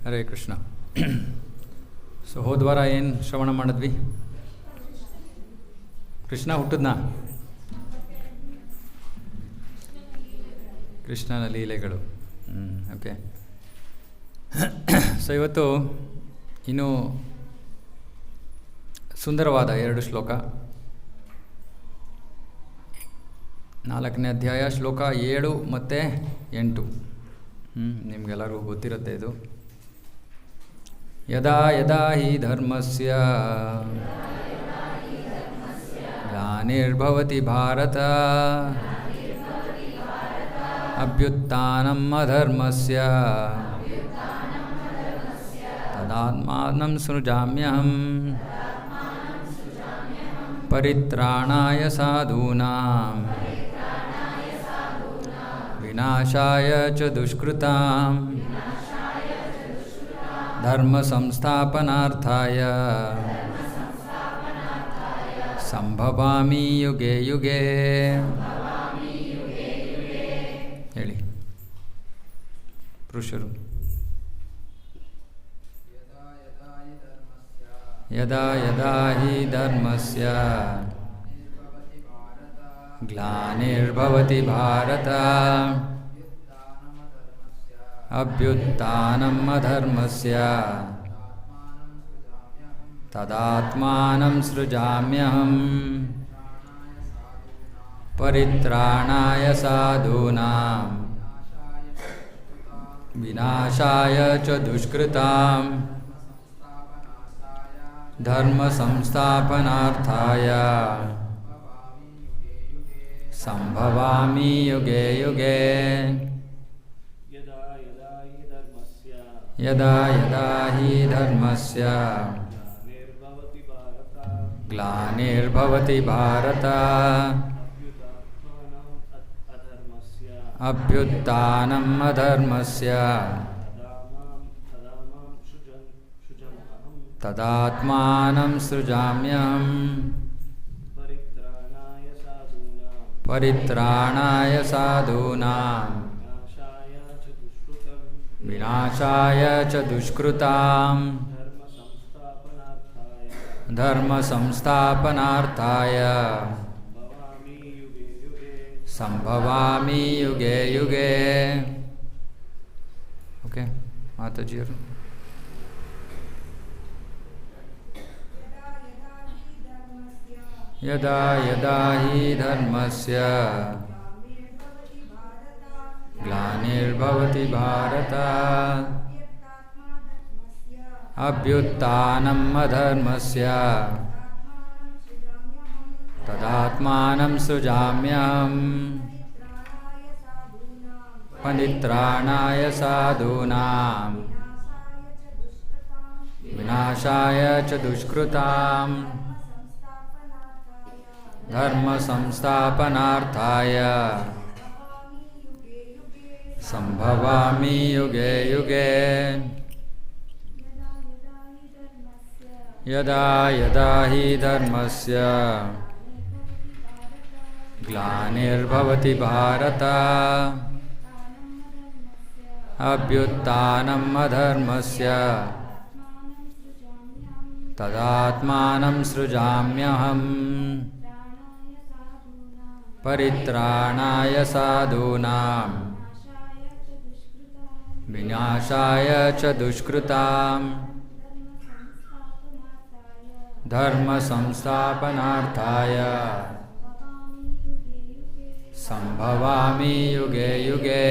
Hare Krishna. So ಹೋದ್ವಾರ ಏನು ಶ್ರವಣ ಮಾಡಿದ್ವಿ? ಕೃಷ್ಣ ಹುಟ್ಟಿದ್ನಾ? ಕೃಷ್ಣನ ಲೀಲೆಗಳು. ಓಕೆ. ಸೊ ಇವತ್ತು ಇನ್ನೂ ಸುಂದರವಾದ 2 ಶ್ಲೋಕ. 4ನೇ ಅಧ್ಯಾಯ ಶ್ಲೋಕ 7 ಮತ್ತು 8. ನಿಮಗೆಲ್ಲರಿಗೂ ಗೊತ್ತಿರುತ್ತೆ ಇದು. ಯದಾ ಯದಾ ಹಿ ಧರ್ಮಸ್ಯ ಗ್ಲಾನಿರ್ಭವತಿ ಭಾರತ ಅಭ್ಯುತ್ಥಾನಂ ಅಧರ್ಮಸ್ಯ ತದಾತ್ಮಾನಂ ಸೃಜಾಮ್ಯಹಂ ಪರಿತ್ರಾಣಾಯ ಸಾಧೂನಾಂ ವಿನಾಶಾಯ ಚ ದುಷ್ಕೃತಾಂ ಧರ್ಮ ಸಂಸ್ಥಾಪನಾರ್ಥಾಯ ಸಂಭವಾಮಿ ಯುಗೆ ಯುಗೆ. ಹೇಳಿ ಪುರುಷರು. ಯದಾ ಯದಾ ಹಿ ಧರ್ಮಸ್ಯ ಗ್ಲಾನಿರ್ಭವತಿ ಭಾರತ ಅಭ್ಯುತ್ಥಾನಂ ಅಧರ್ಮಸ್ಯ ತದಾತ್ಮಾನಂ ಸೃಜಾಮ್ಯಹಂ ಪರಿತ್ರಾಣಾಯ ಸಾಧೂನಾಂ ವಿನಾಶಾಯ ಚ ದುಷ್ಕೃತಾಂ ಧರ್ಮ ಸಂಸ್ಥಾಪನಾರ್ಥಾಯ ಸಂಭವಾಮಿ ಯುಗೆ ಯುಗೆ. ಯದಾ ಯದಾ ಹಿ ಧರ್ಮಸ್ಯ ಗ್ಲಾನಿರ್ಭವತಿ ಭಾರತ ಅಭ್ಯುತ್ಥಾನಂ ಅಧರ್ಮಸ್ಯ ತದಾತ್ಮಾನಂ ಸೃಜಾಮ್ಯಹಂ ಪರಿತ್ರಾಣಾಯ ಸಾಧೂನಾಂ ವಿನಾಶಾಯ ಚ ದುಷ್ಕೃತಾಂ ಧರ್ಮ ಸಂಸ್ಥಾಪನಾರ್ಥಾಯ ಸಂಭವಾಮಿ ಯುಗೆ ಯುಗೆ. ಓಕೆ ಮಾತಾಜಿಯವರು. ಯದಾ ಯದಾ ಹಿ ಧರ್ಮಸ್ಯ ಗ್ಲಾನಿರ್ಭವತಿ ಭಾರತ ಅಭ್ಯುತ್ಥಾನಂ ಅಧರ್ಮಸ್ಯ ತದಾತ್ಮಾನಂ ಸೃಜಾಮ್ಯಹಂ ಪರಿತ್ರಾಣಾಯ ಸಾಧೂನಾಂ ವಿನಾಶಾಯ ಚ ದುಷ್ಕೃತಾಂ ಧರ್ಮ ಸಂಸ್ಥಾಪನಾರ್ಥಾಯ ಸಂಭವಾಮಿ ಯುಗೆ ಯುಗೆ. ಯದಾ ಯದಾ ಹಿ ಧರ್ಮಸ್ಯ ಗ್ಲಾನಿರ್ಭವತಿ ಭಾರತ ಅಭ್ಯುತ್ಥಾನಂ ಅಧರ್ಮಸ್ಯ ತದಾತ್ಮಾನಂ ಸೃಜಾಮ್ಯಹಂ ಪರಿತ್ರಾಣಾಯ ಸಾಧೂನಾಂ ವಿನಾಶಾಯ ಚ ದುಷ್ಕೃತಾಂ ಧರ್ಮ ಸಂಸ್ಥಾಪನಾರ್ಥಾಯ ಸಂಭವಾಮಿ ಯುಗೆ ಯುಗೆ.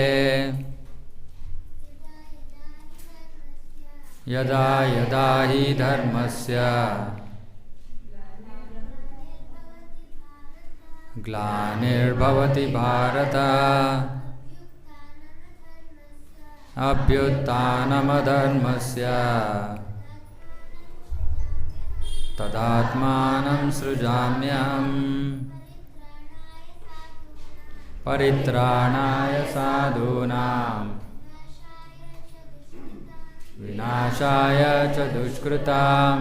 ಯದಾ ಯದಾ ಹಿ ಧರ್ಮಸ್ಯ ಗ್ಲಾನಿರ್ಭವತಿ ಭಾರತ ಅಭ್ಯುತ್ಥಾನಮಧರ್ಮಸ್ಯ ತದಾತ್ಮಾನಂ ಸೃಜಾಮ್ಯಹಂ ಪರಿತ್ರಾಣಾಯ ಸಾಧೂನಾಂ ವಿನಾಶಾಯ ಚ ದುಷ್ಕೃತಾಂ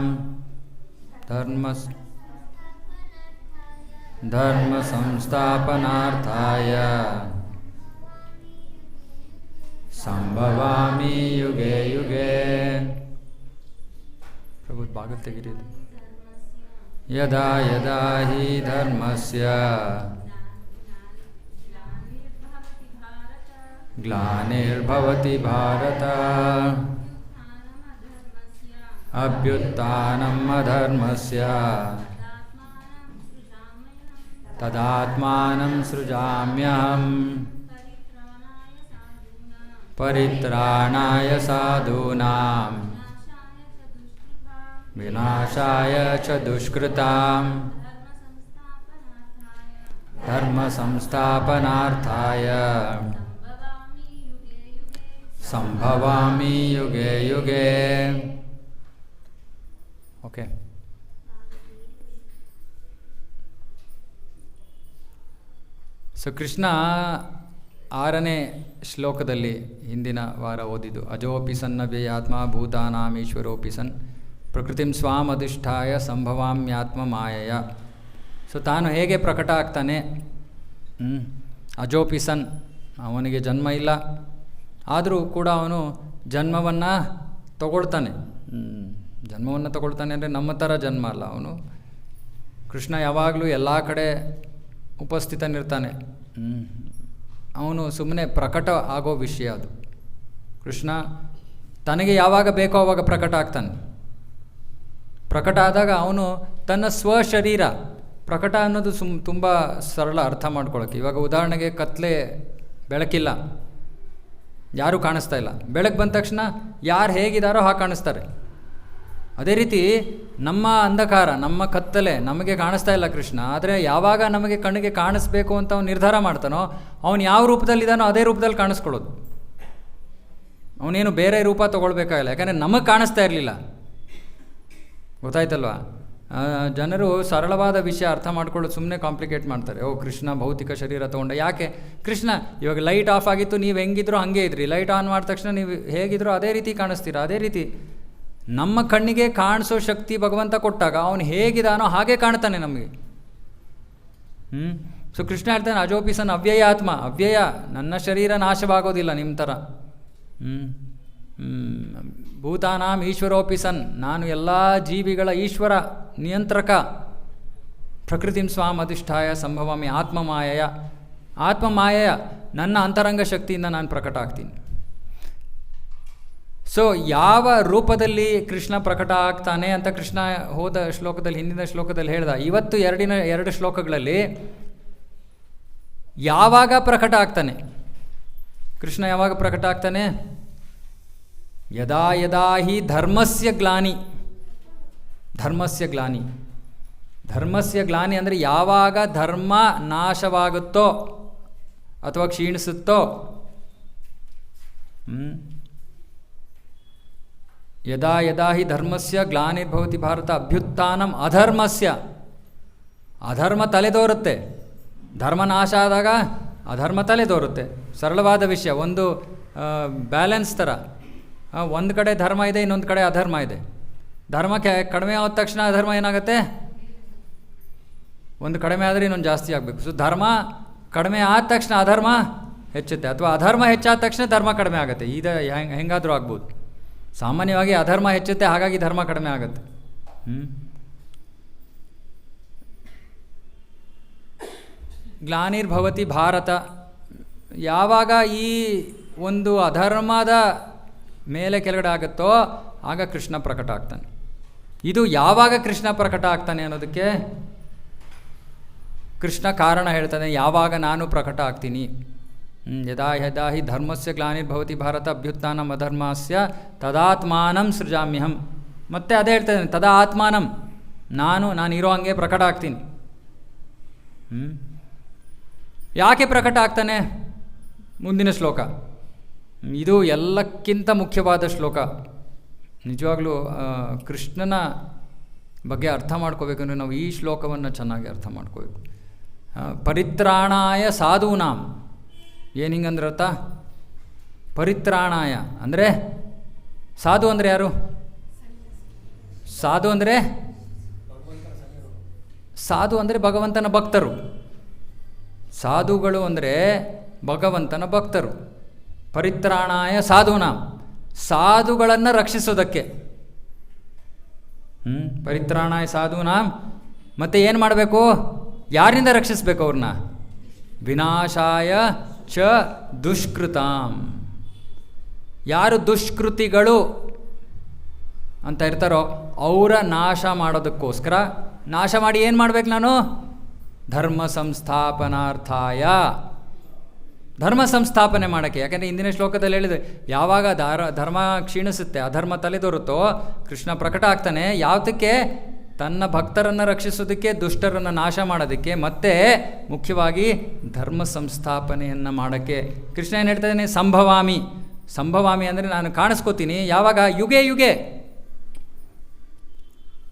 ಧರ್ಮ ಸಂಸ್ಥಾಪನಾರ್ಥಾಯ ಸಂಭವಾಮಿ ಯುಗೆ ಯುಗೆ. ಬಾಗಿಲು ತೆಗಿರಿದು. ಯದಾ ಯದಾ ಹಿ ಧರ್ಮಸ್ಯ ಗ್ಲಾನಿರ್ಭವತಿ ಭಾರತ ಅಭ್ಯುತ್ಥಾನಮ್ ಅಧರ್ಮಸ್ಯ ತದಾತ್ಮಾನಂ ಸೃಜಾಮ್ಯಹಂ ಪರಿತ್ರಾಣಾಯ ಸಾಧೂನಾಂ ವಿನಾಶಾಯ ಚ ದುಷ್ಕೃತಾಂ ಧರ್ಮ ಸಂಸ್ಥಾಪನಾರ್ಥಾಯ ಸಂಭವಾಮಿ ಯುಗೆ ಯುಗೆ. ಓಕೆ, ಸೊ ಕೃಷ್ಣ 6ನೇ ಶ್ಲೋಕದಲ್ಲಿ ಹಿಂದಿನ ವಾರ ಓದಿದ್ದು, ಅಜೋಪಿ ಸನ್ನವ್ಯಯಾತ್ಮ ಭೂತಾನಾಂ ಈಶ್ವರೋಪಿ ಸನ್ ಪ್ರಕೃತಿಂ ಸ್ವಾಂ ಅಧಿಷ್ಠಾಯ ಸಂಭವಾಮ್ಯಾತ್ಮ ಮಾಯಯ. ಸೊ ತಾನು ಹೇಗೆ ಪ್ರಕಟ ಆಗ್ತಾನೆ? ಅಜೋಪಿ ಸನ್, ಅವನಿಗೆ ಜನ್ಮ ಇಲ್ಲ, ಆದರೂ ಕೂಡ ಅವನು ಜನ್ಮವನ್ನು ತಗೊಳ್ತಾನೆ. ಜನ್ಮವನ್ನು ತಗೊಳ್ತಾನೆ ಅಂದರೆ ನಮ್ಮ ಥರ ಜನ್ಮ ಅಲ್ಲ. ಅವನು ಕೃಷ್ಣ ಯಾವಾಗಲೂ ಎಲ್ಲ ಕಡೆ ಉಪಸ್ಥಿತನಿರ್ತಾನೆ. ಅವನು ಸುಮ್ಮನೆ ಪ್ರಕಟ ಆಗೋ ವಿಷಯ ಅದು. ಕೃಷ್ಣ ತನಗೆ ಯಾವಾಗ ಬೇಕೋ ಆವಾಗ ಪ್ರಕಟ ಆಗ್ತಾನೆ. ಪ್ರಕಟ ಆದಾಗ ಅವನು ತನ್ನ ಸ್ವಶರೀರ, ಪ್ರಕಟ ಅನ್ನೋದು ತುಂಬ ಸರಳ ಅರ್ಥ ಮಾಡ್ಕೊಳ್ಳೋಕ್ಕೆ. ಇವಾಗ ಉದಾಹರಣೆಗೆ ಕತ್ಲೆ, ಬೆಳಕಿಲ್ಲ, ಯಾರೂ ಕಾಣಿಸ್ತಾ ಇಲ್ಲ. ಬೆಳಕು ಬಂದ ತಕ್ಷಣ ಯಾರು ಹೇಗಿದ್ದಾರೋ ಹಾಗೆ ಕಾಣಿಸ್ತಾರೆ. ಅದೇ ರೀತಿ ನಮ್ಮ ಅಂಧಕಾರ, ನಮ್ಮ ಕತ್ತಲೆ ನಮಗೆ ಕಾಣಿಸ್ತಾ ಇಲ್ಲ ಕೃಷ್ಣ. ಆದರೆ ಯಾವಾಗ ನಮಗೆ ಕಣ್ಣಿಗೆ ಕಾಣಿಸ್ಬೇಕು ಅಂತ ಅವನು ನಿರ್ಧಾರ ಮಾಡ್ತಾನೋ, ಅವನು ಯಾವ ರೂಪದಲ್ಲಿದ್ದಾನೋ ಅದೇ ರೂಪದಲ್ಲಿ ಕಾಣಿಸ್ಕೊಳ್ಳೋದು. ಅವನೇನು ಬೇರೆ ರೂಪ ತೊಗೊಳ್ಬೇಕಾಗಿಲ್ಲ, ಯಾಕಂದರೆ ನಮಗೆ ಕಾಣಿಸ್ತಾ ಇರಲಿಲ್ಲ. ಗೊತ್ತಾಯ್ತಲ್ವ? ಜನರು ಸರಳವಾದ ವಿಷಯ ಅರ್ಥ ಮಾಡ್ಕೊಳ್ಳೋದು ಸುಮ್ಮನೆ ಕಾಂಪ್ಲಿಕೇಟ್ ಮಾಡ್ತಾರೆ. ಓ, ಕೃಷ್ಣ ಭೌತಿಕ ಶರೀರ ತೊಗೊಂಡ. ಯಾಕೆ? ಕೃಷ್ಣ ಇವಾಗ ಲೈಟ್ ಆಫ್ ಆಗಿತ್ತು, ನೀವು ಹೆಂಗಿದ್ರೋ ಹಾಗೆ ಇದ್ರಿ. ಲೈಟ್ ಆನ್ ಮಾಡಿದ ತಕ್ಷಣ ನೀವು ಹೇಗಿದ್ರೋ ಅದೇ ರೀತಿ ಕಾಣಿಸ್ತೀರ. ಅದೇ ರೀತಿ ನಮ್ಮ ಕಣ್ಣಿಗೆ ಕಾಣಿಸೋ ಶಕ್ತಿ ಭಗವಂತ ಕೊಟ್ಟಾಗ ಅವನು ಹೇಗಿದಾನೋ ಹಾಗೆ ಕಾಣ್ತಾನೆ ನಮಗೆ. ಸೊ ಕೃಷ್ಣ ಹೇಳ್ತಾನೆ, ಅಜೋಪಿಸನ್ ಅವ್ಯಯ ಆತ್ಮ. ಅವ್ಯಯ, ನನ್ನ ಶರೀರ ನಾಶವಾಗೋದಿಲ್ಲ ನಿಮ್ಮ ಥರ. ಭೂತಾನಾಂ ಈಶ್ವರೋಪಿಸನ್, ನಾನು ಎಲ್ಲ ಜೀವಿಗಳ ಈಶ್ವರ, ನಿಯಂತ್ರಕ. ಪ್ರಕೃತಿಂ ಸ್ವಾಂ ಅಧಿಷ್ಠಾಯ ಸಂಭವಾಮಿ ಆತ್ಮಮಾಯಯ. ಆತ್ಮಮಾಯಯ, ನನ್ನ ಅಂತರಂಗ ಶಕ್ತಿಯಿಂದ ನಾನು ಪ್ರಕಟ ಆಗ್ತೀನಿ. ಸೊ ಯಾವ ರೂಪದಲ್ಲಿ ಕೃಷ್ಣ ಪ್ರಕಟ ಆಗ್ತಾನೆ ಅಂತ ಕೃಷ್ಣ ಹೋದ ಶ್ಲೋಕದಲ್ಲಿ, ಹಿಂದಿನ ಶ್ಲೋಕದಲ್ಲಿ ಹೇಳ್ದ. ಇವತ್ತು 2 ಶ್ಲೋಕಗಳಲ್ಲಿ ಯಾವಾಗ ಪ್ರಕಟ ಆಗ್ತಾನೆ ಕೃಷ್ಣ, ಯಾವಾಗ ಪ್ರಕಟ ಆಗ್ತಾನೆ? ಯದಾ ಯದಾ ಹಿ ಧರ್ಮಸ್ಯ ಗ್ಲಾನಿ. ಧರ್ಮಸ್ಯ ಗ್ಲಾನಿ, ಧರ್ಮಸ್ಯ ಗ್ಲಾನಿ ಅಂದರೆ ಯಾವಾಗ ಧರ್ಮ ನಾಶವಾಗುತ್ತೋ ಅಥವಾ ಕ್ಷೀಣಿಸುತ್ತೋ. ಯದಾ ಯದಾ ಹಿ ಧರ್ಮಸ್ಯ ಗ್ಲಾನಿರ್ಭವತಿ ಭಾರತ ಅಭ್ಯುತ್ಥಾನಂ ಅಧರ್ಮಸ್ಯ. ಅಧರ್ಮ ತಲೆದೋರುತ್ತೆ. ಧರ್ಮ ನಾಶ ಆದಾಗ ಅಧರ್ಮ ತಲೆದೋರುತ್ತೆ. ಸರಳವಾದ ವಿಷಯ, ಒಂದು ಬ್ಯಾಲೆನ್ಸ್ ಥರ. ಒಂದು ಕಡೆ ಧರ್ಮ ಇದೆ, ಇನ್ನೊಂದು ಕಡೆ ಅಧರ್ಮ ಇದೆ. ಧರ್ಮಕ್ಕೆ ಕಡಿಮೆ ಆದ ತಕ್ಷಣ ಅಧರ್ಮ ಏನಾಗುತ್ತೆ? ಒಂದು ಕಡಿಮೆ ಆದರೆ ಇನ್ನೊಂದು ಜಾಸ್ತಿ ಆಗಬೇಕು. ಸೊ ಧರ್ಮ ಕಡಿಮೆ ಆದ ತಕ್ಷಣ ಅಧರ್ಮ ಹೆಚ್ಚುತ್ತೆ, ಅಥವಾ ಅಧರ್ಮ ಹೆಚ್ಚಾದ ತಕ್ಷಣ ಧರ್ಮ ಕಡಿಮೆ ಆಗುತ್ತೆ. ಹೆಂಗಾದರೂ ಆಗ್ಬೋದು. ಸಾಮಾನ್ಯವಾಗಿ ಅಧರ್ಮ ಹೆಚ್ಚುತ್ತೆ, ಹಾಗಾಗಿ ಧರ್ಮ ಕಡಿಮೆ ಆಗುತ್ತೆ. ಗ್ಲಾನಿರ್ಭವತಿ ಭಾರತ. ಯಾವಾಗ ಈ ಒಂದು ಅಧರ್ಮದ ಮೇಲೆ ಕೆಳಗಡೆ ಆಗುತ್ತೋ ಆಗ ಕೃಷ್ಣ ಪ್ರಕಟ ಆಗ್ತಾನೆ. ಇದು ಯಾವಾಗ ಕೃಷ್ಣ ಪ್ರಕಟ ಆಗ್ತಾನೆ ಅನ್ನೋದಕ್ಕೆ ಕೃಷ್ಣ ಕಾರಣ ಹೇಳ್ತಾನೆ. ಯಾವಾಗ ನಾನು ಪ್ರಕಟ ಆಗ್ತೀನಿ. ಯದಾ ಯದಾ ಹಿ ಧರ್ಮಸ್ಯ ಗ್ಲಾನಿರ್ಭವತಿ ಭಾರತ ಅಭ್ಯುತ್ಥಾನಂ ಅಧರ್ಮಸ್ಯ ತದಾತ್ಮಾನಂ ಸೃಜಾಮ್ಯಹಂ. ಮತ್ತೆ ಅದೇ ಹೇಳ್ತಾನೆ, ತದಾ ಆತ್ಮಾನಂ, ನಾನು ಇರೋ ಹಂಗೆ ಪ್ರಕಟ ಆಗ್ತೀನಿ. ಯಾಕೆ ಪ್ರಕಟ ಆಗ್ತಾನೆ? ಮುಂದಿನ ಶ್ಲೋಕ. ಇದು ಎಲ್ಲಕ್ಕಿಂತ ಮುಖ್ಯವಾದ ಶ್ಲೋಕ. ನಿಜವಾಗ್ಲೂ ಕೃಷ್ಣನ ಬಗ್ಗೆ ಅರ್ಥ ಮಾಡ್ಕೋಬೇಕಂದ್ರೆ ನಾವು ಈ ಶ್ಲೋಕವನ್ನು ಚೆನ್ನಾಗಿ ಅರ್ಥ ಮಾಡ್ಕೋಬೇಕು. ಪರಿತ್ರಾಣಾಯ ಸಾಧೂನಾಂ. ಏನು ಹಿಂಗಂದ್ರೆ ಅರ್ಥ? ಪರಿತ್ರಾಣಾಯ ಅಂದರೆ, ಸಾಧು ಅಂದರೆ ಯಾರು? ಸಾಧು ಅಂದರೆ ಭಗವಂತನ ಭಕ್ತರು. ಸಾಧುಗಳು ಅಂದರೆ ಭಗವಂತನ ಭಕ್ತರು. ಪರಿತ್ರಾಣಾಯ ಸಾಧೂನಾಂ, ಸಾಧುಗಳನ್ನು ರಕ್ಷಿಸೋದಕ್ಕೆ. ಪರಿತ್ರಾಣಾಯ ಸಾಧೂನಾಂ. ಮತ್ತೆ ಏನು ಮಾಡಬೇಕು? ಯಾರಿಂದ ರಕ್ಷಿಸಬೇಕು ಅವ್ರನ್ನ? ವಿನಾಶಾಯ ಚ ದುಷ್ಕೃತಾಂ. ಯಾರು ದುಷ್ಕೃತಿಗಳು ಅಂತ ಇರ್ತಾರೋ ಅವರ ನಾಶ ಮಾಡೋದಕ್ಕೋಸ್ಕರ, ನಾಶ ಮಾಡಿ ಏನು ಮಾಡಬೇಕು ನಾನು? ಧರ್ಮ ಸಂಸ್ಥಾಪನಾರ್ಥಾಯ, ಧರ್ಮ ಸಂಸ್ಥಾಪನೆ ಮಾಡೋಕ್ಕೆ. ಯಾಕೆಂದರೆ ಇಂದಿನ ಶ್ಲೋಕದಲ್ಲಿ ಹೇಳಿದೆ, ಯಾವಾಗ ಧರ್ಮ ಕ್ಷೀಣಿಸುತ್ತೆ, ಅಧರ್ಮ ತಲೆದೋರುತ್ತೋ ಕೃಷ್ಣ ಪ್ರಕಟ ಆಗ್ತಾನೆ. ಯಾವುದಕ್ಕೆ? ತನ್ನ ಭಕ್ತರನ್ನು ರಕ್ಷಿಸೋದಕ್ಕೆ, ದುಷ್ಟರನ್ನು ನಾಶ ಮಾಡೋದಕ್ಕೆ, ಮತ್ತು ಮುಖ್ಯವಾಗಿ ಧರ್ಮ ಸಂಸ್ಥಾಪನೆಯನ್ನು ಮಾಡೋಕ್ಕೆ. ಕೃಷ್ಣ ಏನು ಹೇಳ್ತಾ ಇದ್ದಾನೆ? ಸಂಭವಾಮಿ. ಸಂಭವಾಮಿ ಅಂದರೆ ನಾನು ಕಾಣಿಸ್ಕೋತೀನಿ. ಯಾವಾಗ? ಯುಗೆ ಯುಗೆ,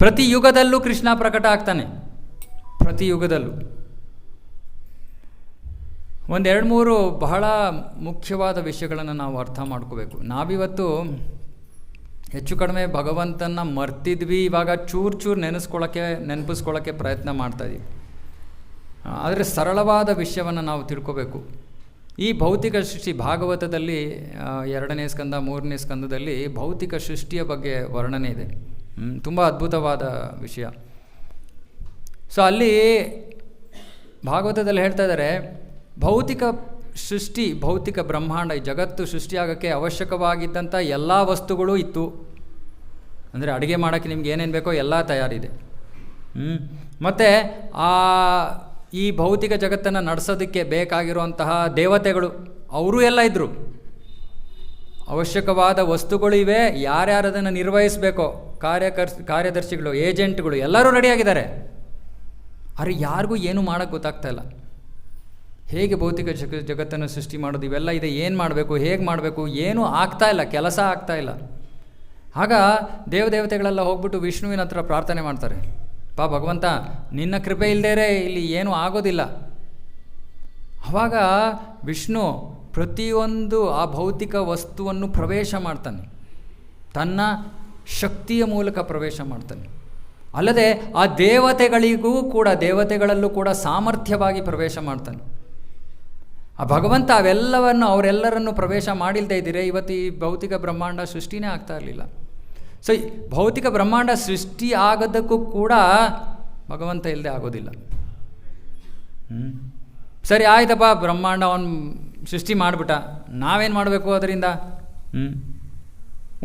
ಪ್ರತಿ ಯುಗದಲ್ಲೂ ಕೃಷ್ಣ ಪ್ರಕಟ ಆಗ್ತಾನೆ. ಪ್ರತಿ ಯುಗದಲ್ಲೂ. ಒಂದೆರಡು ಮೂರು ಬಹಳ ಮುಖ್ಯವಾದ ವಿಷಯಗಳನ್ನು ನಾವು ಅರ್ಥ ಮಾಡ್ಕೋಬೇಕು. ನಾವಿವತ್ತು ಹೆಚ್ಚು ಕಡಿಮೆ ಭಗವಂತನ ಮರ್ತಿದ್ವಿ, ಇವಾಗ ಚೂರು ನೆನಪಿಸ್ಕೊಳ್ಳೋಕ್ಕೆ ಪ್ರಯತ್ನ ಮಾಡ್ತಾಯಿದ್ದೀವಿ. ಆದರೆ ಸರಳವಾದ ವಿಷಯವನ್ನು ನಾವು ತಿಳ್ಕೋಬೇಕು. ಈ ಭೌತಿಕ ಸೃಷ್ಟಿ, ಭಾಗವತದಲ್ಲಿ 2ನೇ ಸ್ಕಂದ 3ನೇ ಸ್ಕಂದದಲ್ಲಿ ಭೌತಿಕ ಸೃಷ್ಟಿಯ ಬಗ್ಗೆ ವರ್ಣನೆ ಇದೆ. ತುಂಬ ಅದ್ಭುತವಾದ ವಿಷಯ. ಸೊ ಅಲ್ಲಿ ಭಾಗವತದಲ್ಲಿ ಹೇಳ್ತಾ ಇದ್ದಾರೆ, ಭೌತಿಕ ಸೃಷ್ಟಿ, ಭೌತಿಕ ಬ್ರಹ್ಮಾಂಡ, ಈ ಜಗತ್ತು ಸೃಷ್ಟಿಯಾಗೋಕ್ಕೆ ಅವಶ್ಯಕವಾಗಿದ್ದಂಥ ಎಲ್ಲ ವಸ್ತುಗಳು ಇತ್ತು. ಅಂದರೆ ಅಡುಗೆ ಮಾಡೋಕ್ಕೆ ನಿಮ್ಗೆ ಏನೇನು ಬೇಕೋ ಎಲ್ಲ ತಯಾರಿದೆ. ಮತ್ತು ಈ ಭೌತಿಕ ಜಗತ್ತನ್ನು ನಡೆಸೋದಕ್ಕೆ ಬೇಕಾಗಿರುವಂತಹ ದೇವತೆಗಳು ಅವರು ಎಲ್ಲ ಇದ್ದರು. ಅವಶ್ಯಕವಾದ ವಸ್ತುಗಳು ಇವೆ. ಯಾರ್ಯಾರು ಅದನ್ನು ನಿರ್ವಹಿಸಬೇಕೋ, ಕಾರ್ಯದರ್ಶಿಗಳು, ಏಜೆಂಟ್ಗಳು ಎಲ್ಲರೂ ರೆಡಿಯಾಗಿದ್ದಾರೆ. ಆದರೆ ಯಾರಿಗೂ ಏನೂ ಮಾಡೋಕ್ಕೆ ಗೊತ್ತಾಗ್ತಾಯಿಲ್ಲ. ಹೇಗೆ ಭೌತಿಕ ಜಗತ್ತನ್ನು ಸೃಷ್ಟಿ ಮಾಡೋದು, ಇವೆಲ್ಲ ಇದೆ, ಏನು ಮಾಡಬೇಕು, ಹೇಗೆ ಮಾಡಬೇಕು, ಏನೂ ಆಗ್ತಾಯಿಲ್ಲ, ಕೆಲಸ ಆಗ್ತಾಯಿಲ್ಲ. ಆಗ ದೇವತೆಗಳೆಲ್ಲ ಹೋಗ್ಬಿಟ್ಟು ವಿಷ್ಣುವಿನ ಹತ್ರ ಪ್ರಾರ್ಥನೆ ಮಾಡ್ತಾರೆ, ಭಗವಂತ ನಿನ್ನ ಕೃಪೆ ಇಲ್ಲದೇ ಇಲ್ಲಿ ಏನೂ ಆಗೋದಿಲ್ಲ. ಆವಾಗ ವಿಷ್ಣು ಪ್ರತಿಯೊಂದು ಆ ಭೌತಿಕ ವಸ್ತುವನ್ನು ಪ್ರವೇಶ ಮಾಡ್ತಾನೆ, ತನ್ನ ಶಕ್ತಿಯ ಮೂಲಕ ಪ್ರವೇಶ ಮಾಡ್ತಾನೆ. ಅಲ್ಲದೆ ಆ ದೇವತೆಗಳಲ್ಲೂ ಕೂಡ ಸಾಮರ್ಥ್ಯವಾಗಿ ಪ್ರವೇಶ ಮಾಡ್ತಾನೆ. ಆ ಭಗವಂತ ಅವೆಲ್ಲವನ್ನು, ಅವರೆಲ್ಲರನ್ನು ಪ್ರವೇಶ ಮಾಡಿಲ್ಲದೆ ಇದ್ದರೆ ಇವತ್ತು ಈ ಭೌತಿಕ ಬ್ರಹ್ಮಾಂಡ ಸೃಷ್ಟಿನೇ ಆಗ್ತಾ ಇರಲಿಲ್ಲ. ಸೊ ಭೌತಿಕ ಬ್ರಹ್ಮಾಂಡ ಸೃಷ್ಟಿ ಆಗೋದಕ್ಕೂ ಕೂಡ ಭಗವಂತ ಇಲ್ಲದೆ ಆಗೋದಿಲ್ಲ. ಸರಿ ಆಯ್ತಪ್ಪ, ಬ್ರಹ್ಮಾಂಡ ಅವನು ಸೃಷ್ಟಿ ಮಾಡಿಬಿಟ್ಟ, ನಾವೇನು ಮಾಡಬೇಕು ಅದರಿಂದ?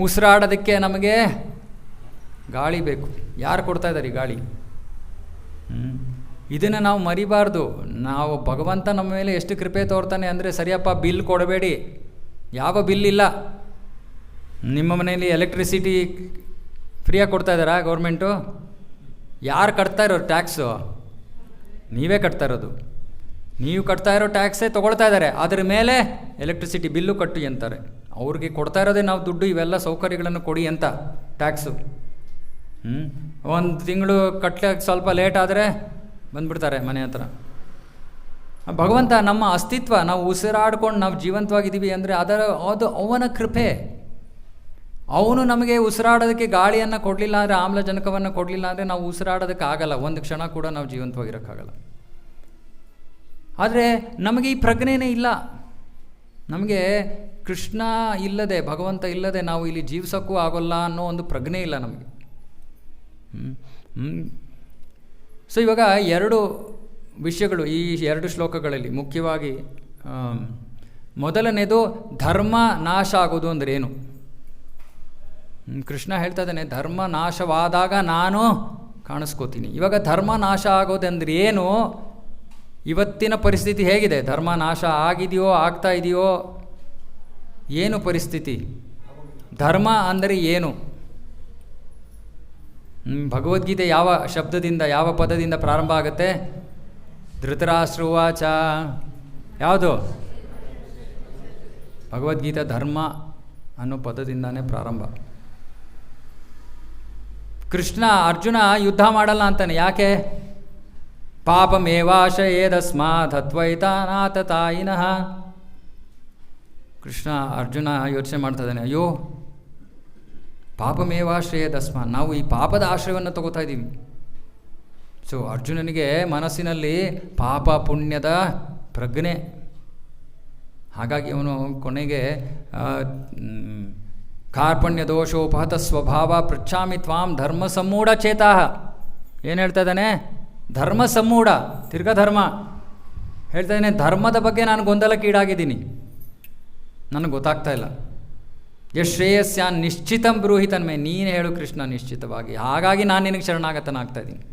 ಉಸಿರಾಡೋದಕ್ಕೆ ನಮಗೆ ಗಾಳಿ ಬೇಕು. ಯಾರು ಕೊಡ್ತಾ ಇದ್ದಾರೆ ಈ ಗಾಳಿ? ಇದನ್ನು ನಾವು ಮರಿಬಾರ್ದು. ನಾವು ಭಗವಂತ ನಮ್ಮ ಮೇಲೆ ಎಷ್ಟು ಕೃಪೆ ತೋರ್ತಾನೆ ಅಂದರೆ, ಸರಿಯಪ್ಪ ಬಿಲ್ ಕೊಡಬೇಡಿ, ಯಾವ ಬಿಲ್ ಇಲ್ಲ. ನಿಮ್ಮ ಮನೆಯಲ್ಲಿ ಎಲೆಕ್ಟ್ರಿಸಿಟಿ ಫ್ರೀಯಾಗಿ ಕೊಡ್ತಾ ಇದ್ದಾರಾ ಗೌರ್ಮೆಂಟು? ಯಾರು ಕಟ್ತಾ ಇರೋರು ಟ್ಯಾಕ್ಸು? ನೀವೇ ಕಟ್ತಾ ಇರೋದು. ನೀವು ಕಟ್ತಾ ಇರೋ ಟ್ಯಾಕ್ಸೇ ತೊಗೊಳ್ತಾ ಇದ್ದಾರೆ, ಅದ್ರ ಮೇಲೆ ಎಲೆಕ್ಟ್ರಿಸಿಟಿ ಬಿಲ್ಲು ಕಟ್ಟಿ ಅಂತಾರೆ. ಅವ್ರಿಗೆ ಕೊಡ್ತಾ ಇರೋದೇ ನಾವು ದುಡ್ಡು, ಇವೆಲ್ಲ ಸೌಕರ್ಯಗಳನ್ನು ಕೊಡಿ ಅಂತ ಟ್ಯಾಕ್ಸು. ಒಂದು ತಿಂಗಳು ಕಟ್ಲಿಕ್ಕೆ ಸ್ವಲ್ಪ ಲೇಟ್ ಆದರೆ ಬಂದುಬಿಡ್ತಾರೆ ಮನೆ ಹತ್ರ. ಭಗವಂತ ನಮ್ಮ ಅಸ್ತಿತ್ವ, ನಾವು ಉಸಿರಾಡ್ಕೊಂಡು ನಾವು ಜೀವಂತವಾಗಿದ್ದೀವಿ ಅಂದರೆ ಅದು ಅವನ ಕೃಪೆ. ಅವನು ನಮಗೆ ಉಸಿರಾಡೋದಕ್ಕೆ ಗಾಳಿಯನ್ನು ಕೊಡಲಿಲ್ಲ ಅಂದರೆ, ಆಮ್ಲಜನಕವನ್ನು ಕೊಡಲಿಲ್ಲ ಅಂದರೆ ನಾವು ಉಸಿರಾಡೋದಕ್ಕೆ ಆಗಲ್ಲ, ಒಂದು ಕ್ಷಣ ಕೂಡ ನಾವು ಜೀವಂತವಾಗಿರೋಕ್ಕಾಗಲ್ಲ. ಆದರೆ ನಮಗೆ ಈ ಪ್ರಜ್ಞೆನೇ ಇಲ್ಲ. ನಮಗೆ ಕೃಷ್ಣ ಇಲ್ಲದೆ, ಭಗವಂತ ಇಲ್ಲದೆ ನಾವು ಇಲ್ಲಿ ಜೀವಿಸೋಕ್ಕೂ ಆಗೋಲ್ಲ ಅನ್ನೋ ಒಂದು ಪ್ರಜ್ಞೆ ಇಲ್ಲ ನಮಗೆ. ಸೊ ಇವಾಗ 2 ವಿಷಯಗಳು ಈ 2 ಶ್ಲೋಕಗಳಲ್ಲಿ ಮುಖ್ಯವಾಗಿ. ಮೊದಲನೇದು ಧರ್ಮ ನಾಶ ಆಗೋದು ಅಂದರೆ ಏನು? ಕೃಷ್ಣ ಹೇಳ್ತಾ ಇದ್ದಾನೆ, ಧರ್ಮ ನಾಶವಾದಾಗ ನಾನು ಕಾಣಿಸ್ಕೋತೀನಿ. ಇವಾಗ ಧರ್ಮ ನಾಶ ಆಗೋದಂದ್ರೆ ಏನು? ಇವತ್ತಿನ ಪರಿಸ್ಥಿತಿ ಹೇಗಿದೆ? ಧರ್ಮ ನಾಶ ಆಗಿದೆಯೋ, ಆಗ್ತಾ ಇದೆಯೋ? ಏನು ಪರಿಸ್ಥಿತಿ? ಧರ್ಮ ಅಂದರೆ ಏನು? ಭಗವದ್ಗೀತೆ ಯಾವ ಶಬ್ದದಿಂದ, ಯಾವ ಪದದಿಂದ ಪ್ರಾರಂಭ ಆಗುತ್ತೆ? ಧೃತರಾಷ್ಟ್ರವಾಚ. ಯಾವುದು? ಭಗವದ್ಗೀತೆ ಧರ್ಮ ಅನ್ನೋ ಪದದಿಂದಾನೇ ಪ್ರಾರಂಭ. ಕೃಷ್ಣ ಅರ್ಜುನ ಯುದ್ಧ ಮಾಡಲ್ಲ ಅಂತಾನೆ. ಯಾಕೆ? ಪಾಪಮೇವಾಶಯೇದಸ್ಮಾತ್ ಹತ್ವೈತಾನಾಥ ತಾಯಿನಃ. ಕೃಷ್ಣ ಅರ್ಜುನ ಯೋಚನೆ ಮಾಡ್ತಾ ಇದ್ದಾನೆ, ಅಯ್ಯೋ ಪಾಪಮೇವಾಶ್ರಯೇದಸ್ಮಾತ್, ನಾವು ಈ ಪಾಪದ ಆಶ್ರಯವನ್ನು ತಗೋತಾ ಇದ್ದೀವಿ. ಸೊ ಅರ್ಜುನನಿಗೆ ಮನಸ್ಸಿನಲ್ಲಿ ಪಾಪ ಪುಣ್ಯದ ಪ್ರಜ್ಞೆ. ಹಾಗಾಗಿ ಅವನು ಕೊನೆಗೆ ಕಾರ್ಪಣ್ಯ ದೋಷೋಪಹತ ಸ್ವಭಾವ ಪೃಚ್ಛಾಮಿ ತ್ವಾಂ ಧರ್ಮ ಸಮ್ಮೂಢ ಚೇತಾಹ. ಏನು ಹೇಳ್ತಾ ಇದ್ದಾನೆ? ಧರ್ಮ ಸಮ್ಮೂಢ, ತಿರ್ಗ ಧರ್ಮ ಹೇಳ್ತಾ ಇದ್ದಾನೆ. ಧರ್ಮದ ಬಗ್ಗೆ ನಾನು ಗೊಂದಲಕ್ಕೀಡಾಗಿದ್ದೀನಿ, ನನಗೆ ಗೊತ್ತಾಗ್ತಾ ಇಲ್ಲ. ಯಶ್ರೇಯಸ್ಯಾನ್ ನಿಶ್ಚಿತಂ ಬ್ರೂಹಿ ತನ್ಮೇ, ನೀನು ಹೇಳು ಕೃಷ್ಣ ನಿಶ್ಚಿತವಾಗಿ, ಹಾಗಾಗಿ ನಾನು ನಿನಗೆ ಶರಣಾಗತನಾಗ್ತಾ ಇದ್ದೀನಿ.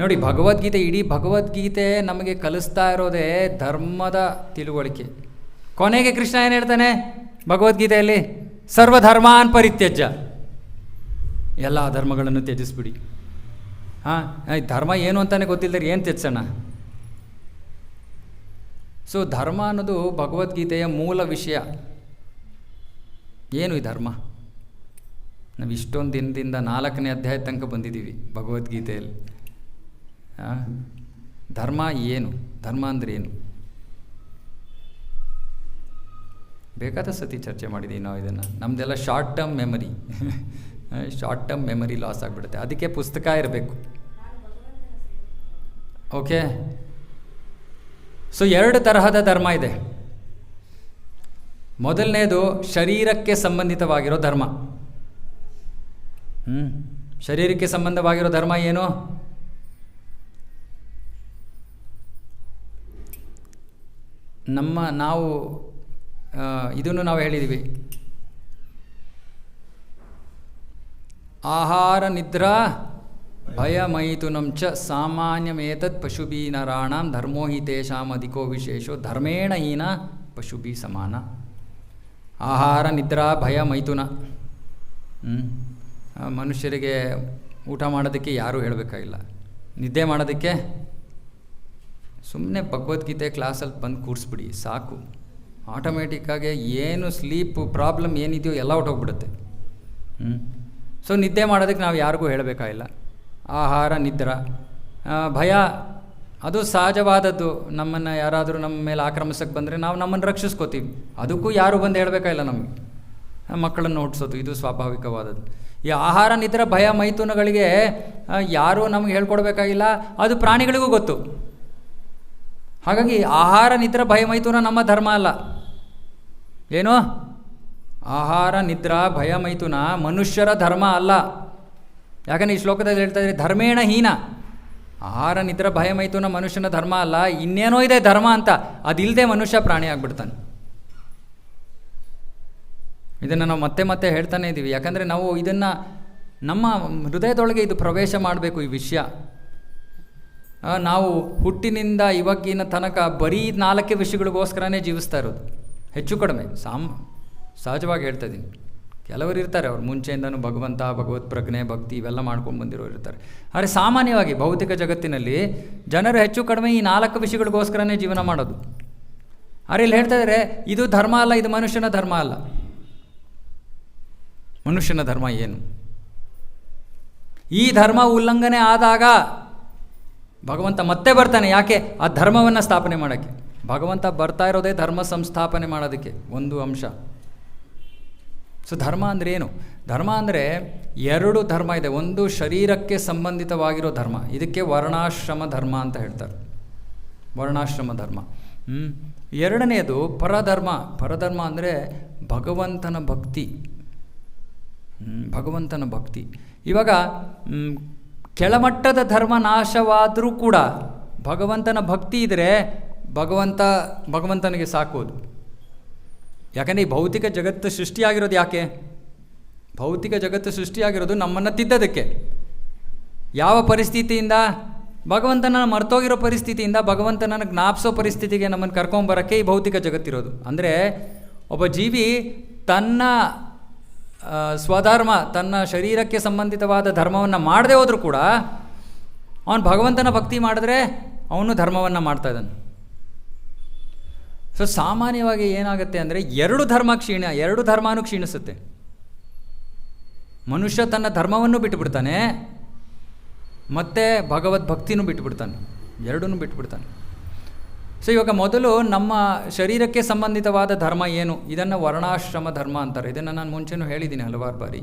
ನೋಡಿ, ಭಗವದ್ಗೀತೆ, ಇಡೀ ಭಗವದ್ಗೀತೆ ನಮಗೆ ಕಲಿಸ್ತಾ ಇರೋದೇ ಧರ್ಮದ ತಿಳುವಳಿಕೆ. ಕೊನೆಗೆ ಕೃಷ್ಣ ಏನು ಹೇಳ್ತಾನೆ ಭಗವದ್ಗೀತೆಯಲ್ಲಿ? ಸರ್ವಧರ್ಮಾನ್ ಪರಿತ್ಯಜ್ಯ, ಎಲ್ಲ ಧರ್ಮಗಳನ್ನು ತ್ಯಜಿಸ್ಬಿಡಿ. ಧರ್ಮ ಏನು ಅಂತಾನೆ ಗೊತ್ತಿಲ್ಲದ್ರೆ ಏನು ತ್ಯಜಿಸೋಣ? ಸೊ ಧರ್ಮ ಅನ್ನೋದು ಭಗವದ್ಗೀತೆಯ ಮೂಲ ವಿಷಯ. ಏನು ಈ ಧರ್ಮ? ನಾವು ಇಷ್ಟೊಂದು ದಿನದಿಂದ 4ನೇ ಅಧ್ಯಾಯ ತನಕ ಬಂದಿದ್ದೀವಿ ಭಗವದ್ಗೀತೆಯಲ್ಲಿ. ಧರ್ಮ ಏನು? ಧರ್ಮ ಅಂದರೆ ಏನು? ಬೇಕಾದ ಸತಿ ಚರ್ಚೆ ಮಾಡಿದ್ದೀವಿ ನಾವು ಇದನ್ನು. ನಮ್ಮದೆಲ್ಲ short term memory, short term memory loss ಆಗಿಬಿಡುತ್ತೆ. ಅದಕ್ಕೆ ಪುಸ್ತಕ ಇರಬೇಕು. ಓಕೆ, ಸೊ 2 ತರಹದ ಧರ್ಮ ಇದೆ. ಮೊದಲನೇದು ಶರೀರಕ್ಕೆ ಸಂಬಂಧಿತವಾಗಿರೋ ಧರ್ಮ. ಶರೀರಕ್ಕೆ ಸಂಬಂಧವಾಗಿರೋ ಧರ್ಮ ಏನು? ನಾವು ಇದನ್ನು ನಾವು ಹೇಳಿದ್ದೀವಿ, ಆಹಾರ ನಿದ್ರಾ ಭಯ ಮೈಥುನಂ ಚ ಸಾಮಾನ್ಯಮೇತತ್ ಪಶುಭಿ ನರಾಣಾಂ ಧರ್ಮೋ ಹಿ ತೇಷಾಂ ಅಧಿಕೋ ವಿಶೇಷೋ ಧರ್ಮೇಣ ಹೀನ ಪಶುಭಿ ಸಮಾನ. ಆಹಾರ ನಿದ್ರಾ ಭಯ ಮೈಥುನ. ಮನುಷ್ಯರಿಗೆ ಊಟ ಮಾಡೋದಕ್ಕೆ ಯಾರೂ ಹೇಳಬೇಕಾಗಿಲ್ಲ, ನಿದ್ದೆ ಮಾಡೋದಕ್ಕೆ ಸುಮ್ಮನೆ ಭಗವದ್ಗೀತೆ ಕ್ಲಾಸಲ್ಲಿ ಬಂದು ಕೂರಿಸ್ಬಿಡಿ ಸಾಕು. ಆಟೋಮೆಟಿಕ್ಕಾಗಿ ಏನು ಸ್ಲೀಪ್ ಪ್ರಾಬ್ಲಮ್ ಏನಿದೆಯೋ ಎಲ್ಲ ಹೊಟ್ಟೋಗ್ಬಿಡುತ್ತೆ. ಸೊ ನಿದ್ದೆ ಮಾಡೋದಕ್ಕೆ ನಾವು ಯಾರಿಗೂ ಹೇಳಬೇಕಾಗಿಲ್ಲ. ಆಹಾರ ನಿದ್ರಾ ಭಯ ಅದು ಸಹಜವಾದದ್ದು. ನಮ್ಮನ್ನು ಯಾರಾದರೂ ನಮ್ಮ ಮೇಲೆ ಆಕ್ರಮಿಸಕ್ಕೆ ಬಂದರೆ ನಾವು ನಮ್ಮನ್ನು ರಕ್ಷಿಸ್ಕೋತೀವಿ, ಅದಕ್ಕೂ ಯಾರೂ ಬಂದು ಹೇಳಬೇಕಾಗಿಲ್ಲ. ನಮಗೆ ಮಕ್ಕಳನ್ನು ಹುಟ್ಟಿಸೋದು ಇದು ಸ್ವಾಭಾವಿಕವಾದದ್ದು. ಈ ಆಹಾರ ನಿದ್ರಾ ಭಯ ಮೈಥುನಗಳಿಗೆ ಯಾರೂ ನಮಗೆ ಹೇಳ್ಕೊಡ್ಬೇಕಾಗಿಲ್ಲ, ಅದು ಪ್ರಾಣಿಗಳಿಗೂ ಗೊತ್ತು. ಹಾಗಾಗಿ ಆಹಾರ ನಿದ್ರಾ ಭಯ ಮೈಥುನ ನಮ್ಮ ಧರ್ಮ ಅಲ್ಲ. ಏನು? ಆಹಾರ ನಿದ್ರಾ ಭಯ ಮೈಥುನ ಮನುಷ್ಯರ ಧರ್ಮ ಅಲ್ಲ. ಯಾಕಂದರೆ ಈ ಶ್ಲೋಕದಲ್ಲಿ ಹೇಳ್ತಾ ಇದ್ದಾರೆ ಧರ್ಮೇಣ ಹೀನ. ಆಹಾರ ನಿದ್ರಾ ಭಯ ಮೈಥುನ ಮನುಷ್ಯನ ಧರ್ಮ ಅಲ್ಲ, ಇನ್ನೇನೋ ಇದೆ ಧರ್ಮ ಅಂತ. ಅದಿಲ್ಲದೆ ಮನುಷ್ಯ ಪ್ರಾಣಿ ಆಗ್ಬಿಡ್ತಾನೆ. ಇದನ್ನು ನಾವು ಮತ್ತೆ ಮತ್ತೆ ಹೇಳ್ತಾನೆ ಇದ್ದೀವಿ. ಯಾಕಂದರೆ ನಾವು ಇದನ್ನು ನಮ್ಮ ಹೃದಯದೊಳಗೆ ಇದು ಪ್ರವೇಶ ಮಾಡಬೇಕು. ಈ ವಿಷಯ ನಾವು ಹುಟ್ಟಿನಿಂದ ಇವಾಗಿನ ತನಕ ಬರೀ 4 ವಿಷಯಗಳಿಗೋಸ್ಕರನೇ ಜೀವಿಸ್ತಾ ಇರೋದು, ಹೆಚ್ಚು ಕಡಿಮೆ. ಸಹಜವಾಗಿ ಹೇಳ್ತಾ ಇದ್ದೀನಿ. ಕೆಲವರು ಇರ್ತಾರೆ, ಅವ್ರು ಮುಂಚೆಯಿಂದನೂ ಭಗವಂತ, ಭಗವತ್ ಪ್ರಜ್ಞೆ, ಭಕ್ತಿ ಇವೆಲ್ಲ ಮಾಡ್ಕೊಂಡು ಬಂದಿರೋರು ಇರ್ತಾರೆ. ಆದರೆ ಸಾಮಾನ್ಯವಾಗಿ ಭೌತಿಕ ಜಗತ್ತಿನಲ್ಲಿ ಜನರು ಹೆಚ್ಚು ಕಡಿಮೆ ಈ 4 ವಿಷಯಗಳಿಗೋಸ್ಕರನೇ ಜೀವನ ಮಾಡೋದು. ಆದರೆ ಇಲ್ಲಿ ಹೇಳ್ತಾ ಇದ್ದಾರೆ ಇದು ಧರ್ಮ ಅಲ್ಲ, ಇದು ಮನುಷ್ಯನ ಧರ್ಮ ಅಲ್ಲ. ಮನುಷ್ಯನ ಧರ್ಮ ಏನು? ಈ ಧರ್ಮ ಉಲ್ಲಂಘನೆ ಆದಾಗ ಭಗವಂತ ಮತ್ತೆ ಬರ್ತಾನೆ. ಯಾಕೆ? ಆ ಧರ್ಮವನ್ನು ಸ್ಥಾಪನೆ ಮಾಡೋಕ್ಕೆ. ಭಗವಂತ ಬರ್ತಾ ಇರೋದೇ ಧರ್ಮ ಸಂಸ್ಥಾಪನೆ ಮಾಡೋದಕ್ಕೆ ಒಂದು ಅಂಶ. ಸೊ ಧರ್ಮ ಅಂದರೆ ಏನು? ಧರ್ಮ ಅಂದರೆ 2 ಧರ್ಮ ಇದೆ. ಒಂದು ಶರೀರಕ್ಕೆ ಸಂಬಂಧಿತವಾಗಿರೋ ಧರ್ಮ, ಇದಕ್ಕೆ ವರ್ಣಾಶ್ರಮ ಧರ್ಮ ಅಂತ ಹೇಳ್ತಾರೆ, ವರ್ಣಾಶ್ರಮ ಧರ್ಮ. ಎರಡನೆಯದು ಪರಧರ್ಮ. ಪರಧರ್ಮ ಅಂದರೆ ಭಗವಂತನ ಭಕ್ತಿ. ಭಗವಂತನ ಭಕ್ತಿ. ಇವಾಗ ಕೆಳಮಟ್ಟದ ಧರ್ಮ ನಾಶವಾದರೂ ಕೂಡ ಭಗವಂತನ ಭಕ್ತಿ ಇದ್ದರೆ ಭಗವಂತನಿಗೆ ಸಾಕೋದು. ಯಾಕಂದರೆ ಈ ಭೌತಿಕ ಜಗತ್ತು ಸೃಷ್ಟಿಯಾಗಿರೋದು ಯಾಕೆ? ಭೌತಿಕ ಜಗತ್ತು ಸೃಷ್ಟಿಯಾಗಿರೋದು ನಮ್ಮನ್ನು ತಿದ್ದೋದಕ್ಕೆ. ಯಾವ ಪರಿಸ್ಥಿತಿಯಿಂದ? ಭಗವಂತನ ಮರ್ತೋಗಿರೋ ಪರಿಸ್ಥಿತಿಯಿಂದ ಭಗವಂತನನ್ನು ಜ್ಞಾಪಿಸೋ ಪರಿಸ್ಥಿತಿಗೆ ನಮ್ಮನ್ನು ಕರ್ಕೊಂಬರೋಕ್ಕೆ ಈ ಭೌತಿಕ ಜಗತ್ತಿರೋದು. ಅಂದರೆ ಒಬ್ಬ ಜೀವಿ ತನ್ನ ಸ್ವಧರ್ಮ, ತನ್ನ ಶರೀರಕ್ಕೆ ಸಂಬಂಧಿತವಾದ ಧರ್ಮವನ್ನು ಮಾಡದೆ ಹೋದರೂ ಕೂಡ ಅವನು ಭಗವಂತನ ಭಕ್ತಿ ಮಾಡಿದ್ರೆ ಅವನು ಧರ್ಮವನ್ನು ಮಾಡ್ತಾ ಇದ್ದಾನೆ. ಸೊ ಸಾಮಾನ್ಯವಾಗಿ ಏನಾಗುತ್ತೆ ಅಂದರೆ 2 ಧರ್ಮನೂ ಕ್ಷೀಣಿಸುತ್ತೆ. ಮನುಷ್ಯ ತನ್ನ ಧರ್ಮವನ್ನು ಬಿಟ್ಟುಬಿಡ್ತಾನೆ, ಮತ್ತು ಭಗವದ್ಭಕ್ತಿನೂ ಬಿಟ್ಟುಬಿಡ್ತಾನೆ, 2 ಬಿಟ್ಟುಬಿಡ್ತಾನೆ. ಸೊ ಇವಾಗ ಮೊದಲು ನಮ್ಮ ಶರೀರಕ್ಕೆ ಸಂಬಂಧಿತವಾದ ಧರ್ಮ ಏನು? ಇದನ್ನು ವರ್ಣಾಶ್ರಮ ಧರ್ಮ ಅಂತಾರೆ. ಇದನ್ನು ನಾನು ಮುಂಚೆನೂ ಹೇಳಿದ್ದೀನಿ ಹಲವಾರು ಬಾರಿ.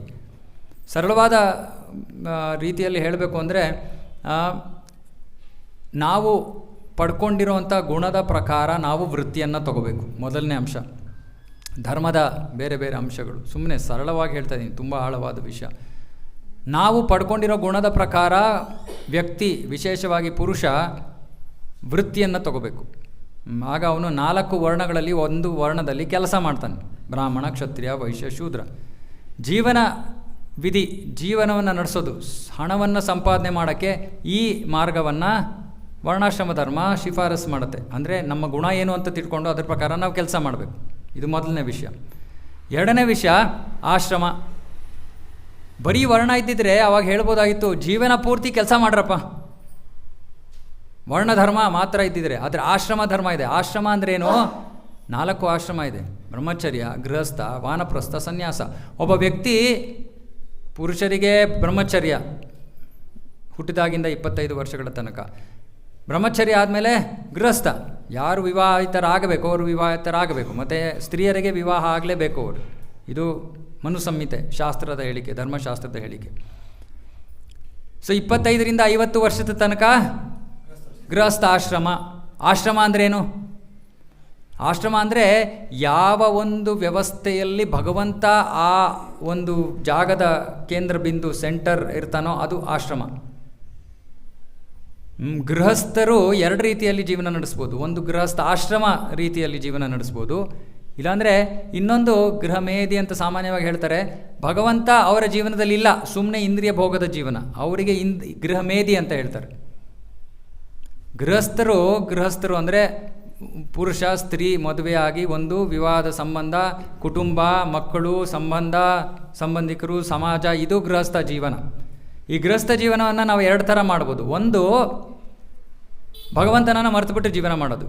ಸರಳವಾದ ರೀತಿಯಲ್ಲಿ ಹೇಳಬೇಕು ಅಂದರೆ ನಾವು ಪಡ್ಕೊಂಡಿರೋವಂಥ ಗುಣದ ಪ್ರಕಾರ ನಾವು ವೃತ್ತಿಯನ್ನು ತಗೋಬೇಕು. ಮೊದಲನೇ ಅಂಶ. ಧರ್ಮದ ಬೇರೆ ಬೇರೆ ಅಂಶಗಳು. ಸುಮ್ಮನೆ ಸರಳವಾಗಿ ಹೇಳ್ತಾ ಇದ್ದೀನಿ, ತುಂಬ ಆಳವಾದ ವಿಷಯ. ನಾವು ಪಡ್ಕೊಂಡಿರೋ ಗುಣದ ಪ್ರಕಾರ ವ್ಯಕ್ತಿ, ವಿಶೇಷವಾಗಿ ಪುರುಷ, ವೃತ್ತಿಯನ್ನು ತಗೋಬೇಕು. ಆಗ ಅವನು 4 ವರ್ಣಗಳಲ್ಲಿ ಒಂದು ವರ್ಣದಲ್ಲಿ ಕೆಲಸ ಮಾಡ್ತಾನೆ. ಬ್ರಾಹ್ಮಣ, ಕ್ಷತ್ರಿಯ, ವೈಶ್ಯ, ಶೂದ್ರ. ಜೀವನ ವಿಧಿ, ಜೀವನವನ್ನು ನಡೆಸೋದು, ಹಣವನ್ನು ಸಂಪಾದನೆ ಮಾಡೋಕ್ಕೆ ಈ ಮಾರ್ಗವನ್ನು ವರ್ಣಾಶ್ರಮ ಧರ್ಮ ಶಿಫಾರಸು ಮಾಡುತ್ತೆ. ಅಂದರೆ ನಮ್ಮ ಗುಣ ಏನು ಅಂತ ತಿಳ್ಕೊಂಡು ಅದ್ರ ಪ್ರಕಾರ ನಾವು ಕೆಲಸ ಮಾಡಬೇಕು. ಇದು ಮೊದಲನೇ ವಿಷಯ. ಎರಡನೇ ವಿಷಯ ಆಶ್ರಮ. ಬರೀ ವರ್ಣ ಇದ್ದಿದ್ರೆ ಅವಾಗ ಹೇಳ್ಬೋದಾಗಿತ್ತು, ಜೀವನ ಪೂರ್ತಿ ಕೆಲಸ ಮಾಡ್ರಪ್ಪ, ವರ್ಣಧರ್ಮ ಮಾತ್ರ ಇದ್ದಿದ್ರೆ. ಆದರೆ ಆಶ್ರಮ ಧರ್ಮ ಇದೆ. ಆಶ್ರಮ ಅಂದ್ರೇನು? 4 ಆಶ್ರಮ ಇದೆ: ಬ್ರಹ್ಮಚರ್ಯ, ಗೃಹಸ್ಥ, ವಾನಪ್ರಸ್ಥ, ಸನ್ಯಾಸ. ಒಬ್ಬ ವ್ಯಕ್ತಿ, ಪುರುಷರಿಗೆ ಬ್ರಹ್ಮಚರ್ಯ ಹುಟ್ಟಿದಾಗಿಂದ 25 ವರ್ಷಗಳ ತನಕ, ಬ್ರಹ್ಮಚರ್ಯ ಆದಮೇಲೆ ಗೃಹಸ್ಥ. ಯಾರು ವಿವಾಹಿತರಾಗಬೇಕು ಅವರು ವಿವಾಹಿತರಾಗಬೇಕು, ಮತ್ತು ಸ್ತ್ರೀಯರಿಗೆ ವಿವಾಹ ಆಗಲೇಬೇಕು ಅವರು. ಇದು ಮನುಸಂಹಿತೆ, ಶಾಸ್ತ್ರದ ಹೇಳಿಕೆ, ಧರ್ಮಶಾಸ್ತ್ರದ ಹೇಳಿಕೆ. ಸೊ 25ರಿಂದ 50 ವರ್ಷದ ತನಕ ಗೃಹಸ್ಥ ಆಶ್ರಮ. ಆಶ್ರಮ ಅಂದ್ರೇನು? ಆಶ್ರಮ ಅಂದರೆ ಯಾವ ಒಂದು ವ್ಯವಸ್ಥೆಯಲ್ಲಿ ಭಗವಂತ ಆ ಒಂದು ಜಾಗದ ಕೇಂದ್ರ ಬಿಂದು, ಸೆಂಟರ್ ಇರ್ತಾನೋ ಅದು ಆಶ್ರಮ. ಗೃಹಸ್ಥರು 2 ರೀತಿಯಲ್ಲಿ ಜೀವನ ನಡೆಸ್ಬೋದು. ಒಂದು ಗೃಹಸ್ಥ ಆಶ್ರಮ ರೀತಿಯಲ್ಲಿ ಜೀವನ ನಡೆಸ್ಬೋದು, ಇಲ್ಲಾಂದರೆ ಇನ್ನೊಂದು ಗೃಹಮೇಧಿ ಅಂತ ಸಾಮಾನ್ಯವಾಗಿ ಹೇಳ್ತಾರೆ. ಭಗವಂತ ಅವರ ಜೀವನದಲ್ಲಿ ಇಲ್ಲ, ಸುಮ್ಮನೆ ಇಂದ್ರಿಯ ಭೋಗದ ಜೀವನ, ಅವರಿಗೆ ಗೃಹಮೇಧಿ ಅಂತ ಹೇಳ್ತಾರೆ. ಗೃಹಸ್ಥರು ಅಂದರೆ ಪುರುಷ ಸ್ತ್ರೀ ಮದುವೆಯಾಗಿ ಒಂದು ವಿವಾಹದ ಸಂಬಂಧ, ಕುಟುಂಬ, ಮಕ್ಕಳು, ಸಂಬಂಧಿಕರು, ಸಮಾಜ, ಇದು ಗೃಹಸ್ಥ ಜೀವನ. ಈ ಗೃಹಸ್ಥ ಜೀವನವನ್ನು ನಾವು 2 ಥರ ಮಾಡ್ಬೋದು. ಒಂದು, ಭಗವಂತನನ್ನು ಮರೆತುಬಿಟ್ಟು ಜೀವನ ಮಾಡೋದು.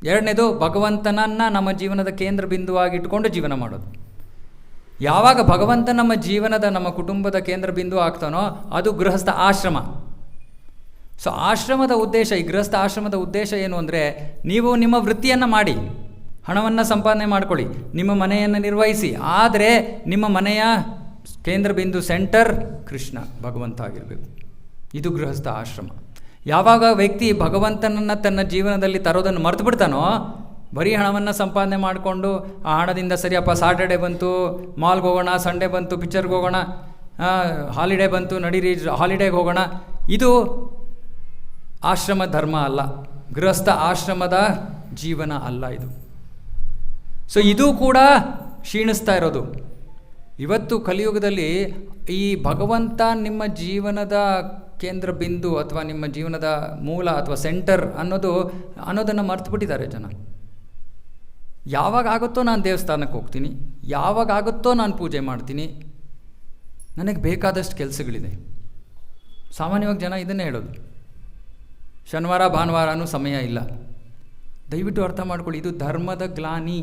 ಎರಡನೇದು, ಭಗವಂತನನ್ನು ನಮ್ಮ ಜೀವನದ ಕೇಂದ್ರ ಬಿಂದುವಾಗಿ ಇಟ್ಕೊಂಡು ಜೀವನ ಮಾಡೋದು. ಯಾವಾಗ ಭಗವಂತ ನಮ್ಮ ಜೀವನದ, ನಮ್ಮ ಕುಟುಂಬದ ಕೇಂದ್ರ ಬಿಂದು ಆಗ್ತಾನೋ ಅದು ಗೃಹಸ್ಥ ಆಶ್ರಮ. ಸೊ ಆಶ್ರಮದ ಉದ್ದೇಶ, ಈ ಗೃಹಸ್ಥ ಆಶ್ರಮದ ಉದ್ದೇಶ ಏನು ಅಂದರೆ, ನೀವು ನಿಮ್ಮ ವೃತ್ತಿಯನ್ನು ಮಾಡಿ, ಹಣವನ್ನು ಸಂಪಾದನೆ ಮಾಡ್ಕೊಳ್ಳಿ, ನಿಮ್ಮ ಮನೆಯನ್ನು ನಿರ್ವಹಿಸಿ, ಆದರೆ ನಿಮ್ಮ ಮನೆಯ ಕೇಂದ್ರ ಬಿಂದು, ಸೆಂಟರ್ ಕೃಷ್ಣ, ಭಗವಂತ ಆಗಿರಬೇಕು. ಇದು ಗೃಹಸ್ಥ ಆಶ್ರಮ. ಯಾವಾಗ ವ್ಯಕ್ತಿ ಭಗವಂತನನ್ನು ತನ್ನ ಜೀವನದಲ್ಲಿ ತರೋದನ್ನು ಮರೆತು ಬಿಡ್ತಾನೋ, ಬರೀ ಹಣವನ್ನು ಸಂಪಾದನೆ ಮಾಡಿಕೊಂಡು ಆ ಹಣದಿಂದ ಸರಿಯಪ್ಪ ಸಾಟರ್ಡೆ ಬಂತು ಮಾಲ್ಗೆ ಹೋಗೋಣ, ಸಂಡೇ ಬಂತು ಪಿಕ್ಚರ್ಗೆ ಹೋಗೋಣ, ಹಾಲಿಡೇ ಬಂತು ನಡೀರಿ ಹಾಲಿಡೇಗೆ ಹೋಗೋಣ, ಇದು ಆಶ್ರಮ ಧರ್ಮ ಅಲ್ಲ, ಗೃಹಸ್ಥ ಆಶ್ರಮದ ಜೀವನ ಅಲ್ಲ ಇದು. ಸೊ ಇದು ಕೂಡ ಕ್ಷೀಣಿಸ್ತಾ ಇರೋದು. ಇವತ್ತು ಕಲಿಯುಗದಲ್ಲಿ ಈ ಭಗವಂತ ನಿಮ್ಮ ಜೀವನದ ಕೇಂದ್ರ ಬಿಂದು ಅಥವಾ ನಿಮ್ಮ ಜೀವನದ ಮೂಲ ಅಥವಾ ಸೆಂಟರ್ ಅನ್ನೋದನ್ನು ಮರ್ತು ಬಿಟ್ಟಿದ್ದಾರೆ ಜನ. ಯಾವಾಗ ಆಗುತ್ತೋ ನಾನು ದೇವಸ್ಥಾನಕ್ಕೆ ಹೋಗ್ತೀನಿ, ಯಾವಾಗ ಆಗುತ್ತೋ ನಾನು ಪೂಜೆ ಮಾಡ್ತೀನಿ, ನನಗೆ ಬೇಕಾದಷ್ಟು ಕೆಲಸಗಳಿದೆ. ಸಾಮಾನ್ಯವಾಗಿ ಜನ ಇದನ್ನೇ ಹೇಳೋದು, ಶನಿವಾರ ಭಾನುವಾರನೂ ಸಮಯ ಇಲ್ಲ. ದಯವಿಟ್ಟು ಅರ್ಥ ಮಾಡ್ಕೊಳ್ಳಿ, ಇದು ಧರ್ಮದ ಗ್ಲಾನಿ.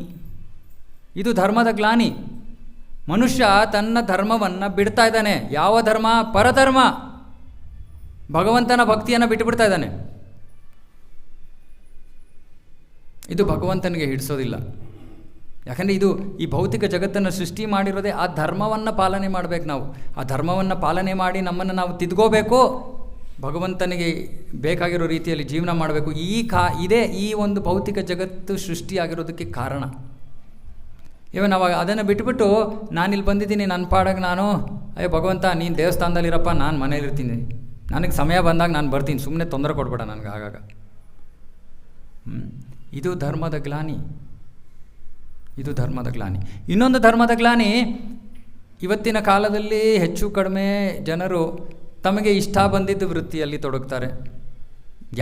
ಇದು ಧರ್ಮದ ಗ್ಲಾನಿ. ಮನುಷ್ಯ ತನ್ನ ಧರ್ಮವನ್ನು ಬಿಡ್ತಾ ಇದ್ದಾನೆ. ಯಾವ ಧರ್ಮ? ಪರಧರ್ಮ. ಭಗವಂತನ ಭಕ್ತಿಯನ್ನು ಬಿಟ್ಟುಬಿಡ್ತಾ ಇದ್ದಾನೆ. ಇದು ಭಗವಂತನಿಗೆ ಹಿಡಿಸೋದಿಲ್ಲ. ಯಾಕಂದರೆ ಇದು ಈ ಭೌತಿಕ ಜಗತ್ತನ್ನು ಸೃಷ್ಟಿ ಮಾಡಿರೋದೇ ಆ ಧರ್ಮವನ್ನು ಪಾಲನೆ ಮಾಡಬೇಕು. ನಾವು ಆ ಧರ್ಮವನ್ನು ಪಾಲನೆ ಮಾಡಿ ನಮ್ಮನ್ನು ನಾವು ತಿದ್ಕೋಬೇಕು, ಭಗವಂತನಿಗೆ ಬೇಕಾಗಿರೋ ರೀತಿಯಲ್ಲಿ ಜೀವನ ಮಾಡಬೇಕು. ಇದೇ ಈ ಒಂದು ಭೌತಿಕ ಜಗತ್ತು ಸೃಷ್ಟಿಯಾಗಿರೋದಕ್ಕೆ ಕಾರಣ. ಇವನ್ ಅವಾಗ ಅದನ್ನು ಬಿಟ್ಬಿಟ್ಟು ನಾನಿಲ್ಲಿ ಬಂದಿದ್ದೀನಿ, ನನ್ನ ಪಾಡಾಗ ನಾನು, ಅಯ್ಯೋ ಭಗವಂತ ನೀನು ದೇವಸ್ಥಾನದಲ್ಲಿರಪ್ಪ, ನಾನು ಮನೇಲಿರ್ತೀನಿ, ನನಗೆ ಸಮಯ ಬಂದಾಗ ನಾನು ಬರ್ತೀನಿ, ಸುಮ್ಮನೆ ತೊಂದರೆ ಕೊಡಬೇಡ ನನಗೆ ಆಗಾಗ. ಇದು ಧರ್ಮದ ಗ್ಲಾನಿ. ಇದು ಧರ್ಮದ ಗ್ಲಾನಿ. ಇನ್ನೊಂದು ಧರ್ಮದ ಗ್ಲಾನಿ, ಇವತ್ತಿನ ಕಾಲದಲ್ಲಿ ಹೆಚ್ಚು ಕಡಿಮೆ ಜನರು ತಮಗೆ ಇಷ್ಟ ಬಂದಿದ್ದ ವೃತ್ತಿಯಲ್ಲಿ ತೊಡಗ್ತಾರೆ.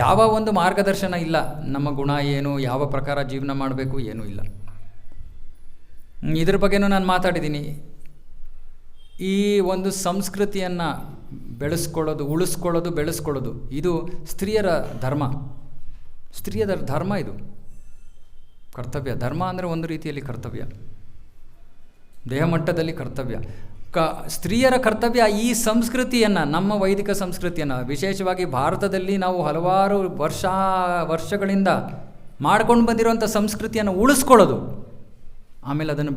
ಯಾವ ಒಂದು ಮಾರ್ಗದರ್ಶನ ಇಲ್ಲ, ನಮ್ಮ ಗುಣ ಏನು, ಯಾವ ಪ್ರಕಾರ ಜೀವನ ಮಾಡಬೇಕು, ಏನೂ ಇಲ್ಲ. ಇದ್ರ ಬಗ್ಗೆನೂ ನಾನು ಮಾತಾಡಿದ್ದೀನಿ. ಈ ಒಂದು ಸಂಸ್ಕೃತಿಯನ್ನು ಬೆಳೆಸ್ಕೊಳ್ಳೋದು, ಉಳಿಸ್ಕೊಳ್ಳೋದು, ಬೆಳೆಸ್ಕೊಳ್ಳೋದು ಇದು ಸ್ತ್ರೀಯರ ಧರ್ಮ. ಸ್ತ್ರೀಯರ ಧರ್ಮ ಇದು, ಕರ್ತವ್ಯ. ಧರ್ಮ ಅಂದರೆ ಒಂದು ರೀತಿಯಲ್ಲಿ ಕರ್ತವ್ಯ, ದೇಹ ಮಟ್ಟದಲ್ಲಿ ಕರ್ತವ್ಯ. ಸ್ತ್ರೀಯರ ಕರ್ತವ್ಯ ಈ ಸಂಸ್ಕೃತಿಯನ್ನು, ನಮ್ಮ ವೈದಿಕ ಸಂಸ್ಕೃತಿಯನ್ನು, ವಿಶೇಷವಾಗಿ ಭಾರತದಲ್ಲಿ ನಾವು ಹಲವಾರು ವರ್ಷಗಳಿಂದ ಮಾಡ್ಕೊಂಡು ಬಂದಿರುವಂಥ ಸಂಸ್ಕೃತಿಯನ್ನು ಉಳಿಸ್ಕೊಳ್ಳೋದು, ಆಮೇಲೆ ಅದನ್ನು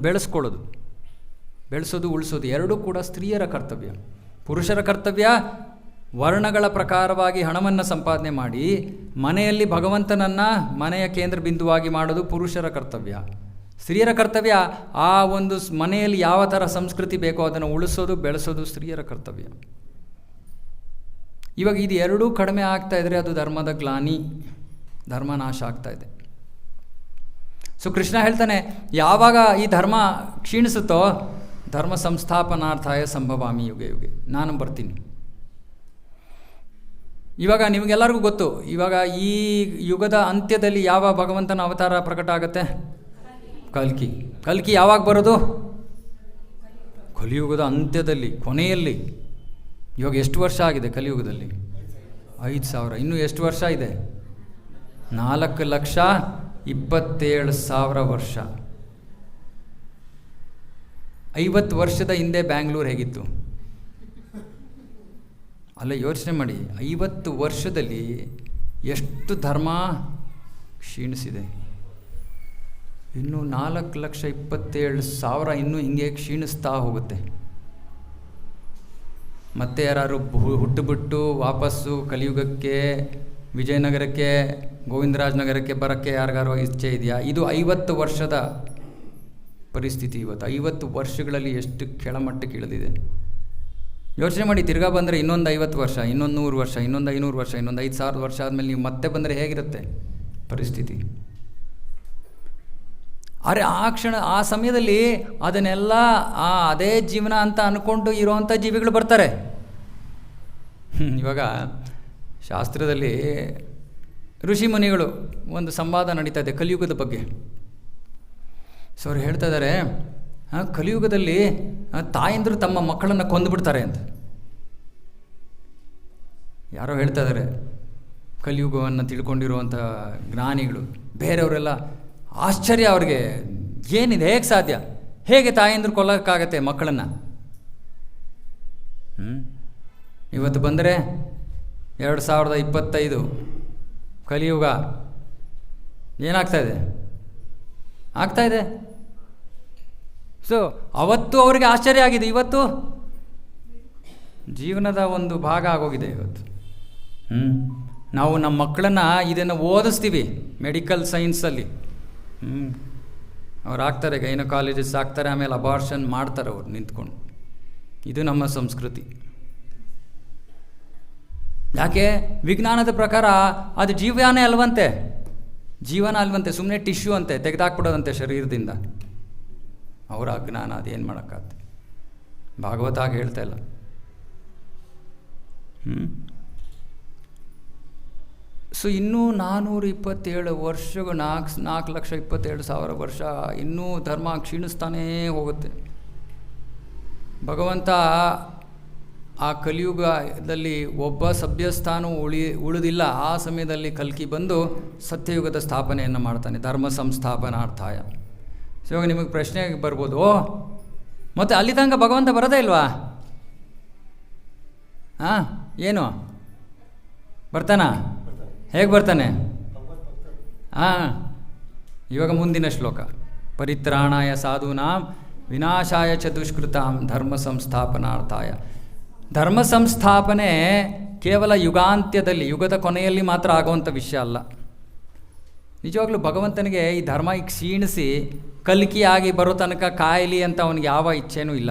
ಬೆಳೆಸೋದು ಉಳಿಸೋದು ಎರಡೂ ಕೂಡ ಸ್ತ್ರೀಯರ ಕರ್ತವ್ಯ. ಪುರುಷರ ಕರ್ತವ್ಯ ವರ್ಣಗಳ ಪ್ರಕಾರವಾಗಿ ಹಣವನ್ನು ಸಂಪಾದನೆ ಮಾಡಿ, ಮನೆಯಲ್ಲಿ ಭಗವಂತನನ್ನು ಮನೆಯ ಕೇಂದ್ರ ಬಿಂದುವಾಗಿ ಮಾಡೋದು ಪುರುಷರ ಕರ್ತವ್ಯ. ಸ್ತ್ರೀಯರ ಕರ್ತವ್ಯ ಆ ಒಂದು ಮನೆಯಲ್ಲಿ ಯಾವ ಥರ ಸಂಸ್ಕೃತಿ ಬೇಕೋ ಅದನ್ನು ಉಳಿಸೋದು ಬೆಳೆಸೋದು ಸ್ತ್ರೀಯರ ಕರ್ತವ್ಯ. ಇವಾಗ ಇದು ಎರಡೂ ಕಡಿಮೆ ಆಗ್ತಾ ಇದ್ದರೆ ಅದು ಧರ್ಮದ ಗ್ಲಾನಿ, ಧರ್ಮ ನಾಶ ಆಗ್ತಾ ಇದೆ. ಸೊ ಕೃಷ್ಣ ಹೇಳ್ತಾನೆ, ಯಾವಾಗ ಈ ಧರ್ಮ ಕ್ಷೀಣಿಸುತ್ತೋ ಧರ್ಮ ಸಂಸ್ಥಾಪನಾರ್ಥಾಯ ಸಂಭವಾಮಿ ಯುಗೆ ಯುಗೆ, ನಾನು ಬರ್ತೀನಿ. ಇವಾಗ ನಿಮಗೆಲ್ಲರಿಗೂ ಗೊತ್ತು, ಇವಾಗ ಈ ಯುಗದ ಅಂತ್ಯದಲ್ಲಿ ಯಾವ ಭಗವಂತನ ಅವತಾರ ಪ್ರಕಟ ಆಗುತ್ತೆ? ಕಲ್ಕಿ. ಕಲ್ಕಿ ಯಾವಾಗ ಬರೋದು? ಕಲಿಯುಗದ ಅಂತ್ಯದಲ್ಲಿ, ಕೊನೆಯಲ್ಲಿ. ಇವಾಗ ಎಷ್ಟು ವರ್ಷ ಆಗಿದೆ ಕಲಿಯುಗದಲ್ಲಿ? 5,000. ಇನ್ನೂ ಎಷ್ಟು ವರ್ಷ ಇದೆ? 4,27,000 ವರ್ಷ. 50 ವರ್ಷದ ಹಿಂದೆ ಬ್ಯಾಂಗ್ಳೂರು ಹೇಗಿತ್ತು? ಅಲ್ಲ, ಯೋಚನೆ ಮಾಡಿ, 50 ವರ್ಷದಲ್ಲಿ ಎಷ್ಟು ಧರ್ಮ ಕ್ಷೀಣಿಸಿದೆ. ಇನ್ನು 4,27,000 ಇನ್ನೂ ಹಿಂಗೆ ಕ್ಷೀಣಿಸ್ತಾ ಹೋಗುತ್ತೆ. ಮತ್ತೆ ಯಾರು ಹುಟ್ಟುಬಿಟ್ಟು ವಾಪಸ್ಸು ಕಲಿಯುಗಕ್ಕೆ, ವಿಜಯನಗರಕ್ಕೆ, ಗೋವಿಂದರಾಜನಗರಕ್ಕೆ ಬರೋಕ್ಕೆ ಯಾರಿಗಾರು ಇಚ್ಛೆ ಇದೆಯಾ? ಇದು 50 ವರ್ಷದ ಪರಿಸ್ಥಿತಿ ಇವತ್ತು. 50 ವರ್ಷಗಳಲ್ಲಿ ಎಷ್ಟು ಕೆಳಮಟ್ಟಕ್ಕೆ ಇಳಿದಿದೆ ಯೋಚನೆ ಮಾಡಿ. ತಿರ್ಗಾ ಬಂದರೆ ಇನ್ನೊಂದು 50 ವರ್ಷ, ಇನ್ನೊಂದು 100 ವರ್ಷ, ಇನ್ನೊಂದು 500 ವರ್ಷ, ಇನ್ನೊಂದು 5,000 ವರ್ಷ ಆದಮೇಲೆ ನೀವು ಮತ್ತೆ ಬಂದರೆ ಹೇಗಿರುತ್ತೆ ಪರಿಸ್ಥಿತಿ? ಆದರೆ ಆ ಸಮಯದಲ್ಲಿ ಅದನ್ನೆಲ್ಲ ಅದೇ ಜೀವನ ಅಂತ ಅಂದ್ಕೊಂಡು ಇರೋವಂಥ ಜೀವಿಗಳು ಬರ್ತಾರೆ. ಇವಾಗ ಶಾಸ್ತ್ರದಲ್ಲಿ ಋಷಿ ಮುನಿಗಳು ಒಂದು ಸಂವಾದ ನಡೀತಾ ಇದೆ ಕಲಿಯುಗದ ಬಗ್ಗೆ. ಸೊ ಅವ್ರು ಹೇಳ್ತಾ ಇದ್ದಾರೆ, ಕಲಿಯುಗದಲ್ಲಿ ತಾಯಂದರು ತಮ್ಮ ಮಕ್ಕಳನ್ನು ಕೊಂದುಬಿಡ್ತಾರೆ ಅಂತ. ಯಾರೋ ಹೇಳ್ತಾ ಇದ್ದಾರೆ, ಕಲಿಯುಗವನ್ನು ತಿಳ್ಕೊಂಡಿರುವಂಥ ಜ್ಞಾನಿಗಳು. ಬೇರೆಯವರೆಲ್ಲ ಆಶ್ಚರ್ಯ ಅವ್ರಿಗೆ, ಏನಿದೆ, ಹೇಗೆ ಸಾಧ್ಯ, ಹೇಗೆ ತಾಯಂದ್ರು ಕೊಲ್ಲಕ್ಕಾಗತ್ತೆ ಮಕ್ಕಳನ್ನು? ಇವತ್ತು ಬಂದರೆ 2025 ಕಲಿಯುಗ ಏನಾಗ್ತಾಯಿದೆ? ಆಗ್ತಾಯಿದೆ. ಸೊ ಅವತ್ತು ಅವರಿಗೆ ಆಶ್ಚರ್ಯ ಆಗಿದೆ, ಇವತ್ತು ಜೀವನದ ಒಂದು ಭಾಗ ಆಗೋಗಿದೆ. ಇವತ್ತು ನಾವು ನಮ್ಮ ಮಕ್ಕಳನ್ನು ಇದನ್ನು ಓದಿಸ್ತೀವಿ ಮೆಡಿಕಲ್ ಸೈನ್ಸಲ್ಲಿ. ಅವ್ರು ಆಗ್ತಾರೆ, ಗೈನಕಾಲಜಿಸ್ಟ್ ಆಗ್ತಾರೆ, ಆಮೇಲೆ ಅಬಾರ್ಷನ್ ಮಾಡ್ತಾರೆ ಅವ್ರು ನಿಂತ್ಕೊಂಡು. ಇದು ನಮ್ಮ ಸಂಸ್ಕೃತಿ. ಯಾಕೆ? ವಿಜ್ಞಾನದ ಪ್ರಕಾರ ಅದು ಜೀವನೇ ಅಲ್ವಂತೆ, ಜೀವನ ಅಲ್ವಂತೆ, ಸುಮ್ಮನೆ ಟಿಶ್ಯೂ ಅಂತೆ, ತೆಗೆದಾಕ್ಬಿಡೋದಂತೆ ಶರೀರದಿಂದ. ಅವರ ಅಜ್ಞಾನ, ಅದೇನು ಮಾಡೋಕ್ಕಾಗತ್ತೆ? ಭಾಗವತ ಹಾಗೆ ಹೇಳ್ತಾ ಇಲ್ಲ. ಸೊ ಇನ್ನೂ 427 ವರ್ಷಗಳು, 4,27,000 ವರ್ಷ ಇನ್ನೂ ಧರ್ಮ ಕ್ಷೀಣಿಸ್ತಾನೇ ಹೋಗುತ್ತೆ. ಭಗವಂತ ಆ ಕಲಿಯುಗದಲ್ಲಿ ಒಬ್ಬ ಸಭ್ಯಸ್ಥಾನ ಉಳಿದಿಲ್ಲ. ಆ ಸಮಯದಲ್ಲಿ ಕಲ್ಕಿ ಬಂದು ಸತ್ಯಯುಗದ ಸ್ಥಾಪನೆಯನ್ನು ಮಾಡ್ತಾನೆ, ಧರ್ಮ ಸಂಸ್ಥಾಪನಾರ್ಥಾಯ. ಸೊ ಇವಾಗ ನಿಮಗೆ ಪ್ರಶ್ನೆ ಬರ್ಬೋದು, ಮತ್ತು ಅಲ್ಲಿ ತನಕ ಭಗವಂತ ಬರೋದೇ ಇಲ್ವಾ? ಏನು ಬರ್ತಾನ? ಹೇಗೆ ಬರ್ತಾನೆ? ಇವಾಗ ಮುಂದಿನ ಶ್ಲೋಕ, ಪರಿತ್ರಾಣಾಯ ಸಾಧೂನಾಂ ವಿನಾಶಾಯ ಚ ದುಷ್ಕೃತಾಂ ಧರ್ಮ ಸಂಸ್ಥಾಪನಾರ್ಥಾಯ. ಧರ್ಮ ಸಂಸ್ಥಾಪನೆ ಕೇವಲ ಯುಗಾಂತ್ಯದಲ್ಲಿ, ಯುಗದ ಕೊನೆಯಲ್ಲಿ ಮಾತ್ರ ಆಗುವಂಥ ವಿಷಯ ಅಲ್ಲ. ನಿಜವಾಗ್ಲೂ ಭಗವಂತನಿಗೆ ಈ ಧರ್ಮ ಕ್ಷೀಣಿಸಿ ಕಲ್ಕಿಯಾಗಿ ಬರೋ ತನಕ ಕಾಯಲಿ ಅಂತ ಅವನಿಗೆ ಯಾವ ಇಚ್ಛೆನೂ ಇಲ್ಲ.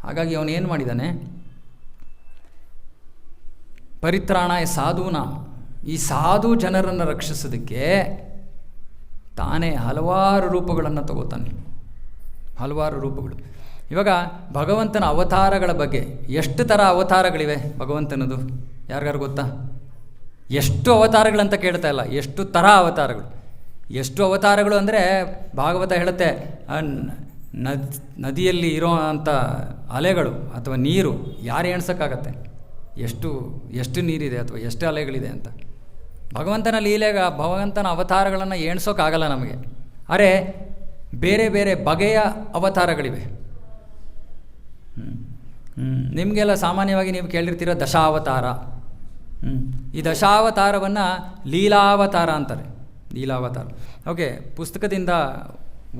ಹಾಗಾಗಿ ಅವನೇನು ಮಾಡಿದ್ದಾನೆ? ಪರಿತ್ರಾಣಾಯ ಸಾಧೂನ, ಈ ಸಾಧು ಜನರನ್ನು ರಕ್ಷಿಸೋದಕ್ಕೆ ತಾನೇ ಹಲವಾರು ರೂಪಗಳನ್ನು ತಗೋತಾನೆ, ಹಲವಾರು ರೂಪಗಳು. ಇವಾಗ ಭಗವಂತನ ಅವತಾರಗಳ ಬಗ್ಗೆ ಎಷ್ಟು ಥರ ಅವತಾರಗಳಿವೆ ಭಗವಂತನದು ಯಾರಿಗಾರು ಗೊತ್ತಾ? ಎಷ್ಟು ಅವತಾರಗಳಂತ ಕೇಳ್ತಾ ಇಲ್ಲ, ಎಷ್ಟು ಥರ ಅವತಾರಗಳು. ಎಷ್ಟು ಅವತಾರಗಳು ಅಂದರೆ ಭಾಗವತ ಹೇಳುತ್ತೆ, ನದಿಯಲ್ಲಿ ಇರೋ ಅಂಥ ಅಲೆಗಳು ಅಥವಾ ನೀರು ಯಾರು ಎಣ್ಸೋಕ್ಕಾಗತ್ತೆ? ಎಷ್ಟು ನೀರಿದೆ ಅಥವಾ ಎಷ್ಟು ಅಲೆಗಳಿದೆ ಅಂತ. ಭಗವಂತನ ಲೀಲೆಗ, ಭಗವಂತನ ಅವತಾರಗಳನ್ನು ಎಣ್ಸೋಕ್ಕಾಗಲ್ಲ ನಮಗೆ. ಅರೆ ಬೇರೆ ಬೇರೆ ಬಗೆಯ ಅವತಾರಗಳಿವೆ. ನಿಮಗೆಲ್ಲ ಸಾಮಾನ್ಯವಾಗಿ ನೀವು ಕೇಳಿರ್ತೀರ ದಶಾವತಾರ. ಈ ದಶಾವತಾರವನ್ನು ಲೀಲಾವತಾರ ಅಂತಾರೆ, ಲೀಲಾವತಾರ. ಓಕೆ, ಪುಸ್ತಕದಿಂದ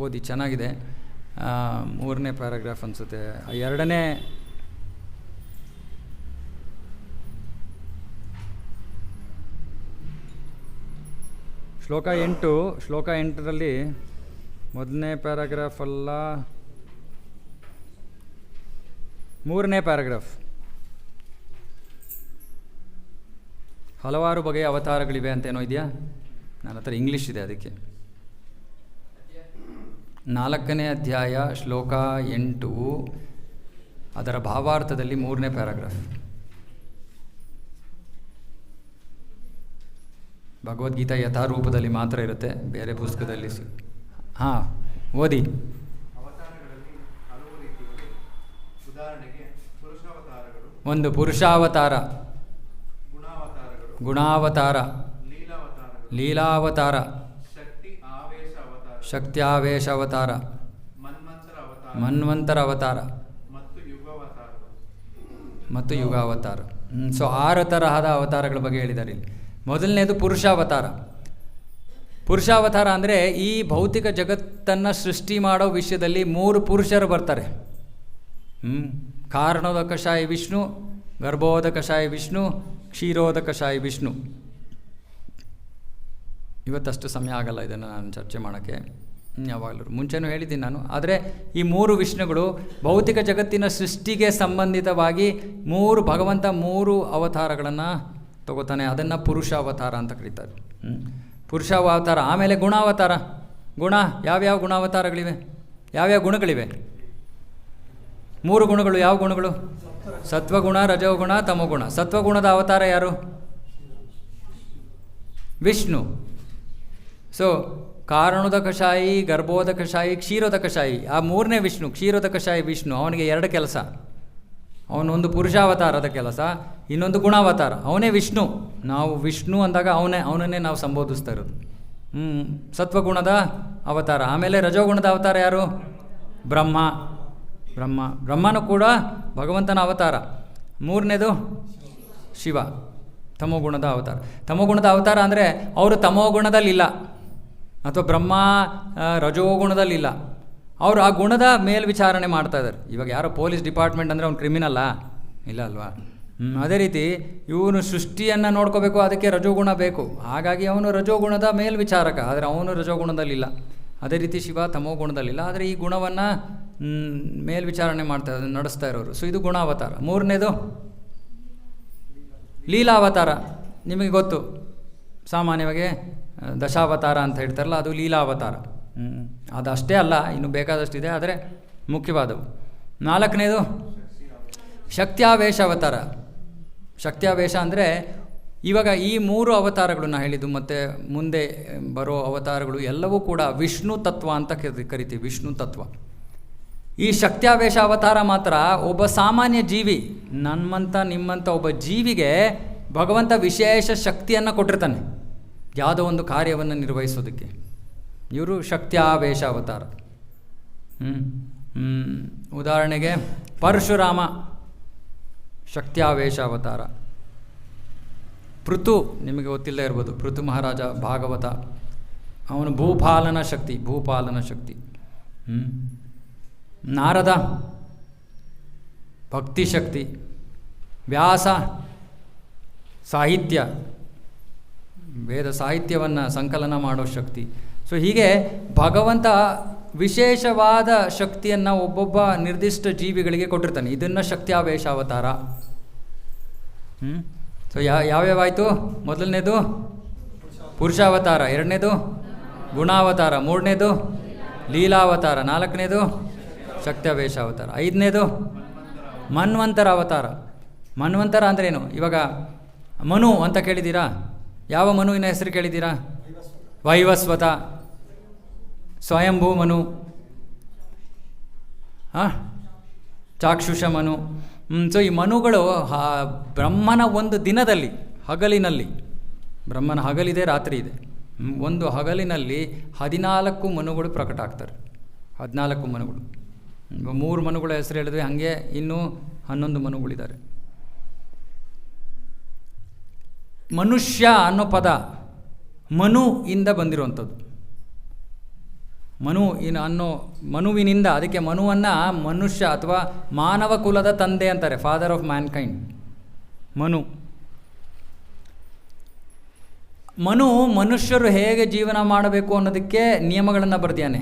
ಓದಿ, ಚೆನ್ನಾಗಿದೆ. 3ನೇ ಪ್ಯಾರಾಗ್ರಾಫ್ ಅನಿಸುತ್ತೆ, 2ನೇ ಶ್ಲೋಕ 8. ಶ್ಲೋಕ 8ರಲ್ಲಿ ಮೊದಲನೇ ಪ್ಯಾರಾಗ್ರಾಫ್ ಅಲ್ಲ, 3ನೇ ಪ್ಯಾರಾಗ್ರಾಫ್. ಹಲವಾರು ಬಗೆಯ ಅವತಾರಗಳಿವೆ ಅಂತ ಏನೋ ಇದೆಯಾ? ನನ್ನ ಹತ್ರ ಇಂಗ್ಲೀಷ್ ಇದೆ, ಅದಕ್ಕೆ. 4ನೇ ಅಧ್ಯಾಯ ಶ್ಲೋಕ 8, ಅದರ ಭಾವಾರ್ಥದಲ್ಲಿ 3ನೇ ಪ್ಯಾರಾಗ್ರಾಫ್. ಭಗವದ್ಗೀತಾ ಯಥಾರೂಪದಲ್ಲಿ ಮಾತ್ರ ಇರುತ್ತೆ, ಬೇರೆ ಪುಸ್ತಕದಲ್ಲಿ. ಹಾಂ, ಓದಿ. ಒಂದು ಪುರುಷಾವತಾರ, ಗುಣಾವತಾರ, ಲೀಲಾವತಾರ, ಶಕ್ತ್ಯಾವೇಶ ಅವತಾರ, ಮನ್ವಂತರ ಅವತಾರ ಮತ್ತು ಯುಗಾವತಾರ. ಸೊ 6 ತರಹದ ಅವತಾರಗಳ ಬಗ್ಗೆ ಹೇಳಿದ್ದಾರೆ ಇಲ್ಲಿ. ಮೊದಲನೇದು ಪುರುಷಾವತಾರ. ಪುರುಷಾವತಾರ ಅಂದರೆ ಈ ಭೌತಿಕ ಜಗತ್ತನ್ನು ಸೃಷ್ಟಿ ಮಾಡೋ ವಿಷಯದಲ್ಲಿ 3 ಪುರುಷರು ಬರ್ತಾರೆ. ಕಾರಣೋದಕಶಾಯಿ ವಿಷ್ಣು, ಗರ್ಭೋದಕಶಾಯಿ ವಿಷ್ಣು, ಕ್ಷೀರೋದಕಶಾಯಿ ವಿಷ್ಣು. ಇವತ್ತಷ್ಟು ಸಮಯ ಆಗಲ್ಲ ಇದನ್ನು ನಾನು ಚರ್ಚೆ ಮಾಡೋಕ್ಕೆ, ಯಾವಾಗಲೂ ಮುಂಚೆನೂ ಹೇಳಿದ್ದೀನಿ ನಾನು. ಆದರೆ ಈ 3 ವಿಷ್ಣುಗಳು ಭೌತಿಕ ಜಗತ್ತಿನ ಸೃಷ್ಟಿಗೆ ಸಂಬಂಧಿತವಾಗಿ ಭಗವಂತ 3 ಅವತಾರಗಳನ್ನು ತಗೋತಾನೆ. ಅದನ್ನು ಪುರುಷಾವತಾರ ಅಂತ ಕರೀತಾರೆ. ಪುರುಷಾವತಾರ. ಆಮೇಲೆ ಗುಣಾವತಾರ. ಗುಣ, ಯಾವ್ಯಾವ ಗುಣಾವತಾರಗಳಿವೆ? ಯಾವ್ಯಾವ ಗುಣಗಳಿವೆ? 3 ಗುಣಗಳು. ಯಾವ ಗುಣಗಳು? ಸತ್ವಗುಣ, ರಜೋಗುಣ, ತಮೋಗುಣ. ಸತ್ವಗುಣದ ಅವತಾರ ಯಾರು? ವಿಷ್ಣು. ಸೊ ಕಾರಣೋದಕಶಾಯಿ, ಗರ್ಭೋದಕಶಾಯಿ, ಕ್ಷೀರೋದಕಶಾಯಿ. ಆ 3ನೇ ವಿಷ್ಣು, ಕ್ಷೀರೋದಕಶಾಯಿ ವಿಷ್ಣು. ಅವನಿಗೆ 2 ಕೆಲಸ. ಅವನೊಂದು ಪುರುಷಾವತಾರದ ಕೆಲಸ, ಇನ್ನೊಂದು ಗುಣಾವತಾರ. ಅವನೇ ವಿಷ್ಣು. ನಾವು ವಿಷ್ಣು ಅಂದಾಗ ಅವನನ್ನೇ ನಾವು ಸಂಬೋಧಿಸ್ತಾ ಇರೋದು. ಸತ್ವಗುಣದ ಅವತಾರ. ಆಮೇಲೆ ರಜೋಗುಣದ ಅವತಾರ ಯಾರು? ಬ್ರಹ್ಮನೂ ಕೂಡ ಭಗವಂತನ ಅವತಾರ. 3ನೇದು ಶಿವ, ತಮೋಗುಣದ ಅವತಾರ. ತಮೋಗುಣದ ಅವತಾರ ಅಂದರೆ ಅವರು ತಮೋಗುಣದಲ್ಲಿಲ್ಲ, ಅಥವಾ ಬ್ರಹ್ಮ ರಜೋಗುಣದಲ್ಲಿಲ್ಲ. ಅವರು ಆ ಗುಣದ ಮೇಲ್ವಿಚಾರಣೆ ಮಾಡ್ತಾ ಇದ್ದಾರೆ. ಇವಾಗ ಯಾರೋ ಪೊಲೀಸ್ ಡಿಪಾರ್ಟ್ಮೆಂಟ್ ಅಂದರೆ ಅವ್ನು ಕ್ರಿಮಿನಲ್ಲಾ? ಇಲ್ಲ ಅಲ್ವಾ? ಅದೇ ರೀತಿ ಇವನು ಸೃಷ್ಟಿಯನ್ನು ನೋಡ್ಕೋಬೇಕು, ಅದಕ್ಕೆ ರಜೋಗುಣ ಬೇಕು. ಹಾಗಾಗಿ ಅವನು ರಜೋಗುಣದ ಮೇಲ್ವಿಚಾರಕ, ಆದರೆ ಅವನು ರಜೋಗುಣದಲ್ಲಿಲ್ಲ. ಅದೇ ರೀತಿ ಶಿವ ತಮೋಗುಣದಲ್ಲಿಲ್ಲ, ಆದರೆ ಈ ಗುಣವನ್ನು ಮೇಲ್ವಿಚಾರಣೆ ಮಾಡ್ತಾ ನಡೆಸ್ತಾ ಇರೋರು. ಸೊ ಇದು ಗುಣಾವತಾರ. 3ನೇದು ಲೀಲಾವತಾರ. ನಿಮಗೆ ಗೊತ್ತು, ಸಾಮಾನ್ಯವಾಗಿ ದಶಾವತಾರ ಅಂತ ಹೇಳ್ತಾರಲ್ಲ, ಅದು ಲೀಲಾವತಾರ. ಅದಷ್ಟೇ ಅಲ್ಲ, ಇನ್ನು ಬೇಕಾದಷ್ಟಿದೆ, ಆದರೆ ಮುಖ್ಯವಾದವು. 4ನೇದು ಶಕ್ತ್ಯಾವೇಶ ಅವತಾರ. ಶಕ್ತ್ಯಾವೇಶ ಅಂದರೆ ಇವಾಗ ಈ 3 ಅವತಾರಗಳು ನಾನು ಹೇಳಿದ್ದು, ಮತ್ತು ಮುಂದೆ ಬರೋ ಅವತಾರಗಳು ಎಲ್ಲವೂ ಕೂಡ ವಿಷ್ಣು ತತ್ವ ಅಂತ ಕರಿತೀವಿ. ವಿಷ್ಣು ತತ್ವ. ಈ ಶಕ್ತ್ಯಾವೇಶ ಅವತಾರ ಮಾತ್ರ ಒಬ್ಬ ಸಾಮಾನ್ಯ ಜೀವಿ, ನಮ್ಮಂಥ ನಿಮ್ಮಂಥ ಒಬ್ಬ ಜೀವಿಗೆ ಭಗವಂತ ವಿಶೇಷ ಶಕ್ತಿಯನ್ನು ಕೊಟ್ಟಿರ್ತಾನೆ, ಯಾವುದೋ ಒಂದು ಕಾರ್ಯವನ್ನು ನಿರ್ವಹಿಸೋದಕ್ಕೆ. ಇವರು ಶಕ್ತ್ಯಾವೇಶ ಅವತಾರ. ಉದಾಹರಣೆಗೆ ಪರಶುರಾಮ ಶಕ್ತ್ಯಾವೇಶ ಅವತಾರ. ಪೃಥು, ನಿಮಗೆ ಗೊತ್ತಿಲ್ಲದೆ ಇರ್ಬೋದು, ಪೃಥು ಮಹಾರಾಜ ಭಾಗವತ, ಅವನು ಭೂಪಾಲನ ಶಕ್ತಿ. ನಾರದ ಭಕ್ತಿಶಕ್ತಿ. ವ್ಯಾಸ ಸಾಹಿತ್ಯ, ವೇದ ಸಾಹಿತ್ಯವನ್ನು ಸಂಕಲನ ಮಾಡೋ ಶಕ್ತಿ. ಸೊ ಹೀಗೆ ಭಗವಂತ ವಿಶೇಷವಾದ ಶಕ್ತಿಯನ್ನು ಒಬ್ಬೊಬ್ಬ ನಿರ್ದಿಷ್ಟ ಜೀವಿಗಳಿಗೆ ಕೊಟ್ಟಿರ್ತಾನೆ. ಇದನ್ನು ಶಕ್ತ್ಯಾವೇಶ ಅವತಾರ. ಸೊ ಯಾವ್ಯಾವಾಯಿತು? ಮೊದಲನೇದು ಪುರುಷಾವತಾರ, 2ನೇದು ಗುಣಾವತಾರ, 3ನೇದು ಲೀಲಾವತಾರ, 4ನೇದು ಶಕ್ತ್ಯಾವೇಶ ಅವತಾರ, 5ನೇದು ಮನ್ವಂತರ ಅವತಾರ. ಮನ್ವಂತರ ಅಂದ್ರೇನು? ಇವಾಗ ಮನು ಅಂತ ಕೇಳಿದ್ದೀರಾ? ಯಾವ ಮನುವಿನ ಹೆಸರು ಕೇಳಿದ್ದೀರಾ? ವೈವಸ್ವತ, ಸ್ವಯಂಭೂ ಮನು, ಚಾಕ್ಷುಷ ಮನು. ಸೊ ಈ ಮನುಗಳು ಬ್ರಹ್ಮನ ಒಂದು ದಿನದಲ್ಲಿ, ಹಗಲಿನಲ್ಲಿ, ಬ್ರಹ್ಮನ ಹಗಲಿದೆ, ರಾತ್ರಿ ಇದೆ, ಒಂದು ಹಗಲಿನಲ್ಲಿ 14 ಮನುಗಳು ಪ್ರಕಟ ಆಗ್ತಾರೆ. 14 ಮನುಗಳು. 3 ಮನುಗಳ ಹೆಸರು ಹೇಳಿದ್ರೆ ಹಾಗೆ ಇನ್ನೂ 11 ಮನುಗಳಿದ್ದಾರೆ. ಮನುಷ್ಯ ಅನ್ನೋ ಪದ ಮನು ಇಂದ ಬಂದಿರುವಂಥದ್ದು. ಮನುವಿನಿಂದ, ಅದಕ್ಕೆ ಮನುವನ್ನು ಮನುಷ್ಯ ಅಥವಾ ಮಾನವ ಕುಲದ ತಂದೆ ಅಂತಾರೆ, ಫಾದರ್ ಆಫ್ ಮ್ಯಾನ್ಕೈಂಡ್. ಮನು ಮನುಷ್ಯರು ಹೇಗೆ ಜೀವನ ಮಾಡಬೇಕು ಅನ್ನೋದಕ್ಕೆ ನಿಯಮಗಳನ್ನು ಬರ್ದಿಯಾನೆ.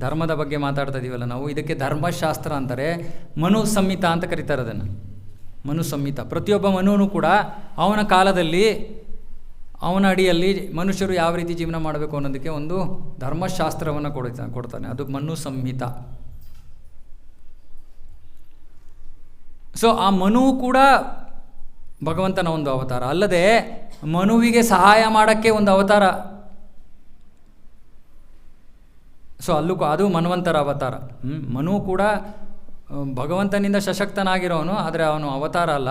ಧರ್ಮದ ಬಗ್ಗೆ ಮಾತಾಡ್ತಾ ಇದ್ದೀವಲ್ಲ ನಾವು, ಇದಕ್ಕೆ ಧರ್ಮಶಾಸ್ತ್ರ ಅಂತಾರೆ. ಮನು ಸಂಹಿತ ಅಂತ ಕರೀತಾರೆ ಅದನ್ನು, ಮನು ಸಂಹಿತ. ಪ್ರತಿಯೊಬ್ಬ ಮನುವೂ ಕೂಡ ಅವನ ಕಾಲದಲ್ಲಿ ಅವನ ಅಡಿಯಲ್ಲಿ ಮನುಷ್ಯರು ಯಾವ ರೀತಿ ಜೀವನ ಮಾಡಬೇಕು ಅನ್ನೋದಕ್ಕೆ ಒಂದು ಧರ್ಮಶಾಸ್ತ್ರವನ್ನು ಕೊಡ್ತಾನೆ. ಅದು ಮನು ಸಂಹಿತ. ಸೊ ಆ ಮನು ಕೂಡ ಭಗವಂತನ ಒಂದು ಅವತಾರ. ಅಲ್ಲದೆ ಮನುವಿಗೆ ಸಹಾಯ ಮಾಡೋಕ್ಕೆ ಒಂದು ಅವತಾರ. ಸೊ ಅದು ಮನ್ವಂತರ ಅವತಾರ. ಮನು ಕೂಡ ಭಗವಂತನಿಂದ ಸಶಕ್ತನಾಗಿರೋನು, ಆದರೆ ಅವನು ಅವತಾರ ಅಲ್ಲ.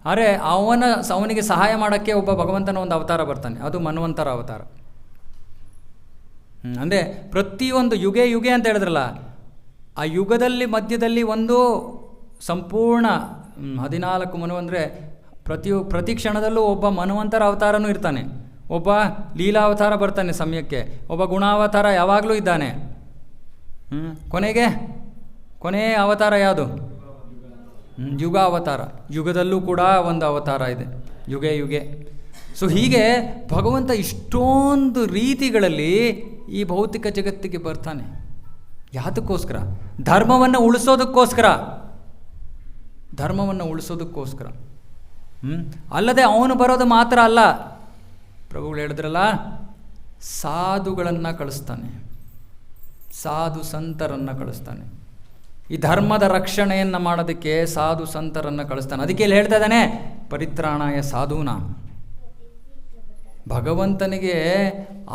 ಆದರೆ ಅವನಿಗೆ ಸಹಾಯ ಮಾಡೋಕ್ಕೆ ಒಬ್ಬ ಭಗವಂತನ ಒಂದು ಅವತಾರ ಬರ್ತಾನೆ, ಅದು ಮನ್ವಂತರ ಅವತಾರ. ಅಂದರೆ ಪ್ರತಿಯೊಂದು ಯುಗೆ ಅಂತ ಹೇಳಿದ್ರಲ್ಲ, ಆ ಯುಗದಲ್ಲಿ ಮಧ್ಯದಲ್ಲಿ ಒಂದು ಸಂಪೂರ್ಣ 14 ಮನು ಅಂದರೆ ಪ್ರತಿ ಕ್ಷಣದಲ್ಲೂ ಒಬ್ಬ ಮನ್ವಂತರ ಅವತಾರನೂ ಇರ್ತಾನೆ, ಒಬ್ಬ ಲೀಲಾವತಾರ ಬರ್ತಾನೆ ಸಮಯಕ್ಕೆ, ಒಬ್ಬ ಗುಣಾವತಾರ ಯಾವಾಗಲೂ ಇದ್ದಾನೆ. ಕೊನೆಯ ಅವತಾರ ಯಾವುದು? ಯುಗ ಅವತಾರ. ಯುಗದಲ್ಲೂ ಕೂಡ ಒಂದು ಅವತಾರ ಇದೆ, ಯುಗೆ. ಸೊ ಹೀಗೆ ಭಗವಂತ ಇಷ್ಟೊಂದು ರೀತಿಗಳಲ್ಲಿ ಈ ಭೌತಿಕ ಜಗತ್ತಿಗೆ ಬರ್ತಾನೆ. ಯಾತಕ್ಕೋಸ್ಕರ? ಧರ್ಮವನ್ನು ಉಳಿಸೋದಕ್ಕೋಸ್ಕರ. ಅಲ್ಲದೆ ಅವನು ಬರೋದು ಮಾತ್ರ ಅಲ್ಲ, ಪ್ರಭುಗಳು ಹೇಳಿದ್ರಲ್ಲ, ಸಾಧುಗಳನ್ನು ಕಳಿಸ್ತಾನೆ, ಸಾಧು ಸಂತರನ್ನು ಕಳಿಸ್ತಾನೆ. ಈ ಧರ್ಮದ ರಕ್ಷಣೆಯನ್ನು ಮಾಡೋದಕ್ಕೆ ಸಾಧು ಸಂತರನ್ನು ಕಳಿಸ್ತಾನೆ. ಅದಕ್ಕೆ ಇಲ್ಲಿ ಹೇಳ್ತಾ ಇದ್ದಾನೆ, ಪರಿತ್ರಾಣಾಯ ಸಾಧೂನಾಂ. ಭಗವಂತನಿಗೆ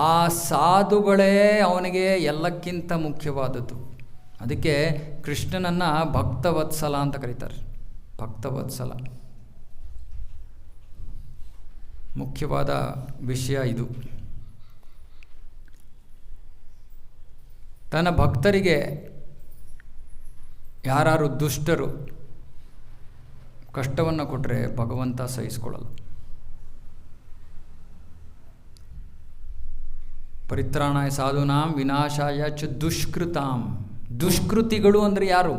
ಆ ಸಾಧುಗಳೇ ಅವನಿಗೆ ಎಲ್ಲಕ್ಕಿಂತ ಮುಖ್ಯವಾದದ್ದು. ಅದಕ್ಕೆ ಕೃಷ್ಣನನ್ನು ಭಕ್ತವತ್ಸಲ ಅಂತ ಕರೀತಾರೆ. ಭಕ್ತವತ್ಸಲ ಮುಖ್ಯವಾದ ವಿಷಯ ಇದು. ತನ್ನ ಭಕ್ತರಿಗೆ ಯಾರು ದುಷ್ಟರು ಕಷ್ಟವನ್ನು ಕೊಟ್ಟರೆ ಭಗವಂತ ಸಹಿಸ್ಕೊಳ್ಳಲ್ಲ. ಪರಿತ್ರಾಣಾಯ ಸಾಧೂನಾಂ ವಿನಾಶಾಯ ಚ ದುಷ್ಕೃತಾಂ. ದುಷ್ಕೃತಿಗಳು ಅಂದರೆ ಯಾರು?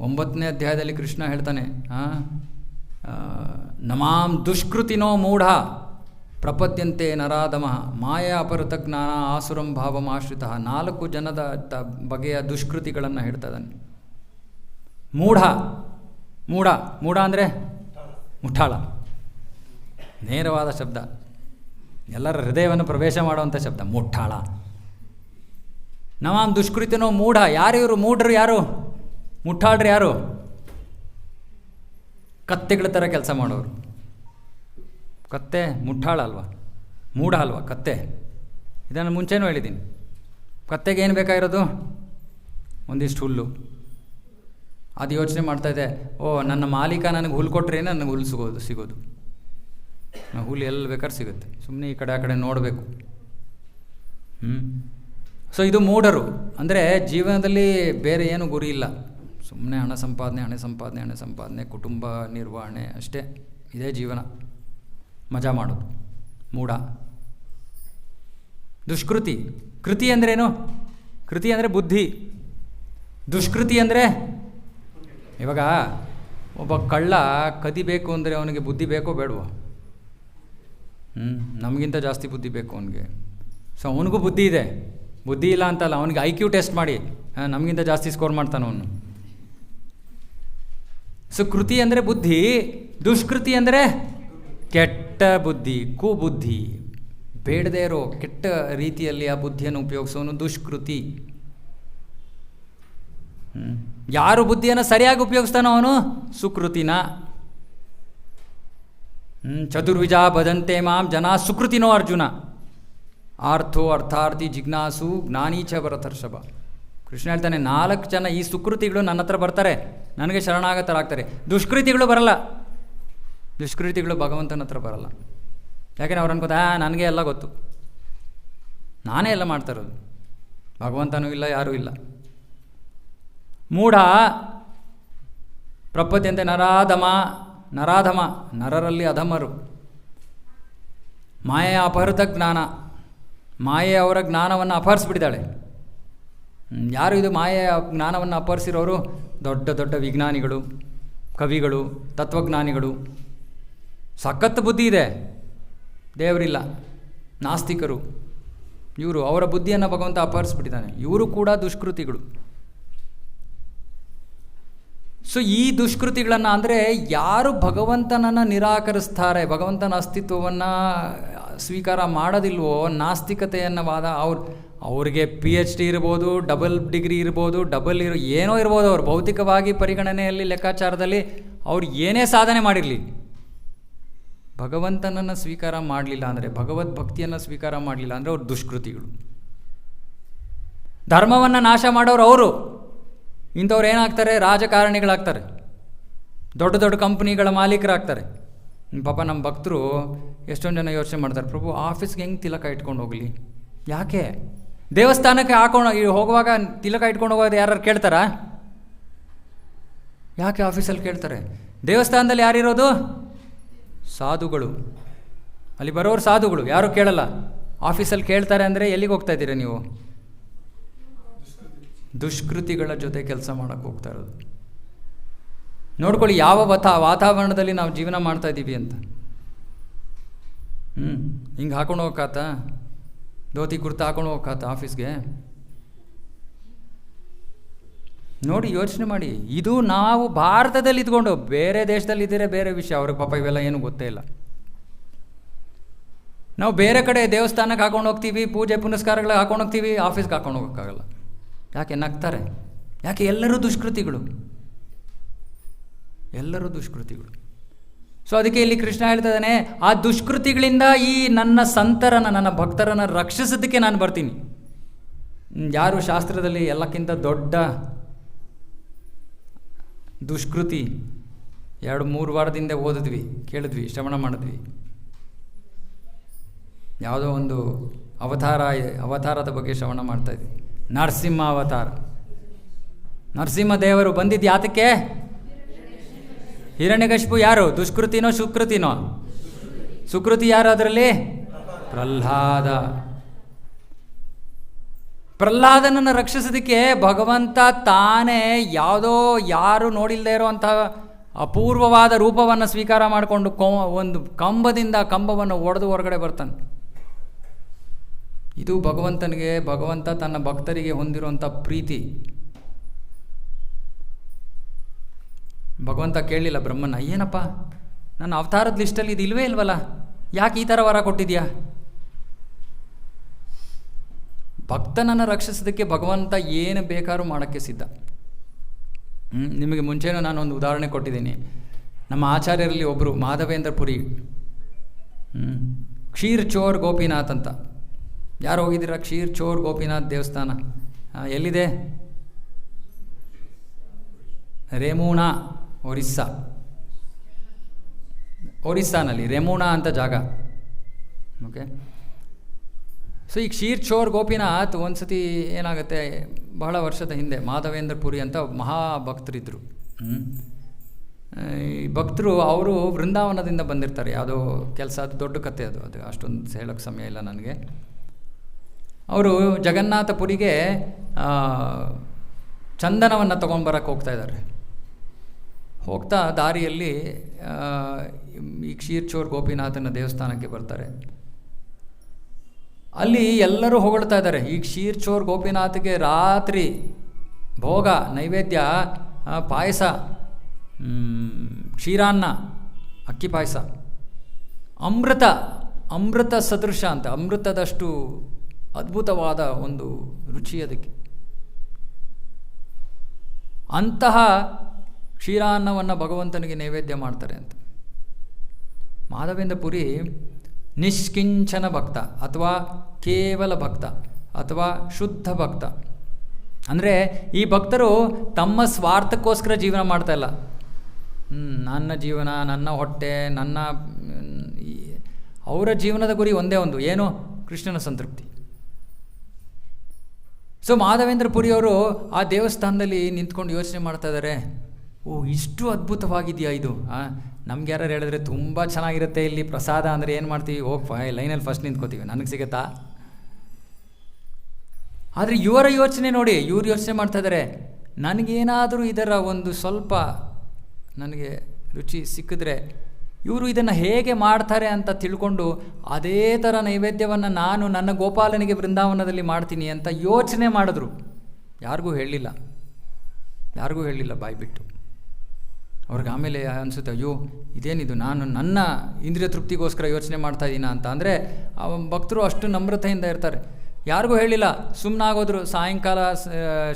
9ನೇ ಅಧ್ಯಾಯದಲ್ಲಿ ಕೃಷ್ಣ ಹೇಳ್ತಾನೆ, ನಮಾಂ ದುಷ್ಕೃತಿನೋ ಮೂಢ ಪ್ರಪದ್ಯಂತೆ ನರಾಧಮಃ ಮಾಯಾ ಅಪಹೃತ ಜ್ಞಾನ ಆಸುರಂ ಭಾವಮಾಶ್ರಿತ. 4 ಜನದ ಬಗೆಯ ದುಷ್ಕೃತಿಗಳನ್ನು ಹೇಳ್ತಾ ಇದ್ದಾನೆ. ಮೂಢ ಅಂದರೆ ಮುಠಾಳ, ನೇರವಾದ ಶಬ್ದ, ಎಲ್ಲರ ಹೃದಯವನ್ನು ಪ್ರವೇಶ ಮಾಡುವಂಥ ಶಬ್ದ, ಮುಠಾಳ. ನಮಾಂ ದುಷ್ಕೃತಿನೋ ಮೂಢ. ಯಾರು ಇವರು ಮೂಢರು? ಯಾರು ಮುಠಾಳ್ರು? ಯಾರು? ಕತ್ತೆಗಳ ಥರ ಕೆಲಸ ಮಾಡೋರು. ಕತ್ತೆ ಮುಠಾಳ ಅಲ್ವಾ, ಮೂಢ ಅಲ್ವಾ ಕತ್ತೆ? ಇದನ್ನು ಮುಂಚೆನೂ ಹೇಳಿದ್ದೀನಿ. ಕತ್ತೆಗೆ ಏನು ಬೇಕಾಗಿರೋದು? ಒಂದಿಷ್ಟು ಹುಲ್ಲು. ಅದು ಯೋಚನೆ ಮಾಡ್ತಾಯಿದ್ದೆ, ನನ್ನ ಮಾಲೀಕ ನನಗೆ ಹುಲ್ಲು ಕೊಟ್ಟರೆ ನನಗೆ ಹುಲ್ಲು ಸಿಗೋದು. ಹುಲ್ಲು ಎಲ್ಲಿ ಬೇಕಾದ್ರೆ ಸಿಗುತ್ತೆ, ಸುಮ್ಮನೆ ಈ ಕಡೆ ಆ ಕಡೆ ನೋಡಬೇಕು. ಸೊ ಇದು ಮೂಢರು. ಅಂದರೆ ಜೀವನದಲ್ಲಿ ಬೇರೆ ಏನು ಗುರಿ ಇಲ್ಲ, ಸುಮ್ಮನೆ ಹಣ ಸಂಪಾದನೆ, ಕುಟುಂಬ ನಿರ್ವಹಣೆ ಅಷ್ಟೇ, ಇದೇ ಜೀವನ, ಮಜಾ ಮಾಡೋದು. ಮೂಢ. ದುಷ್ಕೃತಿ. ಕೃತಿ ಅಂದ್ರೇನು? ಕೃತಿ ಅಂದರೆ ಬುದ್ಧಿ. ದುಷ್ಕೃತಿ ಅಂದರೆ, ಇವಾಗ ಒಬ್ಬ ಕಳ್ಳ ಕದಿಬೇಕು ಅಂದರೆ ಅವನಿಗೆ ಬುದ್ಧಿ ಬೇಕೋ ಬೇಡವೋ? ನಮಗಿಂತ ಜಾಸ್ತಿ ಬುದ್ಧಿ ಬೇಕು ಅವನಿಗೆ. ಸೊ ಅವನಿಗೂ ಬುದ್ಧಿ ಇದೆ, ಬುದ್ಧಿ ಇಲ್ಲ ಅಂತಲ್ಲ. ಅವನಿಗೆ IQ ಟೆಸ್ಟ್ ಮಾಡಿ ನಮಗಿಂತ ಜಾಸ್ತಿ ಸ್ಕೋರ್ ಮಾಡ್ತಾನೆ ಅವನು. ಸೊ ಕೃತಿ ಅಂದರೆ ಬುದ್ಧಿ, ದುಷ್ಕೃತಿ ಅಂದರೆ ಕೆಟ್ಟ ಬುದ್ಧಿ, ಕುಬುದ್ಧಿ, ಬೇಡದೇ ಇರೋ ಕೆಟ್ಟ ರೀತಿಯಲ್ಲಿ ಆ ಬುದ್ಧಿಯನ್ನು ಉಪಯೋಗಿಸೋನು ದುಷ್ಕೃತಿ. ಯಾರು ಬುದ್ಧಿಯನ್ನು ಸರಿಯಾಗಿ ಉಪಯೋಗಿಸ್ತಾನೋ ಅವನು ಸುಕೃತಿನ. ಚತುರ್ವಿಜ ಭಜಂತೆ ಮಾಂ ಜನ ಸುಕೃತಿನೋ ಅರ್ಜುನ. ಆರ್ಥೋ ಅರ್ಥಾರ್ಥಿ ಜಿಜ್ಞಾಸು ಜ್ಞಾನೀಚ ಭರತರ್ಷಭ. ಕೃಷ್ಣ ಹೇಳ್ತಾನೆ, 4 ಜನ ಈ ಸುಕೃತಿಗಳು ನನ್ನ ಹತ್ರ ಬರ್ತಾರೆ, ನನಗೆ ಶರಣಾಗತರಾಗ್ತಾರೆ. ದುಷ್ಕೃತಿಗಳು ಬರಲ್ಲ. ದುಷ್ಕೃತಿಗಳು ಭಗವಂತನ ಹತ್ರ ಬರಲ್ಲ. ಯಾಕೆಂದರೆ ಅವ್ರು ಅನ್ಕೋತ ನನಗೆ ಎಲ್ಲ ಗೊತ್ತು, ನಾನೇ ಎಲ್ಲ ಮಾಡ್ತಾ ಇರೋದು, ಭಗವಂತನೂ ಇಲ್ಲ, ಯಾರೂ ಇಲ್ಲ. ಮೂಢ. ಪ್ರಪದ್ಯಂತೆ ನರಾಧಮ, ನರರಲ್ಲಿ ಅಧಮರು. ಮಾಯೆ ಅಪಹೃತ ಜ್ಞಾನ. ಮಾಯೆ ಅವರ ಜ್ಞಾನವನ್ನು ಅಪಹರಿಸ್ಬಿಟ್ಟಿದ್ದಾಳೆ. ಯಾರು ಇದು ಮಾಯೆಯ ಜ್ಞಾನವನ್ನು ಅಪಹರಿಸಿರೋರು? ದೊಡ್ಡ ದೊಡ್ಡ ವಿಜ್ಞಾನಿಗಳು, ಕವಿಗಳು, ತತ್ವಜ್ಞಾನಿಗಳು. ಸಖತ್ ಬುದ್ಧಿ ಇದೆ, ದೇವರಿಲ್ಲ. ನಾಸ್ತಿಕರು. ಅವರ ಬುದ್ಧಿಯನ್ನು ಭಗವಂತ ಅಪಹರಿಸ್ಬಿಟ್ಟಿದ್ದಾನೆ. ಇವರು ಕೂಡ ದುಷ್ಕೃತಿಗಳು. ಸೊ ಈ ದುಷ್ಕೃತಿಗಳನ್ನು ಅಂದರೆ ಯಾರು ಭಗವಂತನನ್ನು ನಿರಾಕರಿಸ್ತಾರೆ, ಭಗವಂತನ ಅಸ್ತಿತ್ವವನ್ನು ಸ್ವೀಕಾರ ಮಾಡೋದಿಲ್ವೋ, ನಾಸ್ತಿಕತೆಯನ್ನು ಅವ್ರಿಗೆ PhD ಇರ್ಬೋದು, ಡಬಲ್ ಡಿಗ್ರಿ ಇರ್ಬೋದು, ಏನೋ ಇರ್ಬೋದು, ಅವ್ರು ಭೌತಿಕವಾಗಿ ಪರಿಗಣನೆಯಲ್ಲಿ ಲೆಕ್ಕಾಚಾರದಲ್ಲಿ ಅವ್ರು ಏನೇ ಸಾಧನೆ ಮಾಡಿರಲಿ, ಭಗವಂತನನ್ನು ಸ್ವೀಕಾರ ಮಾಡಲಿಲ್ಲ ಅಂದರೆ, ಭಗವದ್ಭಕ್ತಿಯನ್ನು ಸ್ವೀಕಾರ ಮಾಡಲಿಲ್ಲ ಅಂದರೆ ಅವ್ರು ದುಷ್ಕೃತಿಗಳು. ಧರ್ಮವನ್ನು ನಾಶ ಮಾಡೋರು ಅವರು. ಇಂಥವ್ರು ಏನಾಗ್ತಾರೆ? ರಾಜಕಾರಣಿಗಳಾಗ್ತಾರೆ, ದೊಡ್ಡ ದೊಡ್ಡ ಕಂಪ್ನಿಗಳ ಮಾಲೀಕರಾಗ್ತಾರೆ. ಪಾಪ ನಮ್ಮ ಭಕ್ತರು ಎಷ್ಟೊಂದು ಜನ ಯೋಚನೆ ಮಾಡ್ತಾರೆ, ಪ್ರಭು ಆಫೀಸ್ಗೆ ಹೆಂಗೆ ತಿಲಕ ಇಟ್ಕೊಂಡು ಹೋಗಲಿ? ಯಾಕೆ? ದೇವಸ್ಥಾನಕ್ಕೆ ಹೋಗುವಾಗ ತಿಲಕ ಇಟ್ಕೊಂಡು ಹೋಗೋದು ಯಾರು ಕೇಳ್ತಾರಾ? ಯಾಕೆ ಆಫೀಸಲ್ಲಿ ಕೇಳ್ತಾರೆ? ದೇವಸ್ಥಾನದಲ್ಲಿ ಯಾರಿರೋದು? ಸಾಧುಗಳು. ಅಲ್ಲಿ ಬರೋರು ಸಾಧುಗಳು, ಯಾರೂ ಕೇಳಲ್ಲ. ಆಫೀಸಲ್ಲಿ ಕೇಳ್ತಾರೆ ಅಂದರೆ ಎಲ್ಲಿಗೆ ಹೋಗ್ತಾ ಇದ್ದೀರಾ ನೀವು? ದುಷ್ಕೃತಿಗಳ ಜೊತೆ ಕೆಲಸ ಮಾಡೋಕ್ಕೆ ಹೋಗ್ತಾ ಇರೋದು. ನೋಡ್ಕೊಳ್ಳಿ ಯಾವ ವಾತಾವರಣದಲ್ಲಿ ನಾವು ಜೀವನ ಮಾಡ್ತಾ ಇದ್ದೀವಿ ಅಂತ. ಹಿಂಗೆ ಹಾಕೊಂಡು ಹೋಗಕ್ಕಾತ? ಧೋತಿ ಕುರ್ತಾ ಹಾಕೊಂಡು ಹೋಗಕ್ಕಾತ ಆಫೀಸ್ಗೆ? ನೋಡಿ, ಯೋಚನೆ ಮಾಡಿ. ಇದು ನಾವು ಭಾರತದಲ್ಲಿ ಇದ್ಕೊಂಡು, ಬೇರೆ ದೇಶದಲ್ಲಿ ಇದ್ದರೆ ಬೇರೆ ವಿಷಯ, ಅವ್ರಿಗೆ ಪಾಪ ಇವೆಲ್ಲ ಏನೂ ಗೊತ್ತೇ ಇಲ್ಲ. ನಾವು ಬೇರೆ ಕಡೆ ದೇವಸ್ಥಾನಕ್ಕೆ ಹಾಕೊಂಡು ಹೋಗ್ತೀವಿ, ಪೂಜೆ ಪುನಸ್ಕಾರಗಳಿಗೆ ಹಾಕೊಂಡು ಹೋಗ್ತೀವಿ, ಆಫೀಸ್ಗೆ ಹಾಕೊಂಡು ಹೋಗೋಕ್ಕಾಗಲ್ಲ. ಯಾಕೆ? ನಗ್ತಾರೆ. ಯಾಕೆ? ಎಲ್ಲರೂ ದುಷ್ಕೃತಿಗಳು, ಎಲ್ಲರೂ ದುಷ್ಕೃತಿಗಳು. ಸೊ ಅದಕ್ಕೆ ಇಲ್ಲಿ ಕೃಷ್ಣ ಹೇಳ್ತಾ ಇದ್ದಾನೆ, ಆ ದುಷ್ಕೃತಿಗಳಿಂದ ಈ ನನ್ನ ಸಂತರನ್ನು, ನನ್ನ ಭಕ್ತರನ್ನು ರಕ್ಷಿಸೋದಕ್ಕೆ ನಾನು ಬರ್ತೀನಿ. ಯಾರು ಶಾಸ್ತ್ರದಲ್ಲಿ ಎಲ್ಲಕ್ಕಿಂತ ದೊಡ್ಡ ದುಷ್ಕೃತಿ 2-3 ವಾರದಿಂದ ಕೇಳಿದ್ವಿ, ಶ್ರವಣ ಮಾಡಿದ್ವಿ. ಯಾವುದೋ ಒಂದು ಅವತಾರದ ಬಗ್ಗೆ ಶ್ರವಣ ಮಾಡ್ತಾಯಿದ್ವಿ. ನರಸಿಂಹ ಅವತಾರ. ನರಸಿಂಹ ದೇವರು ಬಂದಿದ್ದು ಯಾತಕ್ಕೆ? ಹಿರಣ್ಯಕಶಿಪು ಯಾರು? ದುಷ್ಕೃತಿನೋ ಸುಕೃತಿನೋ? ಸುಕೃತಿ ಯಾರು ಅದರಲ್ಲಿ? ಪ್ರಹ್ಲಾದನನ್ನು ರಕ್ಷಿಸೋದಕ್ಕೆ ಭಗವಂತ ತಾನೇ ಯಾರು ನೋಡಿಲ್ಲದೆ ಇರೋವಂಥ ಅಪೂರ್ವವಾದ ರೂಪವನ್ನು ಸ್ವೀಕಾರ ಮಾಡಿಕೊಂಡು ಒಂದು ಕಂಬವನ್ನು ಒಡೆದು ಹೊರಗಡೆ ಬರ್ತಾನೆ. ಇದು ಭಗವಂತ ತನ್ನ ಭಕ್ತರಿಗೆ ಹೊಂದಿರುವಂಥ ಪ್ರೀತಿ. ಭಗವಂತ ಕೇಳಲಿಲ್ಲ ಬ್ರಹ್ಮನ, ಏನಪ್ಪ ನನ್ನ ಅವತಾರದ ಲಿಸ್ಟಲ್ಲಿ ಇದು ಇಲ್ವೇ ಇಲ್ವಲ್ಲ, ಯಾಕೆ ಈ ಥರ ವರ ಕೊಟ್ಟಿದ್ಯಾ? ಭಕ್ತನನ್ನು ರಕ್ಷಿಸೋದಕ್ಕೆ ಭಗವಂತ ಏನು ಬೇಕಾದ್ರೂ ಮಾಡೋಕ್ಕೆ ಸಿದ್ಧ. ನಿಮಗೆ ಮುಂಚೆನೂ ನಾನೊಂದು ಉದಾಹರಣೆ ಕೊಟ್ಟಿದ್ದೀನಿ. ನಮ್ಮ ಆಚಾರ್ಯರಲ್ಲಿ ಒಬ್ಬರು ಮಾಧವೇಂದ್ರ ಪುರಿ, ಕ್ಷೀರ್ ಚೋರ್ ಗೋಪಿನಾಥ್ ಅಂತ. ಯಾರು ಹೋಗಿದ್ದೀರಾ? ಕ್ಷೀರ್ ಚೋರ್ ಗೋಪಿನಾಥ್ ದೇವಸ್ಥಾನ ಎಲ್ಲಿದೆ? ರೆಮೂಣಾ, ಒರಿಸ್ಸಾನಲ್ಲಿ ರೆಮೂಣಾ ಅಂತ ಜಾಗ. ಓಕೆ. ಸೊ ಈ ಕ್ಷೀರ್ ಚೋರ್ ಗೋಪಿನಾಥ್ ಒಂದು ಸತಿ ಏನಾಗುತ್ತೆ, ಬಹಳ ವರ್ಷದ ಹಿಂದೆ ಮಾಧವೇಂದ್ರ ಪುರಿ ಅಂತ ಮಹಾಭಕ್ತರಿದ್ದರು. ಈ ಭಕ್ತರು ಅವರು ವೃಂದಾವನದಿಂದ ಬಂದಿರ್ತಾರೆ. ಯಾವುದೋ ಕೆಲಸ, ಅದು ದೊಡ್ಡ ಕತೆ, ಅದು ಅಷ್ಟೊಂದು ಹೇಳೋಕ್ಕೆ ಸಮಯ ಇಲ್ಲ ನನಗೆ. ಅವರು ಜಗನ್ನಾಥಪುರಿಗೆ ಚಂದನವನ್ನು ತೊಗೊಂಡ್ಬರಕ್ಕೆ ಹೋಗ್ತಾ ಇದ್ದಾರೆ. ಹೋಗ್ತಾ ದಾರಿಯಲ್ಲಿ ಈ ಕ್ಷೀರ್ ಚೋರ್ ಗೋಪಿನಾಥನ ದೇವಸ್ಥಾನಕ್ಕೆ ಬರ್ತಾರೆ. ಅಲ್ಲಿ ಎಲ್ಲರೂ ಹೊಗಳ್ತಾ ಇದ್ದಾರೆ, ಈ ಕ್ಷೀರ್ ಚೋರ್ ಗೋಪಿನಾಥ್ಗೆ ರಾತ್ರಿ ಭೋಗ ನೈವೇದ್ಯ, ಪಾಯಸ, ಕ್ಷೀರಾನ್ನ, ಅಕ್ಕಿ ಪಾಯಸ, ಅಮೃತ ಸದೃಶ ಅಂತ, ಅಮೃತದಷ್ಟು ಅದ್ಭುತವಾದ ಒಂದು ರುಚಿ ಅದಕ್ಕೆ. ಅಂತಹ ಕ್ಷೀರಾನ್ನವನ್ನು ಭಗವಂತನಿಗೆ ನೈವೇದ್ಯ ಮಾಡ್ತಾರೆ ಅಂತ. ಮಾಧವೇಂದ್ರ ಪುರಿ ನಿಷ್ಕಿಂಚನ ಭಕ್ತ ಅಥವಾ ಕೇವಲ ಭಕ್ತ ಅಥವಾ ಶುದ್ಧ ಭಕ್ತ. ಅಂದರೆ ಈ ಭಕ್ತರು ತಮ್ಮ ಸ್ವಾರ್ಥಕ್ಕೋಸ್ಕರ ಜೀವನ ಮಾಡ್ತಾ ಇಲ್ಲ. ನನ್ನ ಜೀವನ, ನನ್ನ ಹೊಟ್ಟೆ, ಅವರ ಜೀವನದ ಗುರಿ ಒಂದೇ ಒಂದು, ಏನು? ಕೃಷ್ಣನ ಸಂತೃಪ್ತಿ. ಸೊ ಮಾಧವೇಂದ್ರ ಪುರಿಯವರು ಆ ದೇವಸ್ಥಾನದಲ್ಲಿ ನಿಂತ್ಕೊಂಡು ಯೋಚನೆ ಮಾಡ್ತಾ ಇದ್ದಾರೆ, ಇಷ್ಟು ಅದ್ಭುತವಾಗಿದೆಯಾ ಇದು? ನಮ್ಗೆ ಯಾರು ಹೇಳಿದ್ರೆ ತುಂಬ ಚೆನ್ನಾಗಿರುತ್ತೆ ಇಲ್ಲಿ ಪ್ರಸಾದ ಅಂದರೆ ಏನು ಮಾಡ್ತೀವಿ? ಲೈನಲ್ಲಿ ಫಸ್ಟ್ ನಿಂತ್ಕೋತೀವಿ, ನನಗೆ ಸಿಗುತ್ತಾ? ಆದರೆ ಇವರ ಯೋಚನೆ ನೋಡಿ, ಇವ್ರು ಯೋಚನೆ ಮಾಡ್ತಾ ಇದ್ದಾರೆ, ನನಗೇನಾದರೂ ಇದರ ಒಂದು ಸ್ವಲ್ಪ ನನಗೆ ರುಚಿ ಸಿಕ್ಕಿದ್ರೆ ಇವರು ಇದನ್ನು ಹೇಗೆ ಮಾಡ್ತಾರೆ ಅಂತ ತಿಳ್ಕೊಂಡು ಅದೇ ಥರ ನೈವೇದ್ಯವನ್ನು ನಾನು ನನ್ನ ಗೋಪಾಲನಿಗೆ ಬೃಂದಾವನದಲ್ಲಿ ಮಾಡ್ತೀನಿ ಅಂತ ಯೋಚನೆ ಮಾಡಿದ್ರು. ಯಾರಿಗೂ ಹೇಳಿಲ್ಲ ಬಾಯ್ಬಿಟ್ಟು. ಅವ್ರಿಗೆ ಆಮೇಲೆ ಅನಿಸುತ್ತೆ, ಅಯ್ಯೋ ಇದೇನಿದು, ನಾನು ನನ್ನ ಇಂದ್ರಿಯ ತೃಪ್ತಿಗೋಸ್ಕರ ಯೋಚನೆ ಮಾಡ್ತಾ ಇದ್ದೀನ ಅಂತ. ಅಂದರೆ ಭಕ್ತರು ಅಷ್ಟು ನಮ್ರತೆಯಿಂದ ಇರ್ತಾರೆ. ಯಾರಿಗೂ ಹೇಳಿಲ್ಲ, ಸುಮ್ಮನಾಗೋದ್ರು. ಸಾಯಂಕಾಲ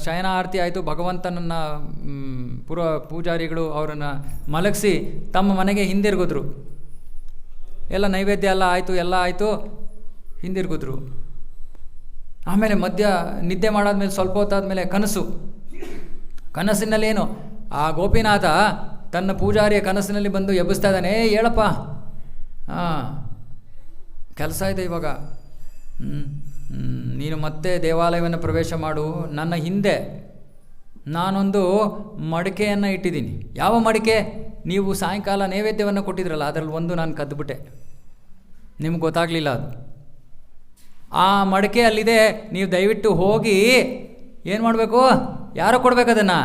ಶಯನ ಆರತಿ ಆಯಿತು, ಭಗವಂತನನ್ನು ಪೂಜಾರಿಗಳು ಅವರನ್ನು ಮಲಗಿಸಿ ತಮ್ಮ ಮನೆಗೆ ಹಿಂದಿರುಗಿದ್ರು. ಎಲ್ಲ ನೈವೇದ್ಯ ಎಲ್ಲ ಆಯಿತು, ಹಿಂದಿರುಗಿದ್ರು. ಆಮೇಲೆ ನಿದ್ದೆ ಮಾಡಾದ್ಮೇಲೆ ಸ್ವಲ್ಪ ಹೊತ್ತಾದ್ಮೇಲೆ ಕನಸಿನಲ್ಲೇನು ಆ ಗೋಪಿನಾಥ ತನ್ನ ಪೂಜಾರಿಯ ಕನಸಿನಲ್ಲಿ ಬಂದು ಎಬ್ಬಿಸ್ತಾ ಇದ್ದಾನೆ, ಹೇಳಪ್ಪ, ಕೆಲಸ ಇದೆ ಇವಾಗ, ನೀನು ಮತ್ತೆ ದೇವಾಲಯವನ್ನು ಪ್ರವೇಶ ಮಾಡು. ನನ್ನ ಹಿಂದೆ ನಾನೊಂದು ಮಡಿಕೆಯನ್ನು ಇಟ್ಟಿದ್ದೀನಿ. ಯಾವ ಮಡಿಕೆ? ನೀವು ಸಾಯಂಕಾಲ ನೈವೇದ್ಯವನ್ನು ಕೊಟ್ಟಿದ್ರಲ್ಲ, ಅದರಲ್ಲಿ ಒಂದು ನಾನು ಕದ್ದುಬಿಟ್ಟೆ, ನಿಮ್ಗೆ ಗೊತ್ತಾಗಲಿಲ್ಲ ಅದು. ಆ ಮಡಿಕೆ ಅಲ್ಲಿದೆ, ನೀವು ದಯವಿಟ್ಟು ಹೋಗಿ ಏನು ಮಾಡಬೇಕು? ಯಾರೋ ಕೊಡಬೇಕು ಅದನ್ನು?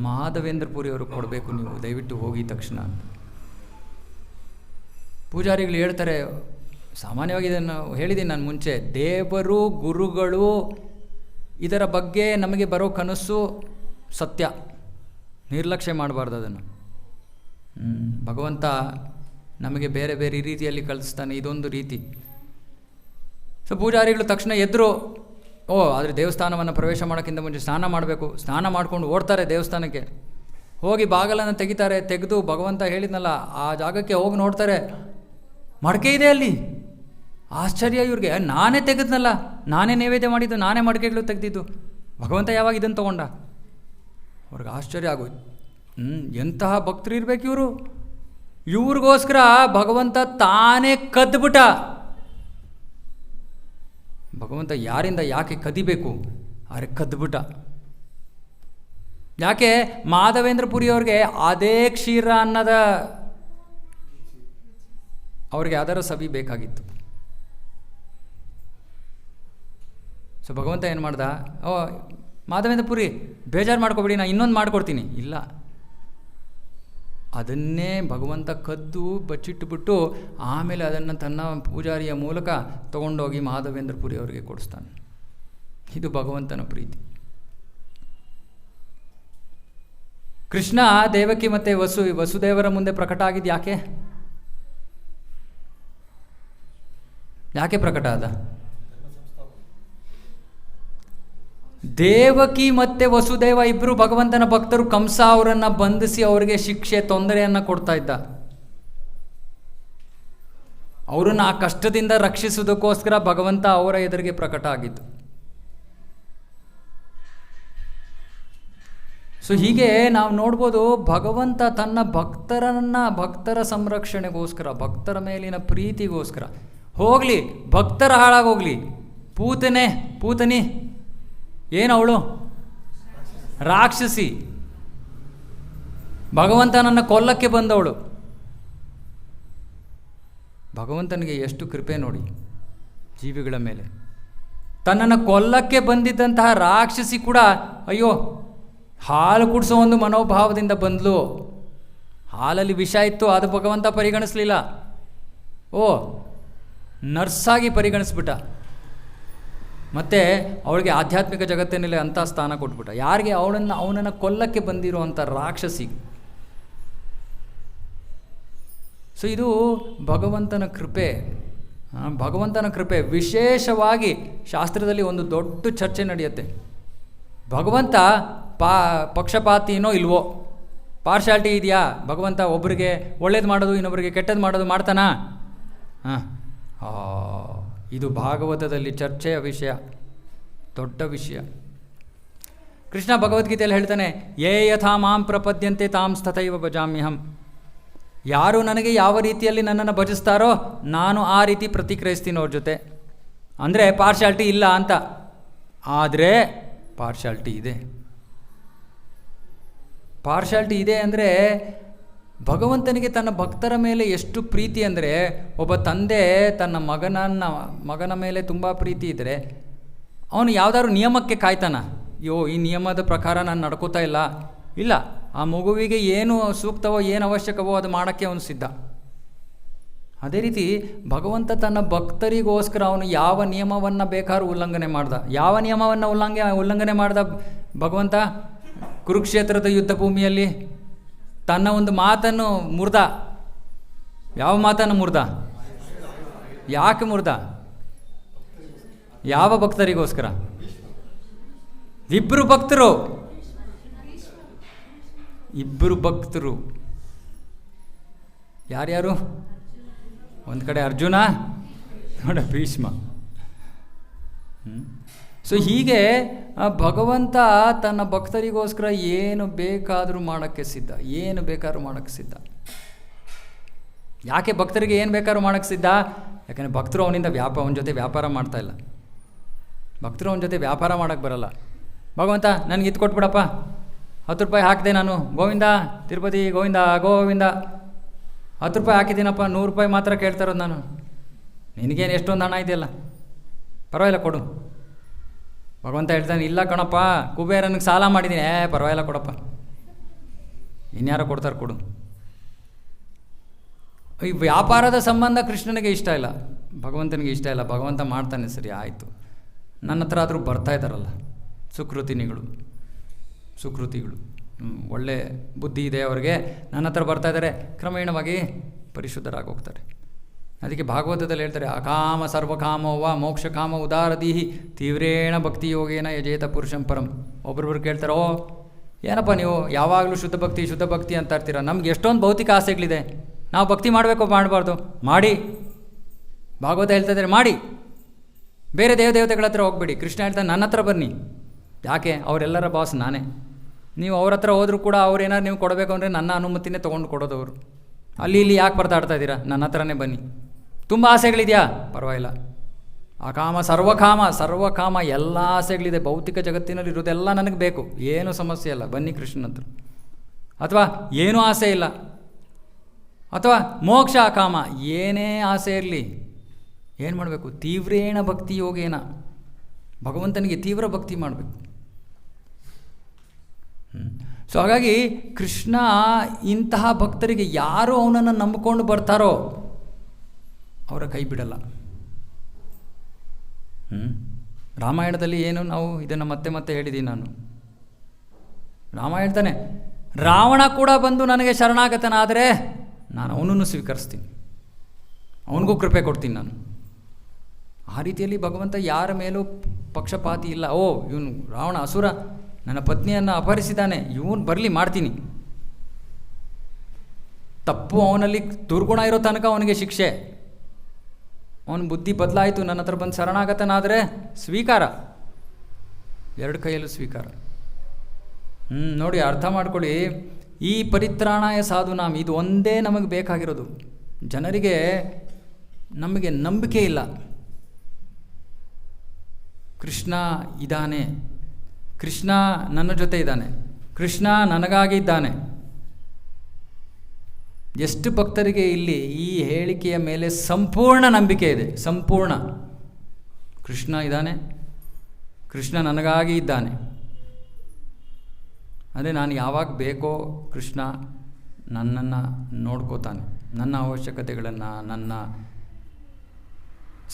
ಮಾಧವೇಂದ್ರ ಪುರಿಯವರು ಕೊಡಬೇಕು, ನೀವು ದಯವಿಟ್ಟು ಹೋಗಿ ತಕ್ಷಣ ಅಂತ. ಪೂಜಾರಿಗಳು ಹೇಳ್ತಾರೆ, ಸಾಮಾನ್ಯವಾಗಿ ಇದನ್ನು ಹೇಳಿದ್ದೀನಿ ನಾನು ಮುಂಚೆ, ದೇವರು ಗುರುಗಳು ಇದರ ಬಗ್ಗೆ ನಮಗೆ ಬರೋ ಕನಸು ಸತ್ಯ, ನಿರ್ಲಕ್ಷ್ಯ ಮಾಡಬಾರ್ದು ಅದನ್ನು. ಭಗವಂತ ನಮಗೆ ಬೇರೆ ಬೇರೆ ರೀತಿಯಲ್ಲಿ ಕಳಿಸ್ತಾನೆ, ಇದೊಂದು ರೀತಿ. ಸೊ ಪೂಜಾರಿಗಳು ತಕ್ಷಣ ಎದ್ರು, ಆದರೆ ದೇವಸ್ಥಾನವನ್ನು ಪ್ರವೇಶ ಮಾಡೋಕ್ಕಿಂತ ಮುಂಚೆ ಸ್ನಾನ ಮಾಡಬೇಕು. ಸ್ನಾನ ಮಾಡ್ಕೊಂಡು ಓಡ್ತಾರೆ ದೇವಸ್ಥಾನಕ್ಕೆ. ಹೋಗಿ ಬಾಗಿಲನ್ನು ತೆಗಿತಾರೆ. ತೆಗೆದು ಭಗವಂತ ಹೇಳಿದ್ನಲ್ಲ ಆ ಜಾಗಕ್ಕೆ ಹೋಗಿ ನೋಡ್ತಾರೆ, ಮಡಿಕೆ ಇದೆ ಅಲ್ಲಿ. ಆಶ್ಚರ್ಯ ಇವ್ರಿಗೆ, ನಾನೇ ತೆಗೆದ್ನಲ್ಲ, ನಾನೇ ನೈವೇದ್ಯ ಮಾಡಿದ್ದು, ನಾನೇ ಮಡಿಕೆಗಳು ತೆಗೆದಿದ್ದು, ಭಗವಂತ ಯಾವಾಗ ಇದನ್ನು ತೊಗೊಂಡ? ಅವ್ರಿಗೆ ಆಶ್ಚರ್ಯ ಆಗೋಯ್ತು. ಎಂತಹ ಭಕ್ತರು ಇರಬೇಕು ಇವರು. ಇವ್ರಿಗೋಸ್ಕರ ಭಗವಂತ ತಾನೇ ಕದ್ದುಬಿಟ್ಟ. ಭಗವಂತ ಯಾರಿಂದ ಯಾಕೆ ಕದಿಬೇಕು? ಆದರೆ ಕದ್ದುಬಿಟ್ಟ. ಯಾಕೆ? ಮಾಧವೇಂದ್ರ ಪುರಿಯವ್ರಿಗೆ ಅದೇ ಕ್ಷೀರ ಅನ್ನದ ಅವ್ರಿಗೆ ಅದರ ಸವಿ ಬೇಕಾಗಿತ್ತು. ಸೊ ಭಗವಂತ ಏನು ಮಾಡ್ದ? ಮಾಧವೇಂದ್ರ ಪುರಿ ಬೇಜಾರು ಮಾಡ್ಕೊಬೇಡಿ, ನಾನು ಇನ್ನೊಂದು ಮಾಡ್ಕೊಡ್ತೀನಿ. ಇಲ್ಲ, ಅದನ್ನೇ ಭಗವಂತ ಕದ್ದು ಬಚ್ಚಿಟ್ಟುಬಿಟ್ಟು ಆಮೇಲೆ ಅದನ್ನು ತನ್ನ ಪೂಜಾರಿಯ ಮೂಲಕ ತಗೊಂಡೋಗಿ ಮಾಧವೇಂದ್ರ ಪುರಿ ಅವರಿಗೆ ಕೊಡಿಸ್ತಾನೆ. ಇದು ಭಗವಂತನ ಪ್ರೀತಿ. ಕೃಷ್ಣ ದೇವಕಿ ಮತ್ತು ವಸುದೇವರ ಮುಂದೆ ಪ್ರಕಟ ಆಗಿದ್ದು ಯಾಕೆ ಪ್ರಕಟ ಆದ? ದೇವಕಿ ಮತ್ತು ವಸುದೇವ ಇಬ್ಬರು ಭಗವಂತನ ಭಕ್ತರು. ಕಂಸ ಅವರನ್ನು ಬಂಧಿಸಿ ಅವರಿಗೆ ಶಿಕ್ಷೆ, ತೊಂದರೆಯನ್ನು ಕೊಡ್ತಾ ಇದ್ದ. ಅವರನ್ನು ಆ ಕಷ್ಟದಿಂದ ರಕ್ಷಿಸುವುದಕ್ಕೋಸ್ಕರ ಭಗವಂತ ಅವರ ಎದುರಿಗೆ ಪ್ರಕಟ ಆಗಿತ್ತು. ಸೊ ಹೀಗೆ ನಾವು ನೋಡ್ಬೋದು, ಭಗವಂತ ತನ್ನ ಭಕ್ತರ ಸಂರಕ್ಷಣೆಗೋಸ್ಕರ, ಭಕ್ತರ ಮೇಲಿನ ಪ್ರೀತಿಗೋಸ್ಕರ, ಹೋಗಲಿ ಭಕ್ತರ ಹಾಳಾಗೋಗ್ಲಿ, ಪೂತನಿ ಏನವಳು? ರಾಕ್ಷಸಿ, ಭಗವಂತನನ್ನು ಕೊಲ್ಲಕ್ಕೆ ಬಂದವಳು. ಭಗವಂತನಿಗೆ ಎಷ್ಟು ಕೃಪೆ ನೋಡಿ ಜೀವಿಗಳ ಮೇಲೆ. ತನ್ನನ್ನು ಕೊಲ್ಲಕ್ಕೆ ಬಂದಿದ್ದಂತಹ ರಾಕ್ಷಸಿ ಕೂಡ ಅಯ್ಯೋ ಹಾಲು ಕುಡಿಸೋ ಒಂದು ಮನೋಭಾವದಿಂದ ಬಂದ್ಲು. ಹಾಲಲ್ಲಿ ವಿಷ ಇತ್ತು, ಅದು ಭಗವಂತ ಪರಿಗಣಿಸಲಿಲ್ಲ. ನರ್ಸಾಗಿ ಪರಿಗಣಿಸ್ಬಿಟ್ಟ. ಮತ್ತು ಅವಳಿಗೆ ಆಧ್ಯಾತ್ಮಿಕ ಜಗತ್ತಿನಲ್ಲಿ ಅಂಥ ಸ್ಥಾನ ಕೊಟ್ಬಿಟ್ಟ. ಯಾರಿಗೆ? ಅವನನ್ನು ಕೊಲ್ಲಕ್ಕೆ ಬಂದಿರುವಂಥ ರಾಕ್ಷಸಿ. ಸೊ ಇದು ಭಗವಂತನ ಕೃಪೆ. ಭಗವಂತನ ಕೃಪೆ. ವಿಶೇಷವಾಗಿ ಶಾಸ್ತ್ರದಲ್ಲಿ ಒಂದು ದೊಡ್ಡ ಚರ್ಚೆ ನಡೆಯುತ್ತೆ. ಭಗವಂತ ಪಕ್ಷಪಾತಿನೋ ಇಲ್ವೋ? ಪಾರ್ಶಾಲಿಟಿ ಇದೆಯಾ? ಭಗವಂತ ಒಬ್ಬರಿಗೆ ಒಳ್ಳೇದು ಮಾಡೋದು, ಇನ್ನೊಬ್ಬರಿಗೆ ಕೆಟ್ಟದ್ದು ಮಾಡೋದು ಮಾಡ್ತಾನಾ? ಇದು ಭಾಗವತದಲ್ಲಿ ಚರ್ಚೆಯ ವಿಷಯ, ದೊಡ್ಡ ವಿಷಯ. ಕೃಷ್ಣ ಭಗವದ್ಗೀತೆಯಲ್ಲಿ ಹೇಳ್ತಾನೆ, ಯೇ ಯಥಾ ಮಾಂ ಪ್ರಪದ್ಯಂತೆ ತಾಂ ತಥೈವ ಭಜಾಮ್ಯಹಂ. ಯಾರು ನನಗೆ ಯಾವ ರೀತಿಯಲ್ಲಿ ನನ್ನನ್ನು ಭಜಿಸ್ತಾರೋ ನಾನು ಆ ರೀತಿ ಪ್ರತಿಕ್ರಿಯಿಸ್ತೀನಿ ಅವ್ರ ಜೊತೆ. ಅಂದರೆ ಪಾರ್ಶಾಲಿಟಿ ಇಲ್ಲ ಅಂತ. ಆದರೆ ಪಾರ್ಶಾಲಿಟಿ ಇದೆ. ಪಾರ್ಶಾಲಿಟಿ ಇದೆ ಅಂದರೆ ಭಗವಂತನಿಗೆ ತನ್ನ ಭಕ್ತರ ಮೇಲೆ ಎಷ್ಟು ಪ್ರೀತಿ ಅಂದರೆ, ಒಬ್ಬ ತಂದೆ ತನ್ನ ಮಗನ ಮೇಲೆ ತುಂಬ ಪ್ರೀತಿ ಇದ್ದರೆ ಅವನು ಯಾವುದಾದ್ರು ನಿಯಮಕ್ಕೆ ಕಾಯ್ತಾನ? ಈ ನಿಯಮದ ಪ್ರಕಾರ ನಾನು ನಡ್ಕೋತಾ ಇಲ್ಲ. ಆ ಮಗುವಿಗೆ ಏನು ಸೂಕ್ತವೋ ಏನು ಅವಶ್ಯಕವೋ ಅದು ಮಾಡೋಕ್ಕೆ ಅವನು ಸಿದ್ಧ. ಅದೇ ರೀತಿ ಭಗವಂತ ತನ್ನ ಭಕ್ತರಿಗೋಸ್ಕರ ಅವನು ಯಾವ ನಿಯಮವನ್ನು ಬೇಕಾದ್ರೂ ಉಲ್ಲಂಘನೆ ಮಾಡ್ದ. ಯಾವ ನಿಯಮವನ್ನು ಉಲ್ಲಂಘನೆ ಮಾಡ್ದ ಭಗವಂತ? ಕುರುಕ್ಷೇತ್ರದ ಯುದ್ಧ ಭೂಮಿಯಲ್ಲಿ ತನ್ನ ಒಂದು ಮಾತನ್ನು ಮುರಿದ. ಯಾವ ಮಾತನ್ನು ಮುರಿದ? ಯಾಕೆ ಮುರಿದ? ಯಾವ ಭಕ್ತರಿಗೋಸ್ಕರ? ಇಬ್ಬರು ಭಕ್ತರು. ಯಾರ್ಯಾರು? ಒಂದು ಕಡೆ ಅರ್ಜುನ, ನೋಡ ಭೀಷ್ಮ. ಸೊ ಹೀಗೆ ಭಗವಂತ ತನ್ನ ಭಕ್ತರಿಗೋಸ್ಕರ ಏನು ಬೇಕಾದರೂ ಮಾಡೋಕ್ಕೆ ಸಿದ್ಧ. ಯಾಕೆ ಭಕ್ತರಿಗೆ ಏನು ಬೇಕಾದ್ರೂ ಮಾಡೋಕ್ಕೆ ಸಿದ್ಧ? ಯಾಕಂದರೆ ಭಕ್ತರು ಅವನಿಂದ ಅವನ ಜೊತೆ ವ್ಯಾಪಾರ ಮಾಡ್ತಾಯಿಲ್ಲ. ಭಕ್ತರು ಅವನ ಜೊತೆ ವ್ಯಾಪಾರ ಮಾಡೋಕ್ಕೆ ಬರಲ್ಲ. ಭಗವಂತ ನನಗೆ ಇದು ಕೊಟ್ಬಿಡಪ್ಪ, 10 ರೂಪಾಯಿ ಹಾಕಿದೆ ನಾನು, ಗೋವಿಂದ ತಿರುಪತಿ ಗೋವಿಂದ 10 ರೂಪಾಯಿ ಹಾಕಿದ್ದೀನಪ್ಪ, 100 ರೂಪಾಯಿ ಮಾತ್ರ ಕೇಳ್ತಾ ಇರೋದು ನಾನು. ನಿನಗೇನು ಎಷ್ಟೊಂದು ಹಣ ಇದೆಯಲ್ಲ, ಪರವಾಗಿಲ್ಲ ಕೊಡು. ಭಗವಂತ ಹೇಳ್ತಾನೆ, ಇಲ್ಲ ಕಣಪ್ಪ, ಕುಬೇರನಿಗೆ ಸಾಲ ಮಾಡಿದ್ದೀನಿ. ಪರವಾಗಿಲ್ಲ ಕೊಡಪ್ಪ, ಇನ್ಯಾರೋ ಕೊಡ್ತಾರೆ, ಕೊಡು. ಈ ವ್ಯಾಪಾರದ ಸಂಬಂಧ ಕೃಷ್ಣನಿಗೆ ಇಷ್ಟ ಇಲ್ಲ, ಭಗವಂತನಿಗೆ ಇಷ್ಟ ಇಲ್ಲ. ಭಗವಂತ ಮಾಡ್ತಾನೆ, ಸರಿ ಆಯಿತು. ನನ್ನ ಹತ್ರ ಆದರೂ ಬರ್ತಾ ಇದ್ದಾರಲ್ಲ ಸುಕೃತಿಗಳು, ಒಳ್ಳೆ ಬುದ್ಧಿ ಇದೆ ಅವರಿಗೆ, ನನ್ನ ಹತ್ರ ಬರ್ತಾ ಇದ್ದಾರೆ, ಕ್ರಮೇಣವಾಗಿ ಪರಿಶುದ್ಧರಾಗಿ ಹೋಗ್ತಾರೆ. ಅದಕ್ಕೆ ಭಾಗವತದಲ್ಲಿ ಹೇಳ್ತಾರೆ, ಅಕಾಮ ಸರ್ವಕಾಮೋವ ಮೋಕ್ಷಕಾಮ ಉದಾರದೀಹಿ ತೀವ್ರೇಣ ಭಕ್ತಿಯೋಗೇನ ಯಜೇತ ಪುರುಷಂ ಪರಂ. ಒಬ್ಬೊಬ್ರು ಕೇಳ್ತಾರೆ, ಓ ಏನಪ್ಪ ನೀವು ಯಾವಾಗಲೂ ಶುದ್ಧ ಭಕ್ತಿ ಅಂತ ಇರ್ತೀರ, ನಮ್ಗೆ ಎಷ್ಟೊಂದು ಭೌತಿಕ ಆಸೆಗಳಿದೆ, ನಾವು ಭಕ್ತಿ ಮಾಡಬೇಕು ಮಾಡಬಾರ್ದು? ಮಾಡಿ. ಭಾಗವತ ಹೇಳ್ತಾ ಇದ್ದಾರೆ, ಮಾಡಿ. ಬೇರೆ ದೇವತೆಗಳ ಹತ್ರ ಹೋಗ್ಬೇಡಿ. ಕೃಷ್ಣ ಹೇಳ್ತಾನೆ, ನನ್ನ ಹತ್ರ ಬನ್ನಿ. ಯಾಕೆ? ಅವರೆಲ್ಲರ ಬಾಸ್ ನಾನೇ. ನೀವು ಅವ್ರ ಹತ್ರ ಹೋದರೂ ಕೂಡ ಅವ್ರೇನಾದ್ರು ನೀವು ಕೊಡಬೇಕು ಅಂದರೆ ನನ್ನ ಅನುಮತಿನೇ ತೊಗೊಂಡು ಕೊಡೋದವರು. ಅಲ್ಲಿ ಇಲ್ಲಿ ಯಾಕೆ ಬರ್ತಾಡ್ತಾ ಇದ್ದೀರಾ? ನನ್ನ ಹತ್ರನೇ ಬನ್ನಿ. ತುಂಬ ಆಸೆಗಳಿದೆಯಾ? ಪರವಾಗಿಲ್ಲ. ಅಕಾಮ ಸರ್ವಕಾಮ ಎಲ್ಲ ಆಸೆಗಳಿದೆ, ಭೌತಿಕ ಜಗತ್ತಿನಲ್ಲಿ ಇರೋದೆಲ್ಲ ನನಗೆ ಬೇಕು, ಏನೂ ಸಮಸ್ಯೆ ಇಲ್ಲ, ಬನ್ನಿ ಕೃಷ್ಣನ ಹತ್ರ. ಅಥವಾ ಏನೂ ಆಸೆ ಇಲ್ಲ, ಅಥವಾ ಮೋಕ್ಷ ಕಾಮ, ಏನೇ ಆಸೆ ಇರಲಿ, ಏನು ಮಾಡಬೇಕು? ತೀವ್ರೇಣ ಭಕ್ತಿ ಯೋಗೇನ, ಭಗವಂತನಿಗೆ ತೀವ್ರ ಭಕ್ತಿ ಮಾಡಬೇಕು. ಸೊ ಹಾಗಾಗಿ ಕೃಷ್ಣ ಇಂತಹ ಭಕ್ತರಿಗೆ ಯಾರು ಅವನನ್ನು ನಂಬಿಕೊಂಡು ಬರ್ತಾರೋ ಅವರ ಕೈ ಬಿಡಲ್ಲ. ರಾಮಾಯಣದಲ್ಲಿ ಏನು ನಾವು ಇದನ್ನು ಮತ್ತೆ ಹೇಳಿದ್ದೀನಿ ನಾನು. ರಾಮ ಹೇಳ್ತಾನೆ, ರಾವಣ ಕೂಡ ಬಂದು ನನಗೆ ಶರಣಾಗತನಾದರೆ ನಾನು ಅವನನ್ನು ಸ್ವೀಕರಿಸ್ತೀನಿ, ಅವನಿಗೂ ಕೃಪೆ ಕೊಡ್ತೀನಿ ನಾನು. ಆ ರೀತಿಯಲ್ಲಿ ಭಗವಂತ ಯಾರ ಮೇಲೂ ಪಕ್ಷಪಾತಿ ಇಲ್ಲ. ಓ ಇವನು ರಾವಣ ಅಸುರ, ನನ್ನ ಪತ್ನಿಯನ್ನು ಅಪಹರಿಸಿದ್ದಾನೆ, ಇವನು ಬರಲಿ ಮಾಡ್ತೀನಿ. ತಪ್ಪು ಅವನಲ್ಲಿ ದುರ್ಗುಣ ಇರೋ ತನಕ ಅವನಿಗೆ ಶಿಕ್ಷೆ. ಅವನ ಬುದ್ಧಿ ಬದಲಾಯಿತು, ನನ್ನ ಹತ್ರ ಬಂದು ಶರಣಾಗತನಾದರೆ ಸ್ವೀಕಾರ, 2 ಕೈಯಲ್ಲೂ ಸ್ವೀಕಾರ. ನೋಡಿ, ಅರ್ಥ ಮಾಡ್ಕೊಳ್ಳಿ, ಈ ಪರಿತ್ರಾಣಾಯ ಸಾಧುನಾಮ್ ಇದು ಒಂದೇ ನಮಗೆ ಬೇಕಾಗಿರೋದು. ಜನರಿಗೆ ನಮಗೆ ನಂಬಿಕೆ ಇಲ್ಲ. ಕೃಷ್ಣ ಇದ್ದಾನೆ, ಕೃಷ್ಣ ನನ್ನ ಜೊತೆ ಇದ್ದಾನೆ, ಕೃಷ್ಣ ನನಗಾಗಿ ಇದ್ದಾನೆ. ಎಷ್ಟು ಭಕ್ತರಿಗೆ ಇಲ್ಲಿ ಈ ಹೇಳಿಕೆಯ ಮೇಲೆ ಸಂಪೂರ್ಣ ನಂಬಿಕೆ ಇದೆ, ಸಂಪೂರ್ಣ. ಕೃಷ್ಣ ಇದ್ದಾನೆ, ಕೃಷ್ಣ ನನಗಾಗಿ ಇದ್ದಾನೆ. ಅಂದರೆ ನಾನು ಯಾವಾಗ ಬೇಕೋ ಕೃಷ್ಣ ನನ್ನನ್ನು ನೋಡ್ಕೋತಾನೆ, ನನ್ನ ಅವಶ್ಯಕತೆಗಳನ್ನು, ನನ್ನ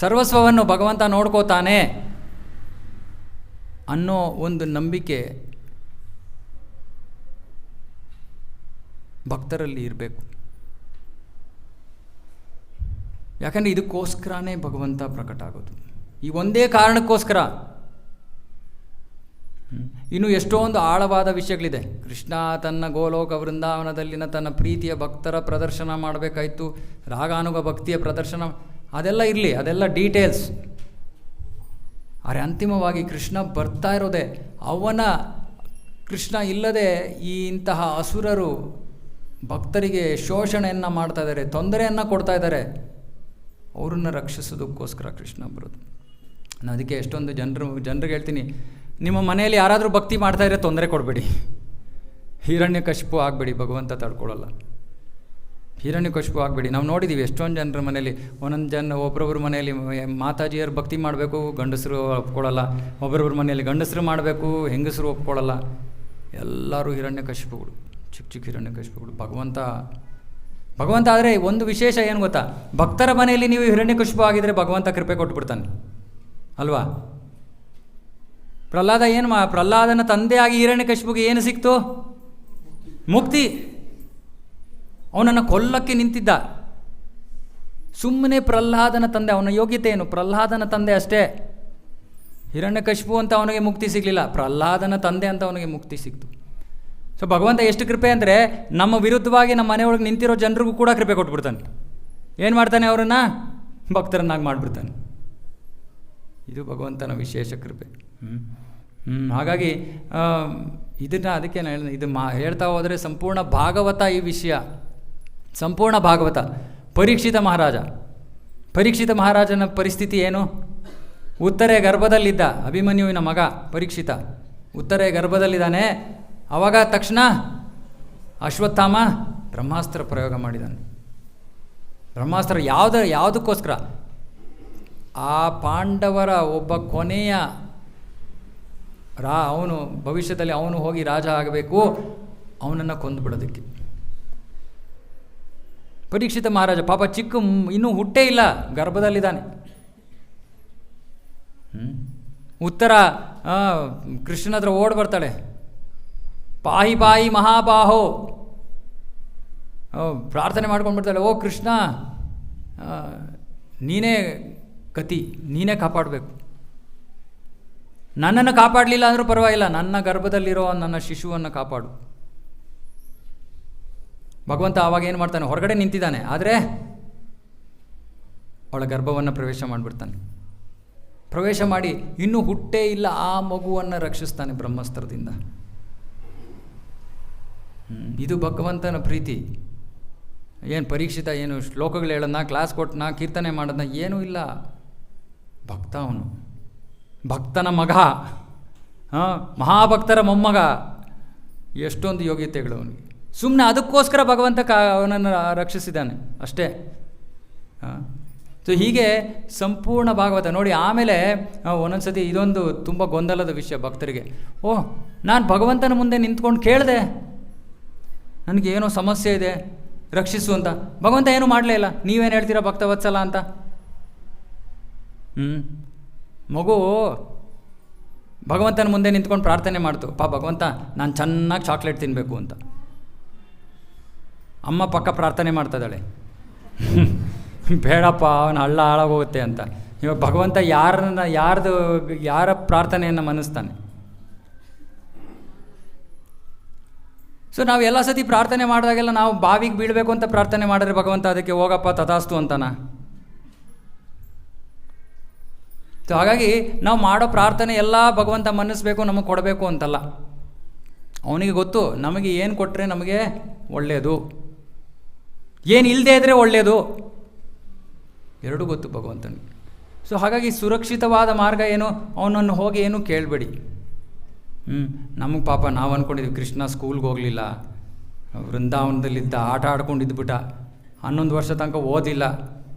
ಸರ್ವಸ್ವವನ್ನು ಭಗವಂತ ನೋಡ್ಕೋತಾನೆ ಅನ್ನೋ ಒಂದು ನಂಬಿಕೆ ಭಕ್ತರಲ್ಲಿ ಇರಬೇಕು. ಯಾಕಂದರೆ ಇದಕ್ಕೋಸ್ಕರನೇ ಭಗವಂತ ಪ್ರಕಟ ಆಗೋದು, ಈ ಒಂದೇ ಕಾರಣಕ್ಕೋಸ್ಕರ. ಇನ್ನು ಎಷ್ಟೊಂದು ಆಳವಾದ ವಿಷಯಗಳಿದೆ. ಕೃಷ್ಣ ತನ್ನ ಗೋಲೋಕ ವೃಂದಾವನದಲ್ಲಿನ ತನ್ನ ಪ್ರೀತಿಯ ಭಕ್ತರ ಪ್ರದರ್ಶನ ಮಾಡಬೇಕಾಯಿತು, ರಾಗಾನುಗ ಭಕ್ತಿಯ ಪ್ರದರ್ಶನ, ಅದೆಲ್ಲ ಇರಲಿ, ಅದೆಲ್ಲ ಡೀಟೇಲ್ಸ್. ಆದರೆ ಅಂತಿಮವಾಗಿ ಕೃಷ್ಣ ಬರ್ತಾ ಇರೋದೆ ಅವನ ಕೃಷ್ಣ ಇಲ್ಲದೆ ಈ ಇಂತಹ ಅಸುರರು ಭಕ್ತರಿಗೆ ಶೋಷಣೆಯನ್ನು ಮಾಡ್ತಾ ಇದ್ದಾರೆ, ತೊಂದರೆಯನ್ನು ಕೊಡ್ತಾ ಇದ್ದಾರೆ. ಅವರನ್ನು ರಕ್ಷಿಸೋದಕ್ಕೋಸ್ಕರ ಕೃಷ್ಣ ಬರೋದು. ನಾನು ಅದಕ್ಕೆ ಎಷ್ಟೊಂದು ಜನರಿಗೆ ಹೇಳ್ತೀನಿ, ನಿಮ್ಮ ಮನೆಯಲ್ಲಿ ಯಾರಾದರೂ ಭಕ್ತಿ ಮಾಡ್ತಾಯಿದ್ರೆ ತೊಂದರೆ ಕೊಡಬೇಡಿ, ಹಿರಣ್ಯಕಶಿಪು ಆಗಬೇಡಿ, ಭಗವಂತ ತಡ್ಕೊಳ್ಳಲ್ಲ. ಹಿರಣ್ಯಕಶಿಪು ಆಗಬೇಡಿ. ನಾವು ನೋಡಿದ್ದೀವಿ ಎಷ್ಟೊಂದು ಜನರ ಮನೆಯಲ್ಲಿ, ಒಬ್ಬರೊಬ್ಬರ ಮನೆಯಲ್ಲಿ ಮಾತಾಜಿಯರು ಭಕ್ತಿ ಮಾಡಬೇಕು, ಗಂಡಸರು ಒಪ್ಕೊಳ್ಳಲ್ಲ. ಒಬ್ಬರೊಬ್ಬರ ಮನೆಯಲ್ಲಿ ಗಂಡಸರು ಮಾಡಬೇಕು, ಹೆಂಗಸರು ಒಪ್ಕೊಳ್ಳಲ್ಲ. ಎಲ್ಲರೂ ಹಿರಣ್ಯಕಶಿಪುಗಳು, ಚಿಕ್ಕ ಚಿಕ್ಕ ಹಿರಣ್ಯಕಶಿಪುಗಳು. ಭಗವಂತ ಭಗವಂತ. ಆದರೆ ಒಂದು ವಿಶೇಷ ಏನು ಗೊತ್ತಾ, ಭಕ್ತರ ಮನೆಯಲ್ಲಿ ನೀವು ಹಿರಣ್ಯಕಶಿಪು ಆಗಿದ್ದರೆ ಭಗವಂತ ಕೃಪೆ ಕೊಟ್ಬಿಡ್ತಾನೆ ಅಲ್ವಾ. ಪ್ರಹ್ಲಾದನ ತಂದೆಯಾಗಿ ಹಿರಣ್ಯಕಶಿಪುಗೆ ಏನು ಸಿಕ್ತು? ಮುಕ್ತಿ. ಅವನನ್ನು ಕೊಲ್ಲಕ್ಕೆ ನಿಂತಿದ್ದ. ಸುಮ್ಮನೆ ಪ್ರಹ್ಲಾದನ ತಂದೆ, ಅವನ ಯೋಗ್ಯತೆ ಏನು? ಪ್ರಹ್ಲಾದನ ತಂದೆ ಅಷ್ಟೇ. ಹಿರಣ್ಯಕಶಿಪು ಅಂತ ಅವನಿಗೆ ಮುಕ್ತಿ ಸಿಗಲಿಲ್ಲ, ಪ್ರಹ್ಲಾದನ ತಂದೆ ಅಂತ ಅವನಿಗೆ ಮುಕ್ತಿ ಸಿಕ್ತು. ಸೊ ಭಗವಂತ ಎಷ್ಟು ಕೃಪೆ ಅಂದರೆ, ನಮ್ಮ ವಿರುದ್ಧವಾಗಿ ನಮ್ಮ ಮನೆಯೊಳಗೆ ನಿಂತಿರೋ ಜನರಿಗೂ ಕೂಡ ಕೃಪೆ ಕೊಟ್ಬಿಡ್ತಾನೆ. ಏನು ಮಾಡ್ತಾನೆ? ಅವರನ್ನು ಭಕ್ತರನ್ನಾಗಿ ಮಾಡಿಬಿಡ್ತಾನೆ. ಇದು ಭಗವಂತನ ವಿಶೇಷ ಕೃಪೆ. ಹಾಗಾಗಿ ಇದನ್ನು ಅದಕ್ಕೆ ನಾನು ಹೇಳಿದೆ, ಇದು ಹೇಳ್ತಾ ಹೋದರೆ ಸಂಪೂರ್ಣ ಭಾಗವತ ಈ ವಿಷಯ, ಸಂಪೂರ್ಣ ಭಾಗವತ. ಪರೀಕ್ಷಿತ ಮಹಾರಾಜನ ಪರಿಸ್ಥಿತಿ ಏನು? ಉತ್ತರೆ ಗರ್ಭದಲ್ಲಿದ್ದ ಅಭಿಮನ್ಯುವಿನ ಮಗ ಪರೀಕ್ಷಿತ, ಉತ್ತರೆ ಗರ್ಭದಲ್ಲಿದ್ದಾನೆ. ಆವಾಗ ತಕ್ಷಣ ಅಶ್ವತ್ಥಾಮ ಬ್ರಹ್ಮಾಸ್ತ್ರ ಪ್ರಯೋಗ ಮಾಡಿದ್ದಾನೆ. ಬ್ರಹ್ಮಾಸ್ತ್ರ ಯಾವುದಕ್ಕೋಸ್ಕರ? ಆ ಪಾಂಡವರ ಒಬ್ಬ ಕೊನೆಯ ಅವನು ಭವಿಷ್ಯದಲ್ಲಿ ಅವನು ಹೋಗಿ ರಾಜ ಆಗಬೇಕು, ಅವನನ್ನು ಕೊಂದುಬಿಡೋದಕ್ಕೆ. ಪರೀಕ್ಷಿತ ಮಹಾರಾಜ ಪಾಪ ಇನ್ನೂ ಹುಟ್ಟೇ ಇಲ್ಲ, ಗರ್ಭದಲ್ಲಿದ್ದಾನೆ. ಉತ್ತರ ಕೃಷ್ಣನ ಹತ್ರ ಓಡ್ ಬರ್ತಾಳೆ, ಪಾಹಿ ಪಾಹಿ ಮಹಾಬಾಹೋ, ಪ್ರಾರ್ಥನೆ ಮಾಡ್ಕೊಂಡು ಬರ್ತಾಳೆ, ಓ ಕೃಷ್ಣ ನೀನೇ ಗತಿ, ನೀನೇ ಕಾಪಾಡಬೇಕು. ನನ್ನನ್ನು ಕಾಪಾಡಲಿಲ್ಲ ಅಂದರೂ ಪರವಾಗಿಲ್ಲ, ನನ್ನ ಗರ್ಭದಲ್ಲಿರೋ ನನ್ನ ಶಿಶುವನ್ನು ಕಾಪಾಡು. ಭಗವಂತ ಆವಾಗ ಏನು ಮಾಡ್ತಾನೆ? ಹೊರಗಡೆ ನಿಂತಿದ್ದಾನೆ, ಆದರೆ ಅವಳ ಗರ್ಭವನ್ನು ಪ್ರವೇಶ ಮಾಡಿಬಿಡ್ತಾನೆ. ಪ್ರವೇಶ ಮಾಡಿ ಇನ್ನೂ ಹುಟ್ಟೇ ಇಲ್ಲ ಆ ಮಗುವನ್ನು ರಕ್ಷಿಸ್ತಾನೆ ಬ್ರಹ್ಮಾಸ್ತ್ರದಿಂದ. ಇದು ಭಗವಂತನ ಪ್ರೀತಿ. ಏನು ಪರೀಕ್ಷಿತ ಏನು ಶ್ಲೋಕಗಳು ಹೇಳೋದನ್ನ, ಕ್ಲಾಸ್ ಕೊಟ್ಟನ, ಕೀರ್ತನೆ ಮಾಡೋದನ್ನ ಏನೂ ಇಲ್ಲ. ಭಕ್ತ ಅವನು, ಭಕ್ತನ ಮಗ, ಮಹಾಭಕ್ತರ ಮೊಮ್ಮಗ. ಎಷ್ಟೊಂದು ಯೋಗ್ಯತೆಗಳು ಅವನಿಗೆ. ಸುಮ್ಮನೆ ಅದಕ್ಕೋಸ್ಕರ ಭಗವಂತ ಅವನನ್ನು ರಕ್ಷಿಸಿದ್ದಾನೆ ಅಷ್ಟೇ. ಸೊ ಹೀಗೆ ಸಂಪೂರ್ಣ ಭಾಗವತ ನೋಡಿ. ಆಮೇಲೆ ಒಂದೊಂದು ಸತಿ ಇದೊಂದು ತುಂಬ ಗೊಂದಲದ ವಿಷಯ ಭಕ್ತರಿಗೆ. ನಾನು ಭಗವಂತನ ಮುಂದೆ ನಿಂತ್ಕೊಂಡು ಕೇಳಿದೆ, ನನಗೇನೋ ಸಮಸ್ಯೆ ಇದೆ ರಕ್ಷಿಸು ಅಂತ. ಭಗವಂತ ಏನೂ ಮಾಡಲೇ ಇಲ್ಲ. ನೀವೇನು ಹೇಳ್ತೀರಾ ಭಕ್ತವತ್ಸಲ ಅಂತ? ಮಗು ಭಗವಂತನ ಮುಂದೆ ನಿಂತ್ಕೊಂಡು ಪ್ರಾರ್ಥನೆ ಮಾಡ್ತು, ಭಗವಂತ ನಾನು ಚೆನ್ನಾಗಿ ಚಾಕ್ಲೇಟ್ ತಿನ್ನಬೇಕು ಅಂತ. ಅಮ್ಮ ಪಕ್ಕ ಪ್ರಾರ್ಥನೆ ಮಾಡ್ತಾಯಿದ್ದಾಳೆ, ಬೇಡಪ್ಪ ಅವನು ಹಳ್ಳ ಹಾಳಾಗೋಗುತ್ತೆ ಅಂತ. ಇವಾಗ ಭಗವಂತ ಯಾರ ಪ್ರಾರ್ಥನೆಯನ್ನು ಮನ್ನಿಸ್ತಾನೆ? ಸೊ ನಾವು ಎಲ್ಲ ಸತಿ ಪ್ರಾರ್ಥನೆ ಮಾಡಿದಾಗೆಲ್ಲ ನಾವು ಬಾವಿಗೆ ಬೀಳಬೇಕು ಅಂತ ಪ್ರಾರ್ಥನೆ ಮಾಡಿದ್ರೆ ಭಗವಂತ ಅದಕ್ಕೆ ಹೋಗಪ್ಪ ತಥಾಸ್ತು ಅಂತಾನ? ಸೊ ಹಾಗಾಗಿ ನಾವು ಮಾಡೋ ಪ್ರಾರ್ಥನೆ ಎಲ್ಲ ಭಗವಂತ ಮನ್ನಿಸ್ಬೇಕು, ನಮಗೆ ಕೊಡಬೇಕು ಅಂತಲ್ಲ. ಅವನಿಗೆ ಗೊತ್ತು ನಮಗೆ ಏನು ಕೊಟ್ಟರೆ ನಮಗೆ ಒಳ್ಳೆಯದು, ಏನು ಇಲ್ಲದೆ ಇದ್ದರೆ ಒಳ್ಳೆಯದು, ಎರಡೂ ಗೊತ್ತು ಭಗವಂತನಿಗೆ. ಸೊ ಹಾಗಾಗಿ ಸುರಕ್ಷಿತವಾದ ಮಾರ್ಗ ಏನು? ಅವನನ್ನು ಹೋಗಿ ಏನು ಕೇಳಬೇಡಿ. ನಮಗೆ ಪಾಪ ನಾವು ಅಂದ್ಕೊಂಡಿದ್ವಿ ಕೃಷ್ಣ ಸ್ಕೂಲ್ಗೆ ಹೋಗಲಿಲ್ಲ, ವೃಂದಾವನದಲ್ಲಿದ್ದ, ಆಟ ಆಡ್ಕೊಂಡಿದ್ಬಿಟ್ಟ, 11 ವರ್ಷ ತನಕ ಓದಿಲ್ಲ,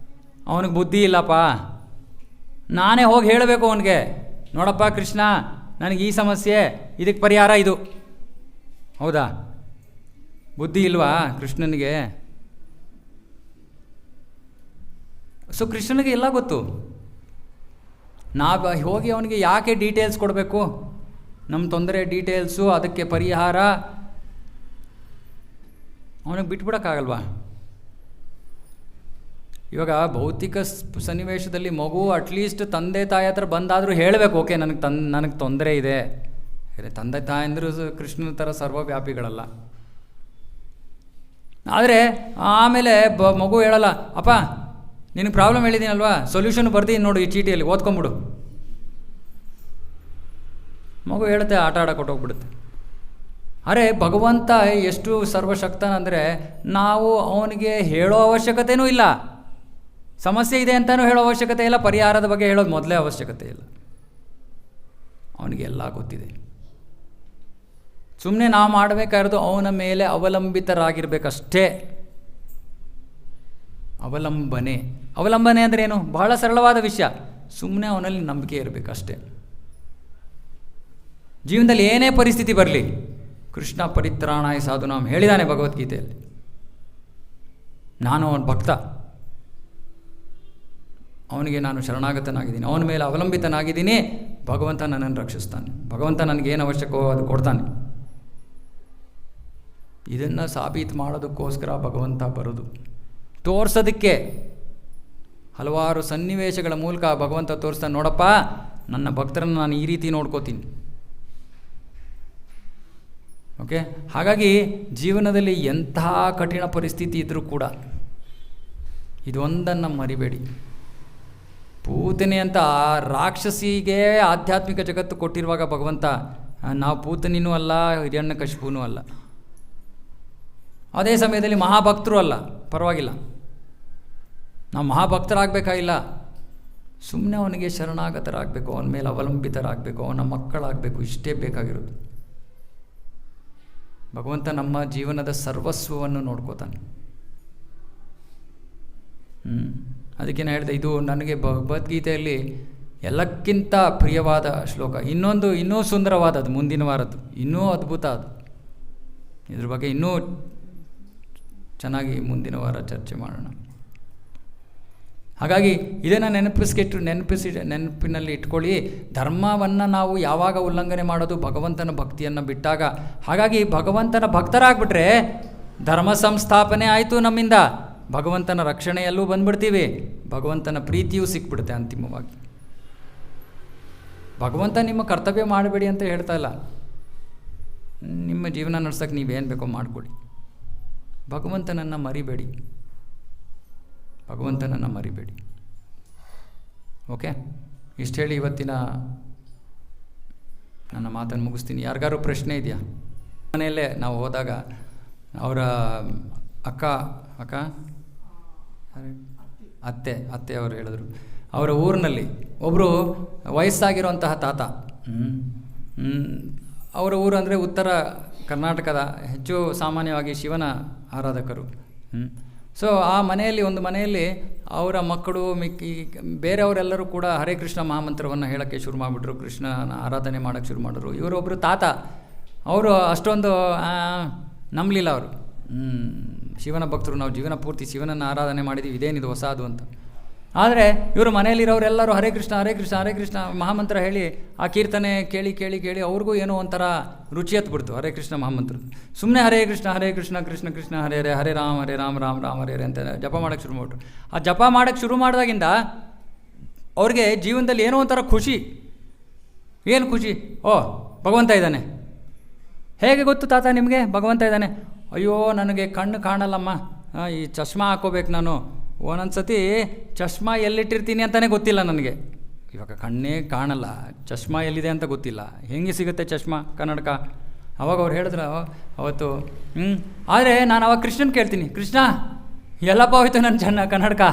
ಅವನಿಗೆ ಬುದ್ಧಿ ಇಲ್ಲಪ್ಪ. ನಾನೇ ಹೋಗಿ ಹೇಳಬೇಕು ಅವನಿಗೆ, ನೋಡಪ್ಪ ಕೃಷ್ಣ ನನಗೆ ಈ ಸಮಸ್ಯೆ, ಇದಕ್ಕೆ ಪರಿಹಾರ ಇದು. ಹೌದಾ? ಬುದ್ಧಿ ಇಲ್ವಾ ಕೃಷ್ಣನಿಗೆ? ಸೊ ಕೃಷ್ಣನಿಗೆ ಎಲ್ಲ ಗೊತ್ತು. ನಾವು ಹೋಗಿ ಅವನಿಗೆ ಯಾಕೆ ಡೀಟೇಲ್ಸ್ ಕೊಡಬೇಕು? ನಮ್ಮ ತೊಂದರೆ ಡೀಟೇಲ್ಸು, ಅದಕ್ಕೆ ಪರಿಹಾರ ಅವನಿಗೆ ಬಿಟ್ಬಿಡೋಕ್ಕಾಗಲ್ವಾ? ಇವಾಗ ಭೌತಿಕ ಸನ್ನಿವೇಶದಲ್ಲಿ ಮಗು ಅಟ್ಲೀಸ್ಟ್ ತಂದೆ ತಾಯಿ ಹತ್ರ ಬಂದಾದರೂ ಹೇಳಬೇಕು, ಓಕೆ ನನಗೆ ತೊಂದರೆ ಇದೆ. ತಂದೆ ತಾಯಂದರು ಕೃಷ್ಣನ ಥರ ಸರ್ವವ್ಯಾಪಿಗಳಲ್ಲ. ಆದರೆ ಆಮೇಲೆ ಮಗು ಹೇಳಲ್ಲ, ಅಪ್ಪ ನಿನಗೆ ಪ್ರಾಬ್ಲಮ್ ಹೇಳಿದ್ದೀನಲ್ವಾ, ಸೊಲ್ಯೂಷನ್ ಬರ್ತೀನಿ ನೋಡು ಈ ಚೀಟಿಯಲ್ಲಿ, ಓದ್ಕೊಂಬಿಡು. ಮಗು ಹೇಳುತ್ತೆ, ಆಟ ಆಡೋಕೆ ಕೊಟ್ಟೋಗ್ಬಿಡುತ್ತೆ. ಅರೆ ಭಗವಂತ ಎಷ್ಟು ಸರ್ವಶಕ್ತನಂದರೆ ನಾವು ಅವನಿಗೆ ಹೇಳೋ ಅವಶ್ಯಕತೆಯೂ ಇಲ್ಲ, ಸಮಸ್ಯೆ ಇದೆ ಅಂತಲೂ ಹೇಳೋ ಅವಶ್ಯಕತೆ ಇಲ್ಲ, ಪರಿಹಾರದ ಬಗ್ಗೆ ಹೇಳೋದು ಮೊದಲೇ ಅವಶ್ಯಕತೆ ಇಲ್ಲ. ಅವನಿಗೆಲ್ಲ ಗೊತ್ತಿದೆ. ಸುಮ್ಮನೆ ನಾವು ಮಾಡಬೇಕಾಗಿರೋದು ಅವನ ಮೇಲೆ ಅವಲಂಬಿತರಾಗಿರ್ಬೇಕಷ್ಟೇ. ಅವಲಂಬನೆ ಅಂದರೆ ಏನು? ಬಹಳ ಸರಳವಾದ ವಿಷಯ. ಸುಮ್ಮನೆ ಅವನಲ್ಲಿ ನಂಬಿಕೆ ಇರಬೇಕಷ್ಟೇ. ಜೀವನದಲ್ಲಿ ಏನೇ ಪರಿಸ್ಥಿತಿ ಬರಲಿ, ಕೃಷ್ಣ ಪರಿತ್ರಾಣಾಯ ಸಾಧುನಾಂ ಹೇಳಿದ್ದಾನೆ ಭಗವದ್ಗೀತೆಯಲ್ಲಿ. ನಾನು ಅವನ ಭಕ್ತ, ಅವನಿಗೆ ನಾನು ಶರಣಾಗತನಾಗಿದ್ದೀನಿ, ಅವನ ಮೇಲೆ ಅವಲಂಬಿತನಾಗಿದ್ದೀನಿ, ಭಗವಂತ ನನ್ನನ್ನು ರಕ್ಷಿಸ್ತಾನೆ, ಭಗವಂತ ನನಗೇನು ಅವಶ್ಯಕವೋ ಅದು ಕೊಡ್ತಾನೆ. ಇದನ್ನು ಸಾಬೀತು ಮಾಡೋದಕ್ಕೋಸ್ಕರ ಭಗವಂತ ಬರೋದು, ತೋರ್ಸೋದಕ್ಕೆ. ಹಲವಾರು ಸನ್ನಿವೇಶಗಳ ಮೂಲಕ ಭಗವಂತ ತೋರಿಸ್ತಾನೆ, ನೋಡಪ್ಪ ನನ್ನ ಭಕ್ತರನ್ನು ನಾನು ಈ ರೀತಿ ನೋಡ್ಕೋತೀನಿ. ಓಕೆ, ಹಾಗಾಗಿ ಜೀವನದಲ್ಲಿ ಎಂಥ ಕಠಿಣ ಪರಿಸ್ಥಿತಿ ಇದ್ದರೂ ಕೂಡ ಇದೊಂದನ್ನು ಮರಿಬೇಡಿ. ಪೂತನೆ ಅಂತ ರಾಕ್ಷಸಿಗೆ ಆಧ್ಯಾತ್ಮಿಕ ಜಗತ್ತು ಕೊಟ್ಟಿರುವಾಗ ಭಗವಂತ ನಾವು ಪೂತನಿನೂ ಅಲ್ಲ, ಹಿರಣ್ಯಕಶಿಪುನೂ ಅಲ್ಲ, ಅದೇ ಸಮಯದಲ್ಲಿ ಮಹಾಭಕ್ತರು ಅಲ್ಲ, ಪರವಾಗಿಲ್ಲ, ನಾವು ಮಹಾಭಕ್ತರಾಗಬೇಕಾಗಿಲ್ಲ, ಸುಮ್ಮನೆ ಅವನಿಗೆ ಶರಣಾಗತರಾಗಬೇಕು, ಅವನ ಮೇಲೆ ಅವಲಂಬಿತರಾಗಬೇಕು, ಅವನ ಮಕ್ಕಳಾಗಬೇಕು, ಇಷ್ಟೇ ಬೇಕಾಗಿರೋದು. ಭಗವಂತ ನಮ್ಮ ಜೀವನದ ಸರ್ವಸ್ವವನ್ನು ನೋಡ್ಕೋತಾನೆ. ಅದಕ್ಕೆ ನಾನು ಹೇಳಿದೆ, ಇದು ನನಗೆ ಭಗವದ್ಗೀತೆಯಲ್ಲಿ ಎಲ್ಲಕ್ಕಿಂತ ಪ್ರಿಯವಾದ ಶ್ಲೋಕ. ಇನ್ನೂ ಸುಂದರವಾದದ್ದು ಮುಂದಿನ ವಾರದ್ದು, ಇನ್ನೂ ಅದ್ಭುತ ಅದು. ಇದ್ರ ಬಗ್ಗೆ ಇನ್ನೂ ಚೆನ್ನಾಗಿ ಮುಂದಿನ ವಾರ ಚರ್ಚೆ ಮಾಡೋಣ. ಹಾಗಾಗಿ ಇದನ್ನು ನೆನಪಿನಲ್ಲಿ ಇಟ್ಕೊಳ್ಳಿ. ಧರ್ಮವನ್ನು ನಾವು ಯಾವಾಗ ಉಲ್ಲಂಘನೆ ಮಾಡೋದು? ಭಗವಂತನ ಭಕ್ತಿಯನ್ನು ಬಿಟ್ಟಾಗ. ಹಾಗಾಗಿ ಭಗವಂತನ ಭಕ್ತರಾಗ್ಬಿಟ್ರೆ ಧರ್ಮ ಸಂಸ್ಥಾಪನೆ ಆಯಿತು ನಮ್ಮಿಂದ, ಭಗವಂತನ ರಕ್ಷಣೆಯಲ್ಲೂ ಬಂದ್ಬಿಡ್ತೀವಿ, ಭಗವಂತನ ಪ್ರೀತಿಯೂ ಸಿಕ್ಬಿಡುತ್ತೆ ಅಂತಿಮವಾಗಿ. ಭಗವಂತ ನಿಮ್ಮ ಕರ್ತವ್ಯ ಮಾಡಬೇಡಿ ಅಂತ ಹೇಳ್ತಾ ಇಲ್ಲ, ನಿಮ್ಮ ಜೀವನ ನಡೆಸೋಕ್ಕೆ ನೀವೇನು ಬೇಕೋ ಮಾಡಿಕೊಡಿ, ಭಗವಂತನನ್ನು ಮರಿಬೇಡಿ, ಭಗವಂತನನ್ನು ಮರಿಬೇಡಿ. ಓಕೆ, ಇಷ್ಟು ಹೇಳಿ ಇವತ್ತಿನ ನನ್ನ ಮಾತನ್ನು ಮುಗಿಸ್ತೀನಿ. ಯಾರಿಗಾರು ಪ್ರಶ್ನೆ ಇದೆಯಾ? ಮನೆಯಲ್ಲೇ ನಾವು ಹೋದಾಗ ಅವರ ಅತ್ತೆ ಅವರು ಹೇಳಿದ್ರು, ಅವರ ಊರಿನಲ್ಲಿ ಒಬ್ಬರು ವಯಸ್ಸಾಗಿರುವಂತಹ ತಾತ, ಅವರ ಊರು ಅಂದರೆ ಉತ್ತರ ಕರ್ನಾಟಕದ ಹೆಚ್ಚು ಸಾಮಾನ್ಯವಾಗಿ ಶಿವನ ಆರಾಧಕರು. ಸೊ ಆ ಒಂದು ಮನೆಯಲ್ಲಿ ಅವರ ಮಕ್ಕಳು ಬೇರೆಯವರೆಲ್ಲರೂ ಕೂಡ ಹರೇ ಕೃಷ್ಣ ಮಹಾಮಂತ್ರವನ್ನು ಹೇಳೋಕ್ಕೆ ಶುರು ಮಾಡಿಬಿಟ್ರು, ಕೃಷ್ಣನ ಆರಾಧನೆ ಮಾಡೋಕ್ಕೆ ಶುರು ಮಾಡಿದ್ರು. ಇವರೊಬ್ಬರು ತಾತ, ಅವರು ಅಷ್ಟೊಂದು ನಂಬಲಿಲ್ಲ. ಅವರು ಶಿವನ ಭಕ್ತರು, ನಾವು ಜೀವನ ಪೂರ್ತಿ ಶಿವನನ್ನು ಆರಾಧನೆ ಮಾಡಿದ್ದೀವಿ, ಇದೇನಿದು ಹೊಸದು ಅಂತ. ಆದರೆ ಇವರು ಮನೆಯಲ್ಲಿರೋರೆಲ್ಲರೂ ಹರೇ ಕೃಷ್ಣ ಹರೇ ಕೃಷ್ಣ ಹರೇ ಕೃಷ್ಣ ಮಹಾಮಂತ್ರ ಹೇಳಿ ಆ ಕೀರ್ತನೆ ಕೇಳಿ ಕೇಳಿ ಕೇಳಿ ಅವ್ರಿಗೂ ಏನೋ ಒಂಥರ ರುಚಿ ಹತ್ಬಿಡ್ತು ಹರೇ ಕೃಷ್ಣ ಮಹಾಮಂತ್ರ. ಸುಮ್ಮನೆ ಹರೇ ಕೃಷ್ಣ ಕೃಷ್ಣ ಕೃಷ್ಣ ಹರೇ ಹರೇ ಹರೇ ರಾಮ ರಾಮ ರಾಮ ಹರೇ ಹರೇ ಅಂತ ಜಪ ಮಾಡೋಕ್ಕೆ ಶುರು ಮಾಡಿಬಿಟ್ರು. ಆ ಜಪ ಮಾಡೋಕ್ಕೆ ಶುರು ಮಾಡಿದಾಗಿಂದ ಅವ್ರಿಗೆ ಜೀವನದಲ್ಲಿ ಏನೋ ಒಂಥರ ಖುಷಿ. ಏನು ಖುಷಿ? ಓ, ಭಗವಂತ ಇದ್ದಾನೆ. ಹೇಗೆ ಗೊತ್ತು ತಾತ ನಿಮಗೆ ಭಗವಂತ ಇದ್ದಾನೆ? ಅಯ್ಯೋ, ನನಗೆ ಕಣ್ಣು ಕಾಣಲ್ಲಮ್ಮ, ಈ ಚಶ್ಮಾ ಹಾಕೋಬೇಕು ನಾನು. ಒಂದೊಂದು ಸತಿ ಚಶ್ಮಾ ಎಲ್ಲಿಟ್ಟಿರ್ತೀನಿ ಅಂತಲೇ ಗೊತ್ತಿಲ್ಲ ನನಗೆ. ಇವಾಗ ಕಣ್ಣೇ ಕಾಣಲ್ಲ, ಚಶ್ಮಾ ಎಲ್ಲಿದೆ ಅಂತ ಗೊತ್ತಿಲ್ಲ, ಹೆಂಗೆ ಸಿಗುತ್ತೆ ಚಶ್ಮಾ ಕನ್ನಡಕ? ಅವಾಗ ಅವ್ರು ಹೇಳಿದ್ರು ಅವತ್ತು, ಆದರೆ ನಾನು ಅವಾಗ ಕೃಷ್ಣನ್ ಕೇಳ್ತೀನಿ, ಕೃಷ್ಣ ಎಲ್ಲಪ್ಪ ಹೋಯ್ತು ನನ್ನ ಕನ್ನಡಕ?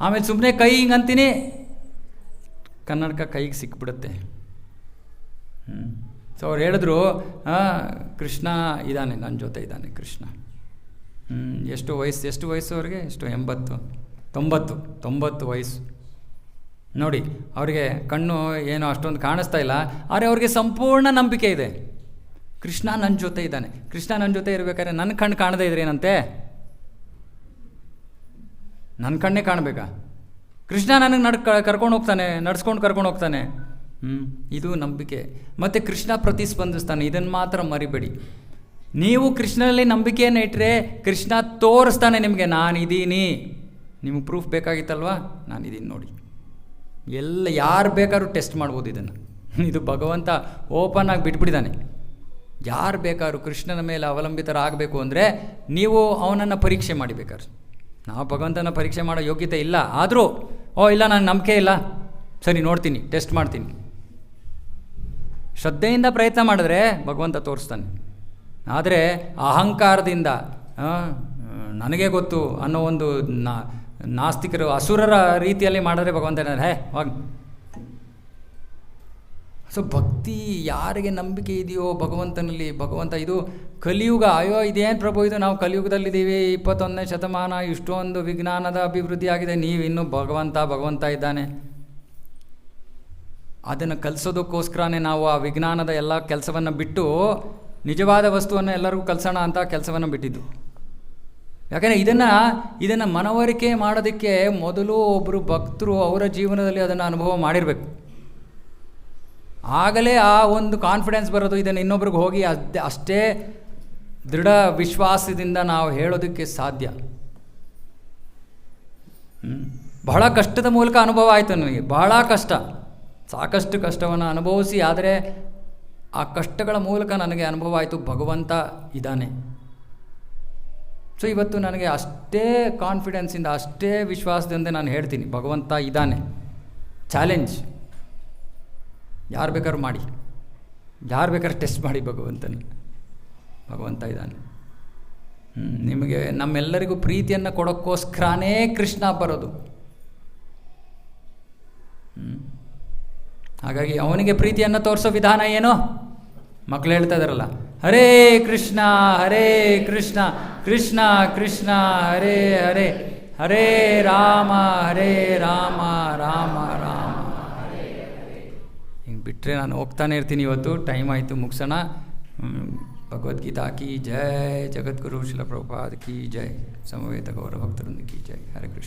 ಆಮೇಲೆ ಸುಮ್ಮನೆ ಕೈ ಹಿಂಗೆ ಅಂತೀನಿ, ಕನ್ನಡಕ ಕೈಗೆ ಸಿಕ್ಬಿಡುತ್ತೆ. ಸೊ ಅವ್ರು ಹೇಳಿದ್ರು, ಕೃಷ್ಣ ಇದ್ದಾನೆ, ನನ್ನ ಜೊತೆ ಇದ್ದಾನೆ ಕೃಷ್ಣ. ಎಷ್ಟು ವಯಸ್ಸು ಅವ್ರಿಗೆ? 90 ವಯಸ್ಸು. ನೋಡಿ, ಅವರಿಗೆ ಕಣ್ಣು ಏನೋ ಅಷ್ಟೊಂದು ಕಾಣಿಸ್ತಾ ಇಲ್ಲ, ಆದರೆ ಅವ್ರಿಗೆ ಸಂಪೂರ್ಣ ನಂಬಿಕೆ ಇದೆ, ಕೃಷ್ಣ ನನ್ನ ಜೊತೆ ಇದ್ದಾನೆ. ಕೃಷ್ಣ ನನ್ನ ಜೊತೆ ಇರಬೇಕಾದ್ರೆ ನನ್ನ ಕಣ್ಣು ಕಾಣದೇ ಇದ್ರೆ ಏನಂತೆ? ನನ್ನ ಕಣ್ಣೇ ಕಾಣಬೇಕಾ? ಕೃಷ್ಣ ನನಗೆ ಕರ್ಕೊಂಡು ಹೋಗ್ತಾನೆ, ನಡ್ಸ್ಕೊಂಡು ಕರ್ಕೊಂಡು ಹೋಗ್ತಾನೆ. ಇದು ನಂಬಿಕೆ. ಮತ್ತು ಕೃಷ್ಣ ಪ್ರತಿಸ್ಪಂದಿಸ್ತಾನೆ, ಇದನ್ನು ಮಾತ್ರ ಮರಿಬೇಡಿ. ನೀವು ಕೃಷ್ಣನಲ್ಲಿ ನಂಬಿಕೆಯನ್ನು ಇಟ್ಟರೆ ಕೃಷ್ಣ ತೋರಿಸ್ತಾನೆ ನಿಮಗೆ, ನಾನಿದ್ದೀನಿ. ನಿಮಗೆ ಪ್ರೂಫ್ ಬೇಕಾಗಿತ್ತಲ್ವಾ? ನಾನಿದ್ದೀನಿ ನೋಡಿ. ಯಾರು ಬೇಕಾದ್ರೂ ಟೆಸ್ಟ್ ಮಾಡ್ಬೋದು ಇದನ್ನು. ಇದು ಭಗವಂತ ಓಪನ್ ಆಗಿ ಬಿಟ್ಬಿಟ್ಟಿದ್ದಾನೆ. ಯಾರು ಬೇಕಾದ್ರೂ ಕೃಷ್ಣನ ಮೇಲೆ ಅವಲಂಬಿತರಾಗಬೇಕು ಅಂದರೆ ನೀವು ಅವನನ್ನು ಪರೀಕ್ಷೆ ಮಾಡಿಬೇಕಾದ್ರೆ. ನಾವು ಭಗವಂತನ ಪರೀಕ್ಷೆ ಮಾಡೋ ಯೋಗ್ಯತೆ ಇಲ್ಲ, ಆದರೂ ಇಲ್ಲ ನನಗೆ ನಂಬಿಕೆ ಇಲ್ಲ, ಸರಿ ನೋಡ್ತೀನಿ, ಟೆಸ್ಟ್ ಮಾಡ್ತೀನಿ. ಶ್ರದ್ಧೆಯಿಂದ ಪ್ರಯತ್ನ ಮಾಡಿದ್ರೆ ಭಗವಂತ ತೋರಿಸ್ತಾನೆ. ಆದರೆ ಅಹಂಕಾರದಿಂದ ನನಗೆ ಗೊತ್ತು ಅನ್ನೋ ಒಂದು ನಾಸ್ತಿಕರು ಅಸುರರ ರೀತಿಯಲ್ಲಿ ಮಾಡಿದ್ರೆ ಭಗವಂತ ಹೋಗಿ. ಸೊ ಭಕ್ತಿ ಯಾರಿಗೆ ನಂಬಿಕೆ ಇದೆಯೋ ಭಗವಂತನಲ್ಲಿ, ಭಗವಂತ ಇದು ಕಲಿಯುಗ, ಅಯ್ಯೋ ಇದೇನು ಪ್ರಭು ಇದು, ನಾವು ಕಲಿಯುಗದಲ್ಲಿದ್ದೀವಿ, 21ನೇ ಶತಮಾನ, ಇಷ್ಟೊಂದು ವಿಜ್ಞಾನದ ಅಭಿವೃದ್ಧಿ ಆಗಿದೆ, ನೀವಿನ್ನೂ ಭಗವಂತ ಇದ್ದಾನೆ. ಅದನ್ನು ಕಲಿಸೋದಕ್ಕೋಸ್ಕರನೇ ನಾವು ಆ ವಿಜ್ಞಾನದ ಎಲ್ಲ ಕೆಲಸವನ್ನು ಬಿಟ್ಟು ನಿಜವಾದ ವಸ್ತುವನ್ನು ಎಲ್ಲರಿಗೂ ಕಲಿಸೋಣ ಅಂತ ಕೆಲಸವನ್ನು ಬಿಟ್ಟಿದ್ದು. ಯಾಕಂದರೆ ಇದನ್ನು ಮನವರಿಕೆ ಮಾಡೋದಕ್ಕೆ ಮೊದಲು ಒಬ್ಬರು ಭಕ್ತರು ಅವರ ಜೀವನದಲ್ಲಿ ಅದನ್ನು ಅನುಭವ ಮಾಡಿರಬೇಕು. ಆಗಲೇ ಆ ಒಂದು ಕಾನ್ಫಿಡೆನ್ಸ್ ಬರೋದು. ಇದನ್ನು ಇನ್ನೊಬ್ರಿಗೆ ಹೋಗಿ ಅಷ್ಟೇ ದೃಢ ವಿಶ್ವಾಸದಿಂದ ನಾವು ಹೇಳೋದಕ್ಕೆ ಸಾಧ್ಯ. ಬಹಳ ಕಷ್ಟದ ಮೂಲಕ ಅನುಭವ ಆಯಿತು ನನಗೆ, ಬಹಳ ಕಷ್ಟ, ಸಾಕಷ್ಟು ಕಷ್ಟವನ್ನು ಅನುಭವಿಸಿ, ಆದರೆ ಆ ಕಷ್ಟಗಳ ಮೂಲಕ ನನಗೆ ಅನುಭವ ಆಯಿತು ಭಗವಂತ ಇದ್ದಾನೆ. ಸೊ ಇವತ್ತು ನನಗೆ ಅಷ್ಟೇ ಕಾನ್ಫಿಡೆನ್ಸಿಂದ, ಅಷ್ಟೇ ವಿಶ್ವಾಸದಿಂದ ನಾನು ಹೇಳ್ತೀನಿ, ಭಗವಂತ ಇದ್ದಾನೆ. ಚಾಲೆಂಜ್, ಯಾರು ಬೇಕಾದ್ರೂ ಮಾಡಿ, ಯಾರು ಬೇಕಾದ್ರೂ ಟೆಸ್ಟ್ ಮಾಡಿ, ಭಗವಂತ ಇದ್ದಾನೆ. ನಿಮಗೆ ನಮ್ಮೆಲ್ಲರಿಗೂ ಪ್ರೀತಿಯನ್ನು ಕೊಡೋಕ್ಕೋಸ್ಕರನೇ ಕೃಷ್ಣ ಬರೋದು. ಹಾಗಾಗಿ ಅವನಿಗೆ ಪ್ರೀತಿಯನ್ನು ತೋರಿಸೋ ವಿಧಾನ ಏನು? ಮಕ್ಕಳು ಹೇಳ್ತಾ ಇದಾರಲ್ಲ, ಹರೇ ಕೃಷ್ಣ ಕೃಷ್ಣ ಕೃಷ್ಣ ಹರೇ ಹರೇ, ಹರೇ ರಾಮ ರಾಮ ರಾಮ ಹಿಂಗೆ ಬಿಟ್ಟರೆ ನಾನು ಹೋಗ್ತಾನೆ ಇರ್ತೀನಿ. ಇವತ್ತು ಟೈಮ್ ಆಯಿತು, ಮುಗಿಸೋಣ. ಭಗವದ್ಗೀತಾ ಕಿ ಜೈ, ಜಗದ್ಗುರು ಶಿಲ ಪ್ರಭುಪಾದ ಕಿ ಜೈ, ಸಮವೇತ ಗೌರವ ಭಕ್ತರಿಂದ ಕಿ ಜೈ. ಹರೇ ಕೃಷ್ಣ.